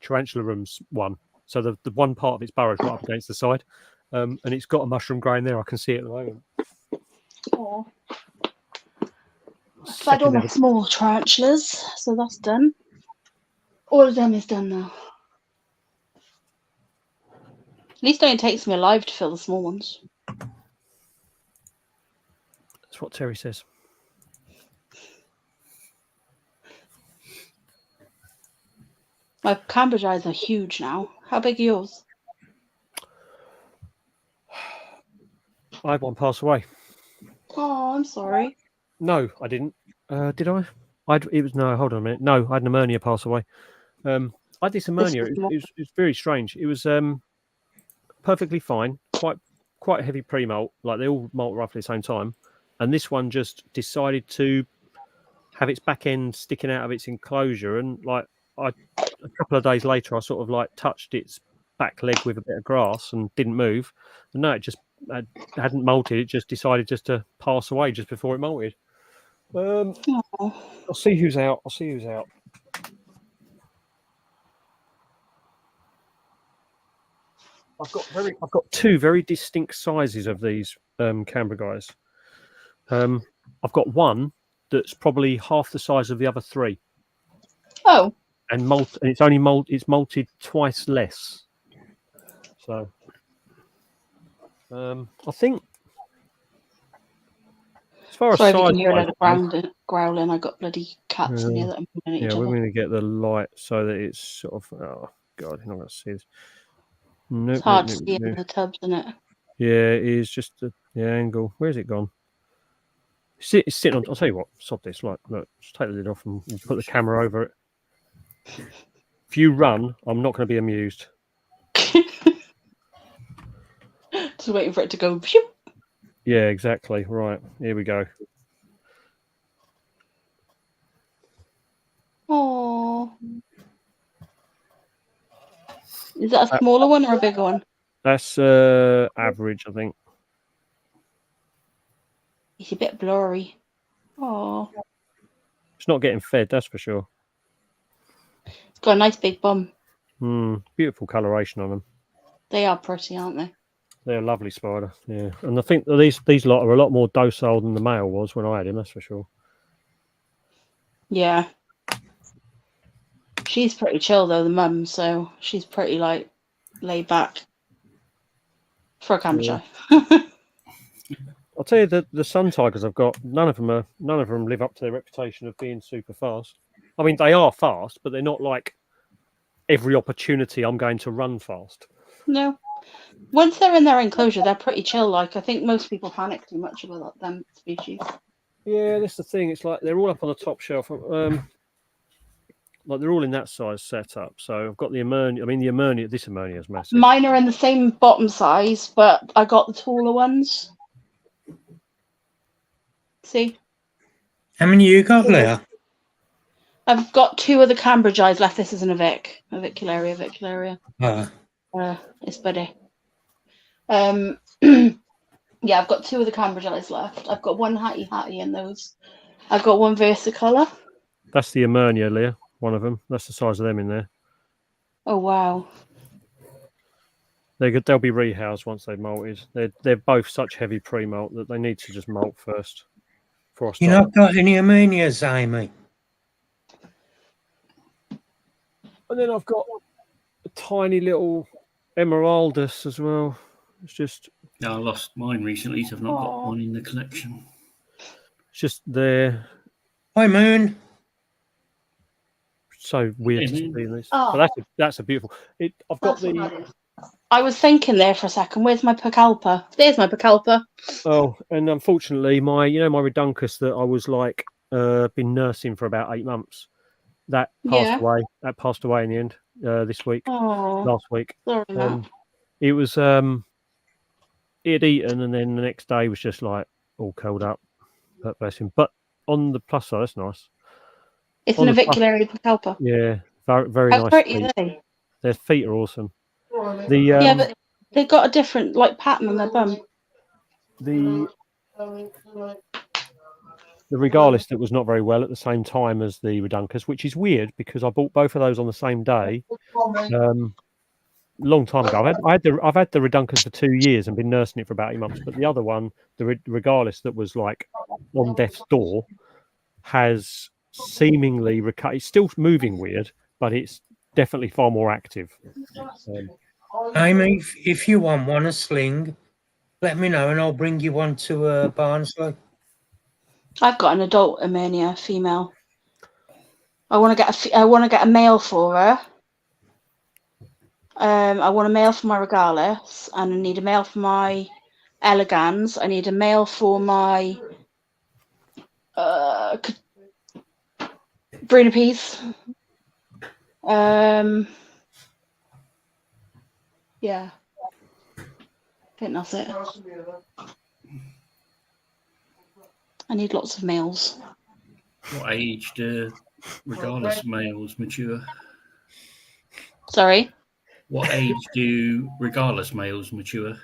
tarantula rooms one. So the one part of its burrow is right up against the side, and it's got a mushroom growing there. I can see it at the moment. Oh. I've had all my small tarantulas, so that's done. All of them is done now. At least it only takes me alive to fill the small ones. That's what Terry says. My Cambridge eyes are huge now. How big are yours? I had one pass away. Oh, I'm sorry. No, I didn't. Did I? No. Hold on a minute. No, I had an Emernia pass away. I had this Emernia. It was very strange. It was perfectly fine. Quite a heavy pre-molt. Like they all molt roughly at the same time, and this one just decided to have its back end sticking out of its enclosure. And like a couple of days later, I sort of like touched its back leg with a bit of grass and didn't move. And no, it just hadn't molted. It just decided just to pass away just before it molted. I'll see who's out. I've got two very distinct sizes of these Canberra guys. I've got one that's probably half the size of the other three. Oh. And it's only molted twice less. So I think as far as sorry, size, if you can hear a lot of growling. I got bloody cats in here that are moving at each other. We're going to get the light so that it's sort of. Oh God, you're not going to see this. Nope, it's hard to see in the tubs, isn't it? Yeah, it is just the angle. Where's it gone? It's sitting on. I'll tell you what. Stop this. Look, just take the lid off and we'll put the camera over it. If you run, I'm not going to be amused. Just waiting for it to go. Yeah, exactly. Right, here we go. Oh. Is that a smaller one or a bigger one? That's average, I think. It's a bit blurry. Oh. It's not getting fed, that's for sure. It's got a nice big bum. Beautiful coloration on them. They are pretty, aren't they? They're a lovely spider, yeah. And I think these lot are a lot more docile than the male was when I had him, that's for sure. Yeah. She's pretty chill though, the mum, so she's pretty like laid back for a Cambridge. I'll tell you that the sun tigers I've got, none of them live up to their reputation of being super fast. I mean, they are fast, but they're not like every opportunity I'm going to run fast. No. Once they're in their enclosure, they're pretty chill. Like I think most people panic too much about them species. Yeah, that's the thing. It's like they're all up on the top shelf. Like they're all in that size setup. So I've got the Emernia. I mean, this Emernia is massive. Mine are in the same bottom size, but I got the taller ones. See? How many you got, Leah? I've got two of the Cambridge eyes left. This isn't a Vicularia. It's Buddy. Yeah, I've got two of the Cambridge eyes left. I've got one Hattie in those. I've got one Versicolor. That's the Emernia, Leah. One of them. That's the size of them in there. Oh wow. They'll be rehoused once they've molted. They're both such heavy pre-molt that they need to just molt first. You not got any Armenias, Amy? And then I've got a tiny little Emeraldus as well. It's just. Yeah, I lost mine recently, so I've not got one in the collection. It's just there. Hi, Moon. So weird to see this. Oh. But that's a beautiful. I've got I was thinking there for a second. Where's my Pacalpa? There's my Pacalpa. Oh, and unfortunately, my Reduncus that I was like been nursing for about 8 months. That passed away. That passed away in the end this week. Last week. Sorry, Matt. It was it had eaten, and then the next day was just like all curled up. Bless him. But on the plus side, that's nice. It's On an the front. avicularia procalpa. Yeah, very, very How nice pretty feet. are they? Their feet are awesome. The Yeah, but they've got a different like pattern on their bum. the Regalis that was not very well at the same time as the Reduncus, which is weird because I bought both of those on the same day. Long time ago. I've had the Reduncus for 2 years and been nursing it for about 8 months. But the other one, the Regalis that was like on death's door, has seemingly recovered. It's still moving weird, but it's definitely far more active. Amy, if you want one, a sling, let me know and I'll bring you one to Barnsley. I've got an adult Armenia female. I want to get a male for her. I want a male for my Regalis, and I need a male for my Elegans. I need a male for my Brunipes. Yeah, I think that's it. I need lots of males. What age do Regalis males mature? Sorry? What age do Regalis males mature?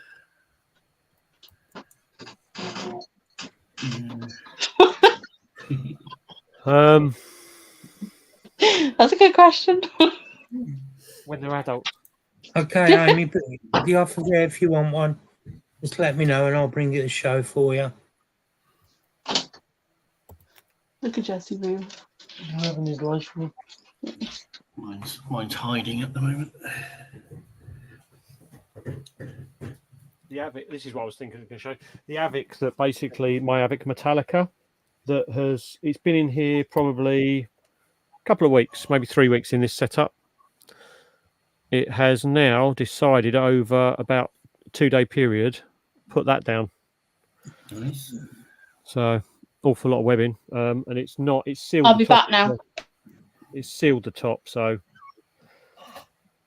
That's a good question. When they're adults. Okay, Amy, but the offer there if you want one. Just let me know and I'll bring it to the show for you. Look at Jesse Boo. Having his life. Mine's hiding at the moment. The Avic, this is what I was thinking I was going to show. The Avic that basically, my Avic Metallica, it's been in here probably a couple of weeks, maybe 3 weeks in this setup. It has now decided over about a 2-day period, put that down. Nice. So, awful lot of webbing. And it's sealed. I'll be back now. It's sealed the top, so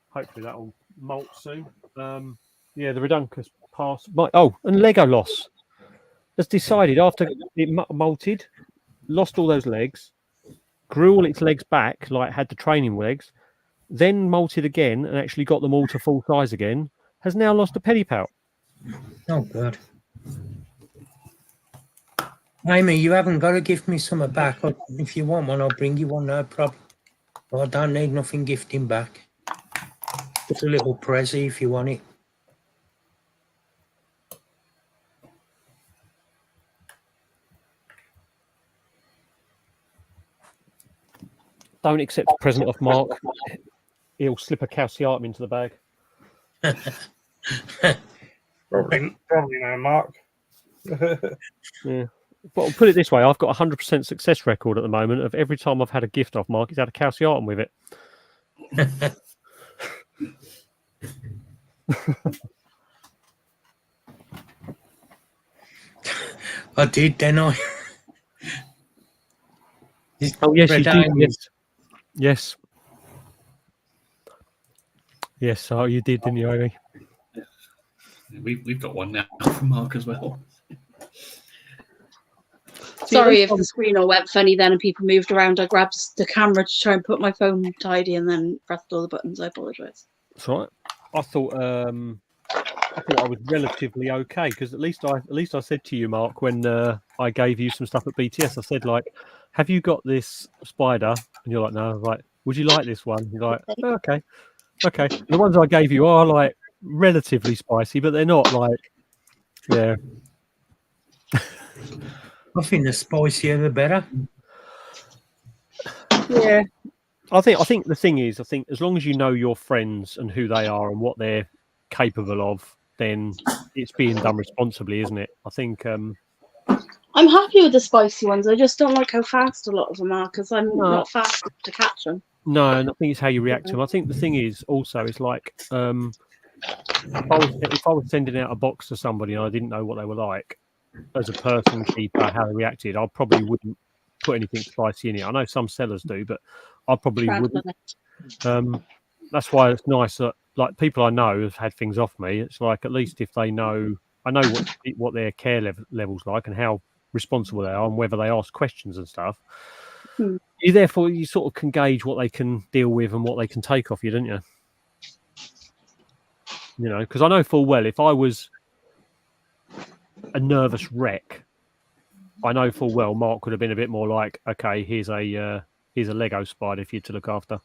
hopefully that will molt soon. Yeah, the Reduncus passed. And Legolas has decided after it molted, lost all those legs, grew all its legs back, like had the training legs, then molted again and actually got them all to full size again, has now lost a pedipalp. Oh, God. Amy, you haven't got to give me some back. If you want one, I'll bring you one, no problem. But I don't need nothing gifting back. Just a little Prezi if you want it. Don't accept a present off Mark. He'll slip a calciatum into the bag. Probably no, Mark. Yeah. But I'll put it this way, I've got a 100% success record at the moment of every time I've had a gift off Mark, he's had a calciatum with it. I did, didn't I? Oh, yes, you did. Yes. Yes, oh, you did, didn't you, Amy? We've got one now from Mark as well. Sorry if the screen all went funny then and people moved around. I grabbed the camera to try and put my phone tidy and then pressed all the buttons. I apologise. That's right. I thought I was relatively okay because at least I said to you, Mark, when I gave you some stuff at BTS, I said like, "Have you got this spider?" And you're like, "No." I was like, "Would you like this one?" You're like, oh, "Okay." The ones I gave you are like relatively spicy, but they're not like, yeah. I think the spicier the better. Yeah. I think the thing is, as long as you know your friends and who they are and what they're capable of, then it's being done responsibly, isn't it? I think I'm happy with the spicy ones. I just don't like how fast a lot of them are because I'm not fast enough to catch them. No, and I think it's how you react to them. I think the thing is also, it's like if I was sending out a box to somebody and I didn't know what they were like as a person keeper, how they reacted, I probably wouldn't put anything spicy in it. I know some sellers do, but I probably wouldn't. That's why it's nice that like people I know have had things off me. It's like at least if they know, I know what their care level's like and how responsible they are and whether they ask questions and stuff. you therefore you sort of can gauge what they can deal with and what they can take off you, don't you? You know, because I know full well if I was a nervous wreck, I know full well Mark would have been a bit more like, okay, here's a Lego spider for you to look after.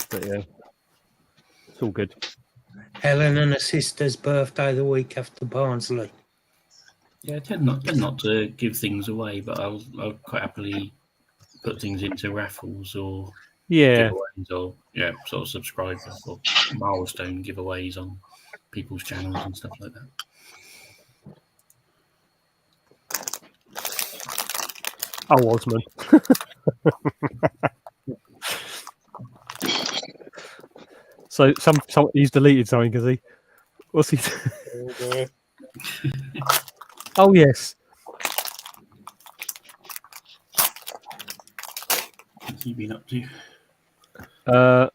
But yeah, it's all good. Helen and her sister's birthday the week after Barnsley. Yeah, I tend not to give things away, but I'll quite happily put things into raffles or giveaways or sort of subscribe or milestone giveaways on people's channels and stuff like that. Oh, Osman. So he's deleted something, has he? What's he? Oh yes. What's he been up to? That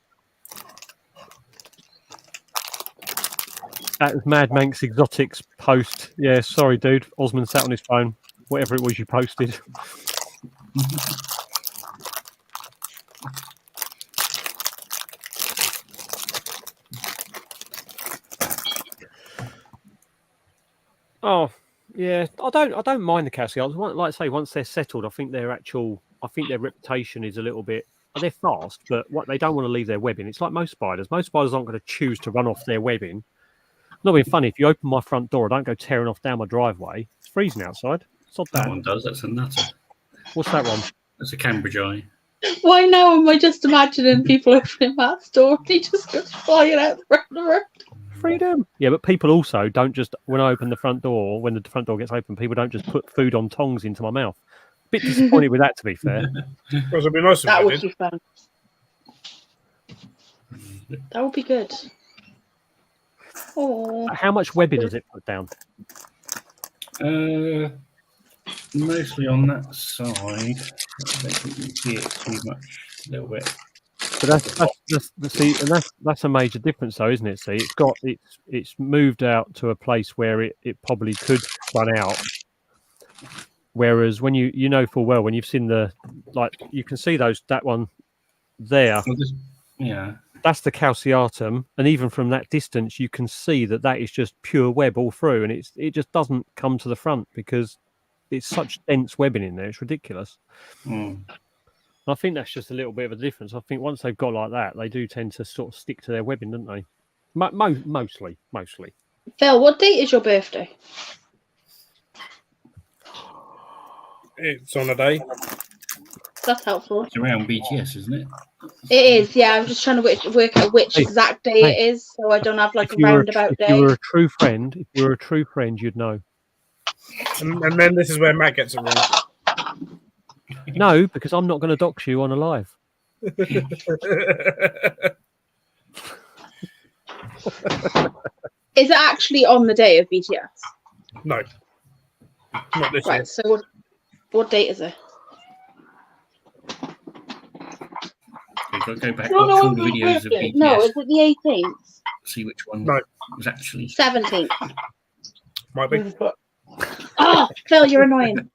was Mad Manx Exotics post. Yeah, sorry, dude. Osman sat on his phone. Whatever it was you posted. Oh, yeah. I don't mind the Cassiars. Like I say, once they're settled, I think their reputation is a little bit. They're fast, but they don't want to leave their webbing. It's like most spiders. Most spiders aren't going to choose to run off their webbing. Not being funny. If you open my front door, I don't go tearing off down my driveway. It's freezing outside. Sod That that. one does. That's a nutter. What's that one? That's a Cambridge eye. Why now am I just imagining people opening Matt's door and he just goes flying out the front of the room? Freedom. Yeah, but people also don't just, when I open the front door, when the front door gets open, people don't just put food on tongs into my mouth. Bit disappointed with that, to be fair. It'd be nice if That they would did. be fun. That would be good. Oh. How much webbing does it put down? Mostly on that side. I don't think you can see it too much. A little bit. But that's a major difference, though, isn't it? See, it's moved out to a place where it probably could run out. Whereas when you know full well when you've seen you can see that one there. Yeah. That's the calciatum, and even from that distance, you can see that is just pure web all through, and it just doesn't come to the front because it's such dense webbing in there. It's ridiculous. I think that's just a little bit of a difference. I think once they've got like that, they do tend to sort of stick to their webbing, don't they? Mostly. Phil, what date is your birthday? It's on a day. That's helpful. It's around BTS, isn't it? It is, yeah. I'm just trying to work out which exact day it is, so I don't have like a roundabout day. If you were a true friend, you'd know. And then this is where Matt gets it wrong. No, because I'm not going to dox you on a live. Is it actually on the day of BTS? No. Not this Right, year. so what date is it? We've got to go back watch all the videos of BTS. No, is it the 18th? See which one was actually 17th. Might be. Oh, Phil, you're annoying.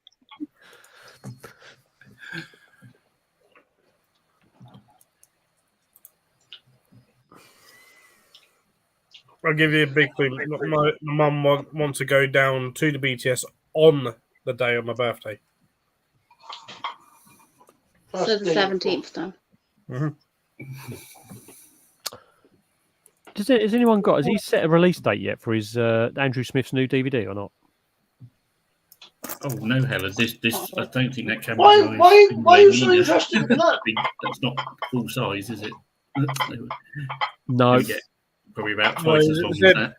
I'll give you a big clue. My mum wants to go down to the BTS on the day of my birthday. So the 17th then. Mm-hmm. Has anyone has he set a release date yet for his Andrew Smith's new DVD or not? Oh no, Helen! This I don't think that camera. Why are you so interested in that? That's not full size, is it? No. Probably about twice as long as that.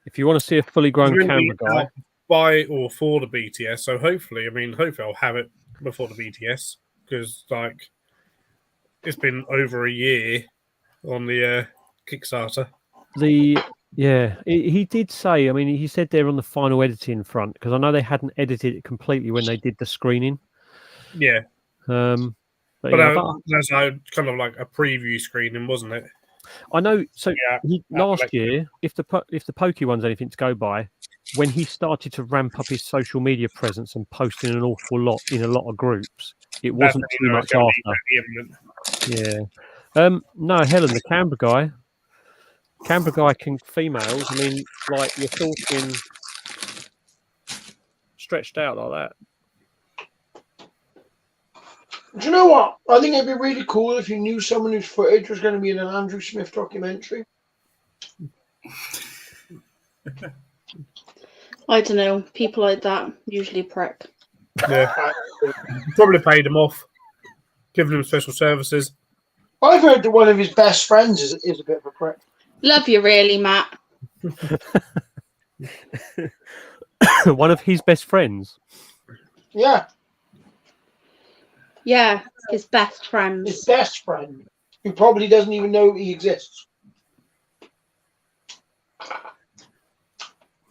If you want to see a fully grown camera guy, by or for the BTS. So hopefully I'll have it before the BTS because it's been over a year on the Kickstarter. He did say. I mean, he said they're on the final editing front because I know they hadn't edited it completely when they did the screening. Yeah. But that's kind of like a preview screening, wasn't it? I know. So Yeah, last year, if the Pokey one's anything to go by, when he started to ramp up his social media presence and posting an awful lot in a lot of groups, it wasn't too much after. Yeah. No, Helen, the Canberra guy can females. I mean, like you're talking stretched out like that. Do you know what? I think it'd be really cool if you knew someone whose footage was going to be in an Andrew Smith documentary. I don't know. People like that usually prick. Yeah. Probably paid him off, giving him special services. I've heard that one of his best friends is a bit of a prick. Love you, really, Matt. One of his best friends. Yeah. Yeah, his best friend. His best friend, who probably doesn't even know he exists.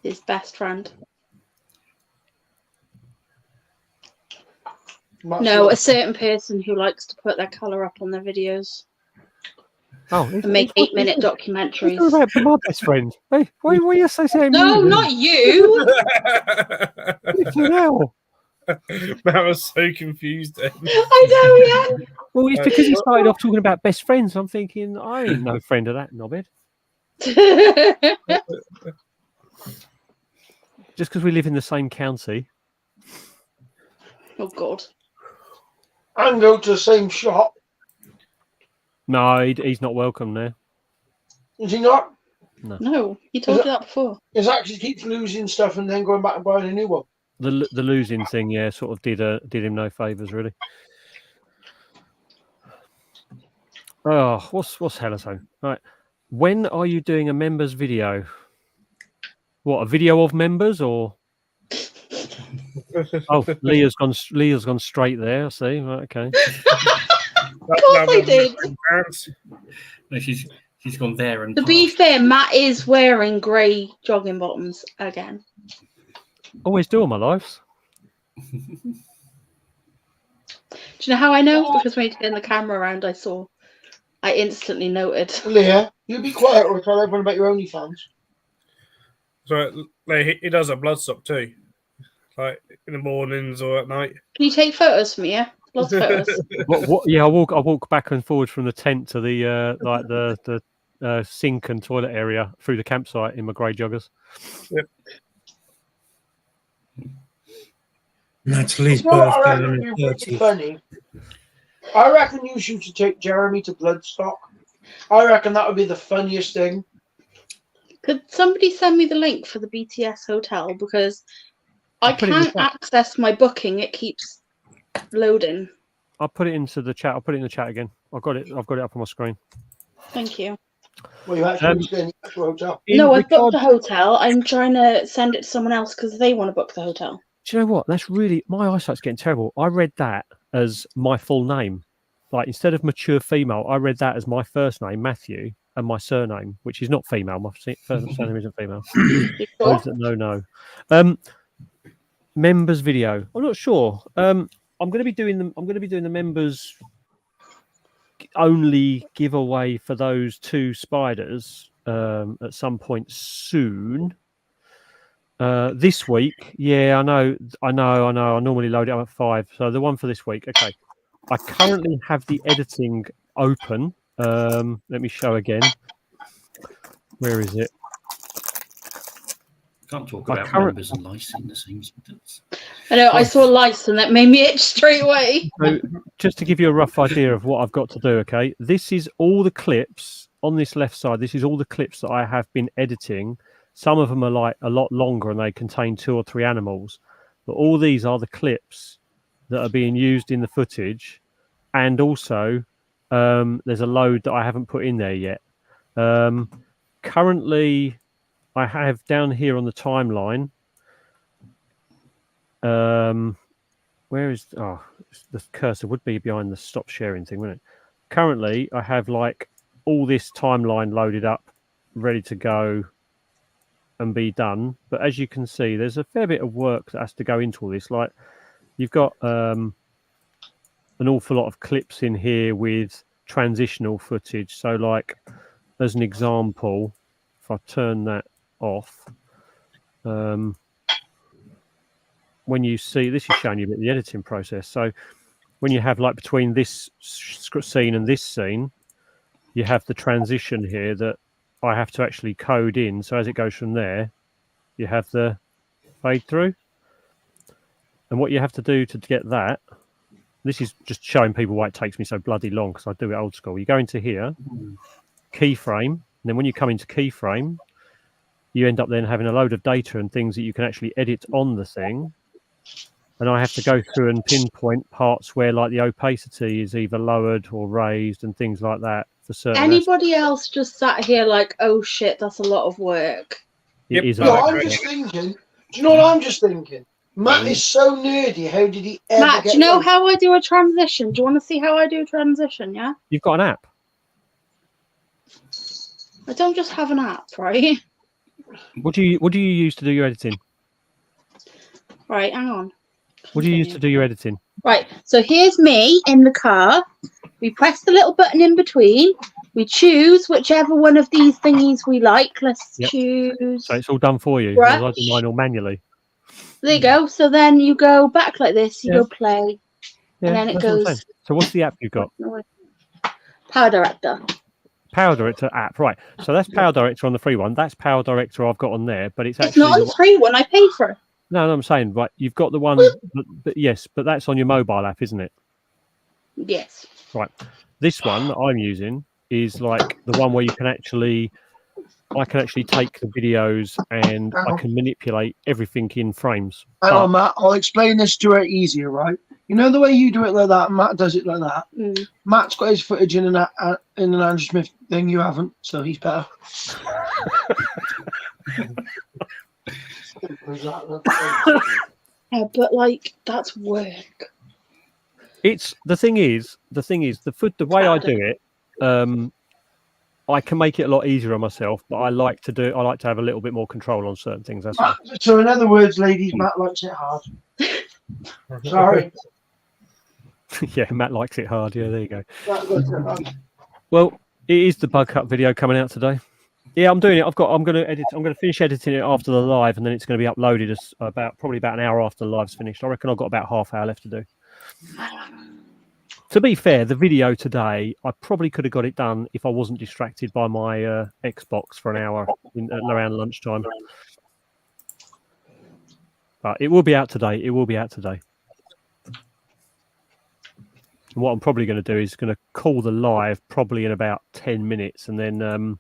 His best friend. No, a certain person who likes to put their colour up on their videos. Oh, and make 8-minute documentaries. What about my best friend? Hey, why are you associating me? No, not you. Hell. Matt was so confused then. I know, yeah. Well, it's because he started off talking about best friends. I'm thinking, I ain't no friend of that knobhead. Just because we live in the same county. Oh, God. And go to the same shop. No, he's not welcome there. Is he not? No, he told you that before. He actually keeps losing stuff and then going back and buying a new one. The losing thing, yeah, sort of did him no favours, really. Oh, what's Hellertone? Right, when are you doing a members video? What, a video of members or? Oh, Leah's gone straight there. I see. Right, okay. Of course I did. No, she's gone there and. To be fair, Matt is wearing grey jogging bottoms again. Always do all my lives. Do you know how I know? Because when you turned the camera around, I instantly noted. Leah, you be quiet or tell everyone about your OnlyFans. So like, he does a blood stop too, like in the mornings or at night. Can you take photos for me? Yeah, lots of photos. Yeah, I walk back and forward from the tent to the like the sink and toilet area through the campsite in my grey joggers. Yep. Natalie's I birthday reckon on it'd the be really 30th. funny. I reckon you should take Jeremy to Bloodstock. I reckon that would be the funniest thing. Could somebody send me the link for the BTS hotel? Because I can't access my booking. It keeps loading. I'll put it into the chat. I'll put it in the chat again. I've got it up on my screen. Thank you. Well, you actually stay in the actual hotel. No, I've booked the hotel. I'm trying to send it to someone else because they want to book the hotel. Do you know what? That's really, my eyesight's getting terrible. I read that as my full name. Like, instead of mature female, I read that as my first name, Matthew, and my surname, which is not female. My first surname isn't female. No. Members video. I'm not sure. I'm going to be doing the members only giveaway for those 2 spiders at some point soon. This week, yeah, I know. I normally load it up at 5, so the one for this week. Okay, I currently have the editing open. Let me show again. Where is it? Can't talk about members and lice in the same sentence. I know. I saw lice and that made me itch straight away. So, just to give you a rough idea of what I've got to do. Okay, this is all the clips on this left side. This is all the clips that I have been editing. Some of them are like a lot longer and they contain 2 or 3 animals. But all these are the clips that are being used in the footage. And also, there's a load that I haven't put in there yet. Currently, I have down here on the timeline. Where is... Oh, the cursor would be behind the stop sharing thing, wouldn't it? Currently, I have like all this timeline loaded up, ready to go and be done. But as you can see, there's a fair bit of work that has to go into all this. Like, you've got an awful lot of clips in here with transitional footage. So like as an example, if I turn that off, when you see, this is showing you a bit of the editing process. So when you have like between this scene and this scene, you have the transition here that I have to actually code in. So as it goes from there, you have the fade through. And what you have to do to get that, this is just showing people why it takes me so bloody long, because I do it old school. You go into here, keyframe, and then when you come into keyframe, you end up then having a load of data and things that you can actually edit on the thing. And I have to go through and pinpoint parts where like the opacity is either lowered or raised and things like that for certain Anybody else just sat here like, oh shit, that's a lot of work? It is. No, I'm just thinking. Do you know what I'm just thinking? Matt is so nerdy. How did he ever Matt, get do you know one? how I do a transition? Do you want to see how I do a transition, yeah? You've got an app. I don't just have an app, right? What do you use to do your editing? Right, hang on. What do you use to do your editing? Right, so here's me in the car. We press the little button in between. We choose whichever one of these thingies we like. Let's choose. So it's all done for you. Right. I do mine all manually. There you go. So then you go back like this. You go play. Yeah, and then it that's what I'm goes. saying. So what's the app you've got? Power Director. Power Director app, right? So that's Power Director on the free one. That's Power Director I've got on there, but it's actually not on the free one. I paid for it. No, I'm saying, right? You've got the one, but yes, but that's on your mobile app, isn't it? Yes. Right. This one that I'm using is like the one where you can actually, I can actually take the videos and I can manipulate everything in frames. Hang on, Matt. I'll explain this to her easier, right? You know the way you do it like that, Matt does it like that. Matt's got his footage in an Andrew Smith thing. You haven't, so he's better. Yeah, but like that's work. It's the thing is the way I do it. I can make it a lot easier on myself, but I like to have a little bit more control on certain things. That's all. So in other words, ladies, Matt likes it hard. Sorry. Yeah, Matt likes it hard. Yeah, there you go. Matt likes it hard. Well, it is the bug cut video coming out today. Yeah, I'm doing it. I'm going to finish editing it after the live, and then it's going to be uploaded as probably about an hour after the live's finished. I reckon I've got about half hour left to do. To be fair, the video today, I probably could have got it done if I wasn't distracted by my Xbox for an hour around lunchtime. But it will be out today. It will be out today. And what I'm probably going to do is going to call the live probably in about 10 minutes and then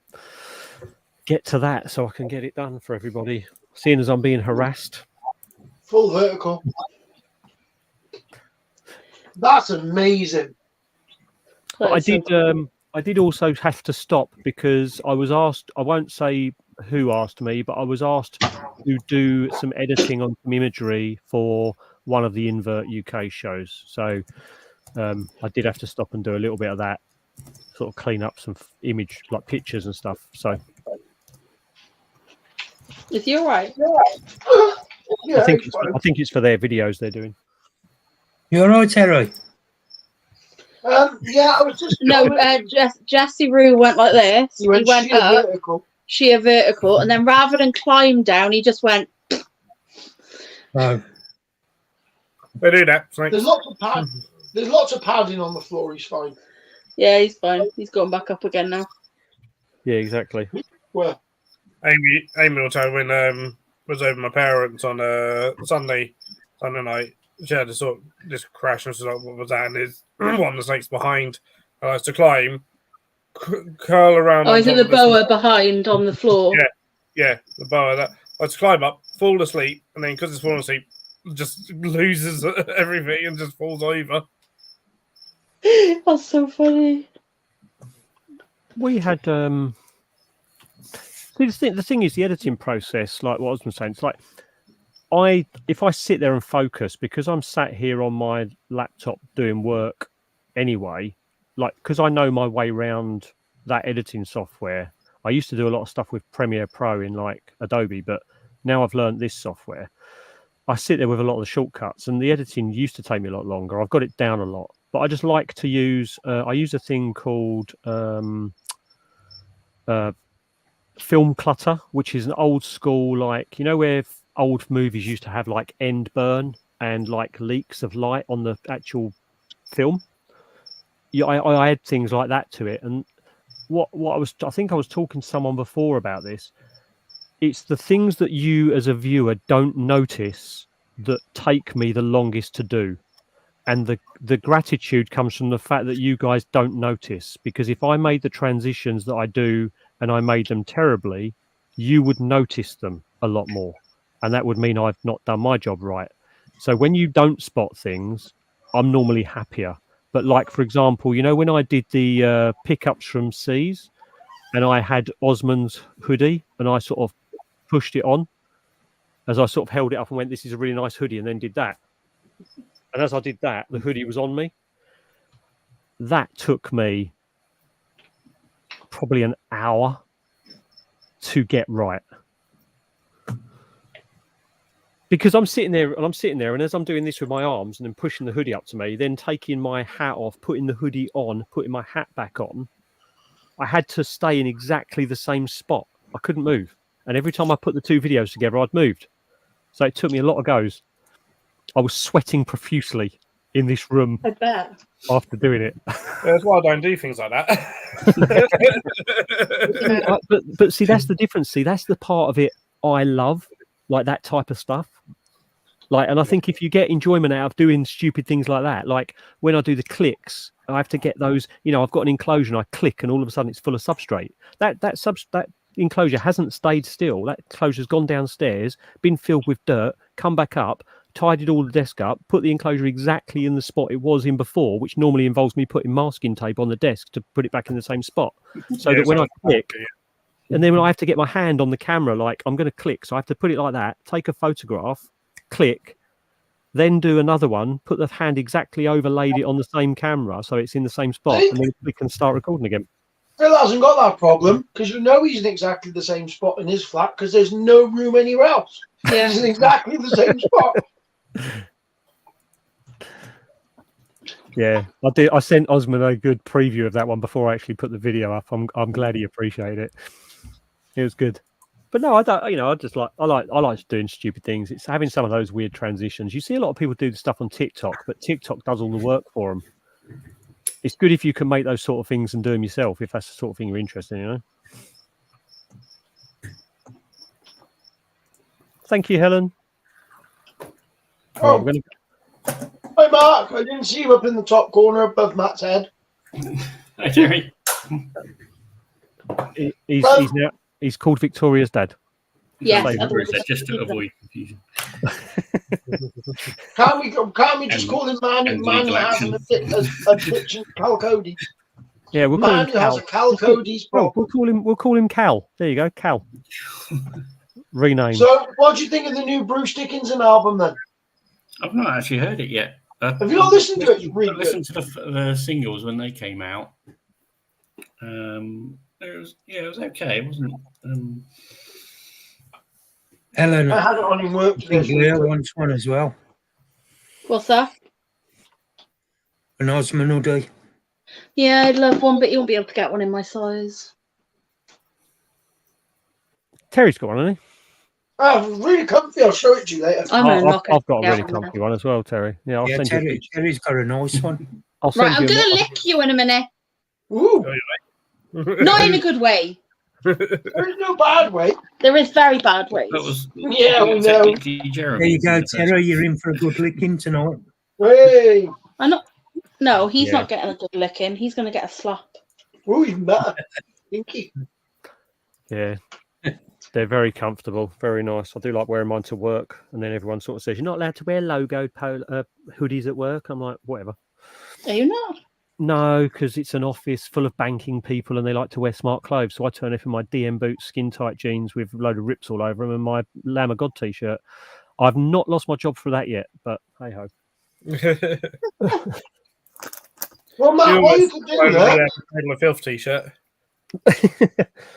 get to that so I can get it done for everybody, seeing as I'm being harassed. Full vertical. That's amazing. But I did also have to stop because I was asked, I won't say who asked me, but I was asked to do some editing on some imagery for one of the Invert UK shows. So I did have to stop and do a little bit of that, sort of clean up some image, like pictures and stuff. So is he all right? Yeah, I think it's for their videos they're doing. You all right, Terry? Yeah, I was just Jesse Rue went like this. He went sheer up, vertical. sheer vertical, and then rather than climb down, he just went. No. They do that. There's lots of padding on the floor. He's fine. Yeah, he's fine. He's going back up again now. Yeah, exactly. Well, Amy will tell when was over my parents on Sunday night. She had this crash, and she was like, "What was that?" And there's one of the snakes behind. I likes to climb, curl around. Oh, is it the boa behind on the floor? Yeah, the boa. That I like to climb up, fall asleep, and then because it's fallen asleep, just loses everything and just falls over. That's so funny. We had the thing is the editing process, like what I was going to say, it's like if I sit there and focus, because I'm sat here on my laptop doing work anyway, like because I know my way around that editing software. I used to do a lot of stuff with Premiere Pro in like Adobe, but now I've learned this software. I sit there with a lot of the shortcuts, and the editing used to take me a lot longer. I've got it down a lot, but I just like to use. I use a thing called film clutter, which is an old school, like, you know, where old movies used to have like end burn and like leaks of light on the actual film. Yeah, I had things like that to it. And I think I was talking to someone before about this. It's the things that you as a viewer don't notice that take me the longest to do. And the gratitude comes from the fact that you guys don't notice, because if I made the transitions that I do and I made them terribly, you would notice them a lot more. And that would mean I've not done my job right. So when you don't spot things, I'm normally happier. But like, for example, you know, when I did the pickups from Seas and I had Osman's hoodie and I sort of pushed it on as I sort of held it up and went, this is a really nice hoodie, and then did that. And as I did that, the hoodie was on me. That took me probably an hour to get right. Because I'm sitting there, and as I'm doing this with my arms and then pushing the hoodie up to me, then taking my hat off, putting the hoodie on, putting my hat back on, I had to stay in exactly the same spot. I couldn't move. And every time I put the two videos together, I'd moved. So it took me a lot of goes. I was sweating profusely in this room. I bet. After doing it. That's why I don't do things like that. but see, that's the difference. See, that's the part of it I love, like that type of stuff. Like, and I think if you get enjoyment out of doing stupid things like that, like when I do the clicks, I have to get those, you know, I've got an enclosure and I click and all of a sudden it's full of substrate. That enclosure hasn't stayed still. That enclosure's gone downstairs, been filled with dirt, come back up, tidied all the desk up, put the enclosure exactly in the spot it was in before, which normally involves me putting masking tape on the desk to put it back in the same spot. So that when I click, and then when I have to get my hand on the camera, like I'm going to click, so I have to put it like that, take a photograph, click, then do another one, put the hand exactly overlaid it on the same camera so it's in the same spot, and then we can start recording again. Phil hasn't got that problem because you know he's in exactly the same spot in his flat because there's no room anywhere else. Yeah. He's in exactly the same spot. Yeah, I did. I sent Osman a good preview of that one before I actually put the video up. I'm glad he appreciated it. It was good. But no, I don't. You know, I like doing stupid things. It's having some of those weird transitions. You see a lot of people do the stuff on TikTok, but TikTok does all the work for them. It's good if you can make those sort of things and do them yourself, if that's the sort of thing you're interested in, you know. Thank you, Helen. Oh. Hi, Mark. I didn't see you up in the top corner above Matt's head. Hi, Jerry. He's called Victoria's dad. Yeah, just to avoid confusion. Can't we just call him man who has a kitchen Cal Cody? Yeah, we'll call him Cal. Cal Cody's we'll call him Cal. There you go, Cal. Rename. So, what do you think of the new Bruce Dickinson album then? I've not actually heard it yet. Have you not listened to it? It's really I listened to the singles when they came out. It was okay. It wasn't. Helen, I had it on in work. I think Leo wants one as well. What's that? An Osman hoodie. Yeah, I'd love one, but you won't be able to get one in my size. Terry's got one, hasn't he? Oh, really comfy. I'll show it to you later. I've got a really comfy one as well, Terry. Yeah, I'll send you. Terry's got a nice one. Right, I'm gonna lick you in a minute. Ooh. Not in a good way. There's no bad way. There is very bad ways. Yeah, we know. There you go, Terry. You're in for a good licking tonight. Hey. I'm not. No, he's not getting a good licking. He's going to get a slap. Oh, even better. Stinky. Yeah. They're very comfortable, very nice. I do like wearing mine to work, and then everyone sort of says, "You're not allowed to wear logoed hoodies at work." I'm like, whatever. Are you not? No, because it's an office full of banking people, and they like to wear smart clothes. So I turn up in my DM boots, skin tight jeans with a load of rips all over them, and my Lamb of God t-shirt. I've not lost my job for that yet, but hey ho. Well, Matt, what you could do there? My filth t-shirt.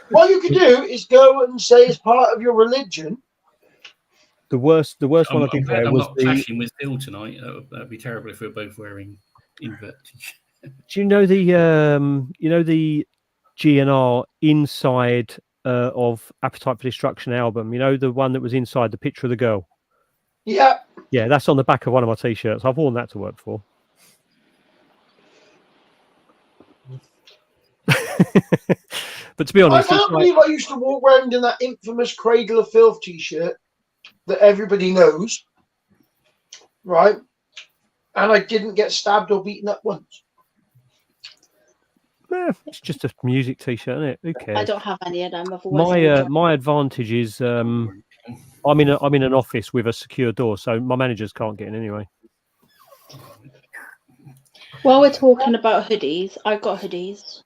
What you could do is go and say it's part of your religion. The worst one I did there was not clashing with Phil tonight. That'd be terrible if we we're both wearing invert t-shirts. Do you know the GNR inside of Appetite for Destruction album. You know, the one that was inside the picture of the girl. Yeah. Yeah, that's on the back of one of my t-shirts. I've worn that to work for. But to be honest, I can't believe I used to walk around in that infamous Cradle of Filth t-shirt that everybody knows, right? And I didn't get stabbed or beaten up once. It's just a music t-shirt, isn't it? Who cares? I don't have any of them. I've always My advantage is I'm in an office with a secure door, so my managers can't get in anyway. While we're talking about hoodies, I got hoodies.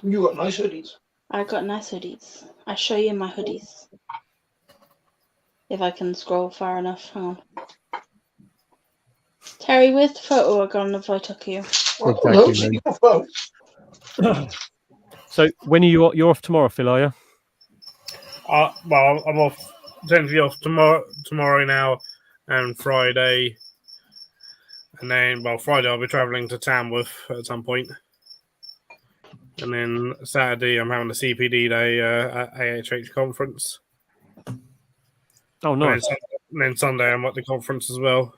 You got nice hoodies. I got nice hoodies. I show you my hoodies. If I can scroll far enough. Hang on. Terry, where's the photo I got if I took you? So when are you're off tomorrow, Phil, are you? Well, I'm off. Technically off tomorrow now, and Friday, and then Friday I'll be travelling to Tamworth at some point, and then Saturday I'm having a CPD day at AHH conference. Oh, nice. And then Sunday I'm at the conference as well.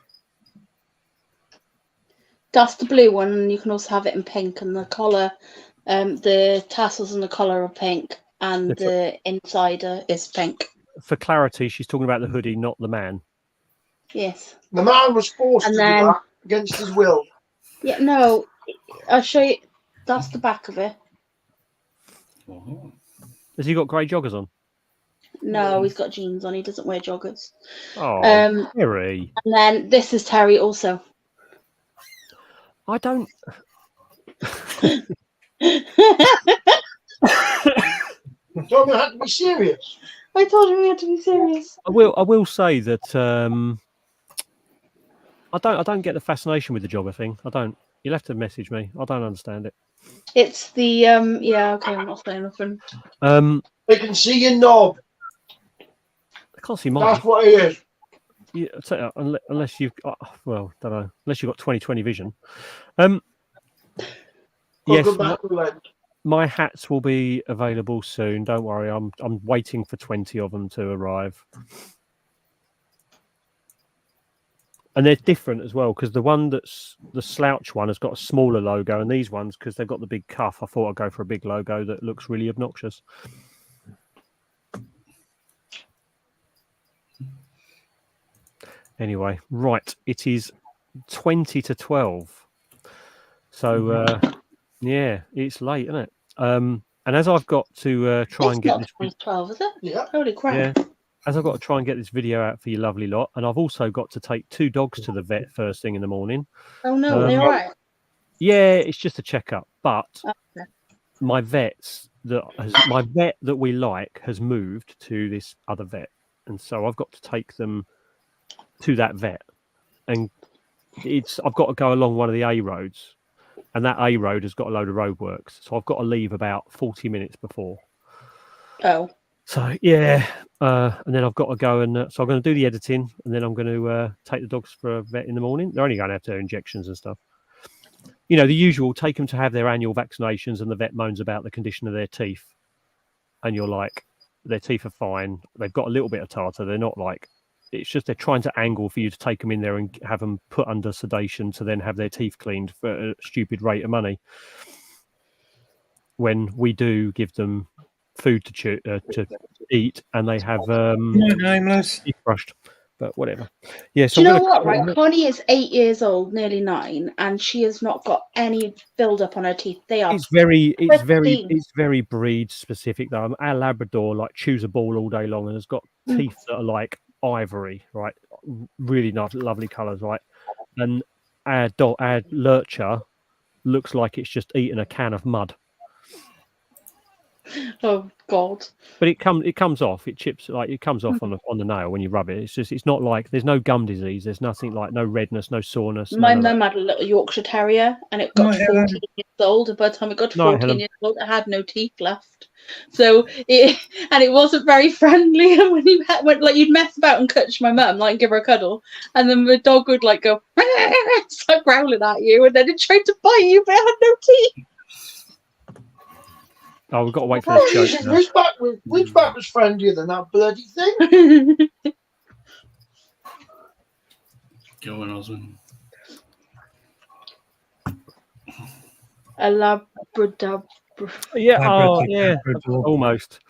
That's the blue one, and you can also have it in pink, and the collar, the tassels and the collar are pink, and the insider is pink. For clarity, she's talking about the hoodie, not the man. Yes. The man was forced to do that against his will. Yeah, no, I'll show you. That's the back of it. Has he got grey joggers on? No, he's got jeans on. He doesn't wear joggers. Oh, Terry. And then this is Terry also. I don't. I told him I had to be serious. I told him we had to be serious. I will say that I don't get the fascination with the jogger thing. I don't. You'll have to message me. I don't understand it. It's the yeah, okay, I'm not saying nothing. They can see your knob. I can't see mine. That's what it is. Yeah, unless you've got, well, don't know. Unless you've got 20/20 vision. Yes, my hats will be available soon. Don't worry. I'm waiting for 20 of them to arrive. And they're different as well, because the one that's the slouch one has got a smaller logo, and these ones, because they've got the big cuff, I thought I'd go for a big logo that looks really obnoxious. Anyway, right, it is 20 to 12. So, yeah, it's late, isn't it? And as I've got to try and get this... 12, is it? Yeah. Holy crap. Yeah. As I've got to try and get this video out for you lovely lot, and I've also got to take 2 dogs to the vet first thing in the morning. Oh, no, are they all right? Yeah, it's just a checkup. But okay. my vet that we like has moved to this other vet. And so I've got to take them to that vet. And I've got to go along one of the A roads. And that A road has got a load of roadworks. So I've got to leave about 40 minutes before. Oh. So, yeah, and then I've got to go and... so I'm going to do the editing, and then I'm going to take the dogs for a vet in the morning. They're only going to have their injections and stuff. You know, the usual, take them to have their annual vaccinations, and the vet moans about the condition of their teeth. And you're like, their teeth are fine. They've got a little bit of tartar. They're not like... It's just they're trying to angle for you to take them in there and have them put under sedation to then have their teeth cleaned for a stupid rate of money. When we do give them food to eat, and they have teeth brushed, but whatever. Yeah. So do you know what? Right, Connie is 8 years old, nearly 9, and she has not got any build up on her teeth. They are. It's very breed specific though. Our Labrador chews a ball all day long and has got teeth that are like ivory, right? Really nice, lovely colours, right? And our Lurcher looks like it's just eaten a can of mud. Oh God! But it comes off. It chips it comes off on the nail when you rub it. It's not like there's no gum disease. There's nothing like no redness, no soreness. My mum had a little Yorkshire Terrier, and it got 14 years old. And by the time it got to 14 years old, it had no teeth left. So it wasn't very friendly. And when you'd mess about and touch my mum, give her a cuddle, and then the dog would go start growling at you, and then it tried to bite you, but it had no teeth. Oh, we've got to wait for this joke now. Which back was friendlier than that bloody thing? Go on, Osmond. A Labrador. Yeah, Labrador. almost.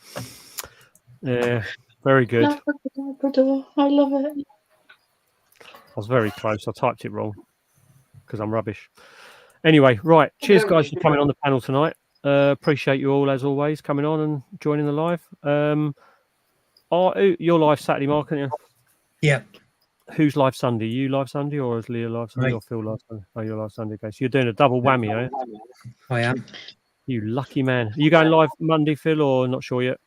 Yeah, very good. Labrador. I love it. I was very close. I typed it wrong because I'm rubbish. Anyway, right. Cheers, guys, for coming on the panel tonight. Appreciate you all, as always, coming on and joining the live. You're live Saturday, Mark, aren't you? Yeah. Who's live Sunday? You live Sunday, or is Leah live Sunday, or Phil live Sunday? Oh, you're live Sunday. Okay, so you're doing a double whammy, are you? I am. You lucky man. Are you going live Monday, Phil, or not sure yet?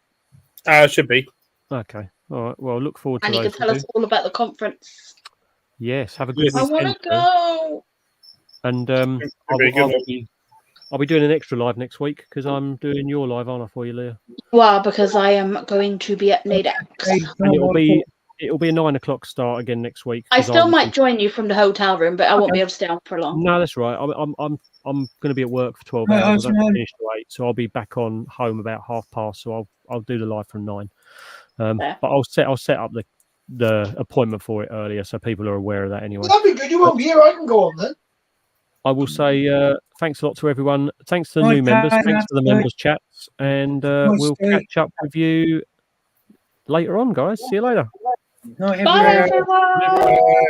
Should be. Okay. All right. Well, look forward to And you those. can tell us all about the conference. Yes. Have a good I weekend. want to go. And I'll be doing an extra live next week because I'm doing your live, aren't I, for you, Leah? Well, because I am going to be at NADEX. And it'll be a 9 o'clock start again next week. I still might join you from the hotel room, but I won't be able to stay on for long. No, that's right. I'm going to be at work for 12 hours. I don't finish till 8, so I'll be back on home about past. So I'll do the live from 9. But I'll set up the appointment for it earlier so people are aware of that anyway. That'd be good. You won't be here. I can go on then. I will say thanks a lot to everyone. Thanks to the new members. Thanks for the members chats, and we'll catch up with you later on, guys. See you later. Bye, everyone.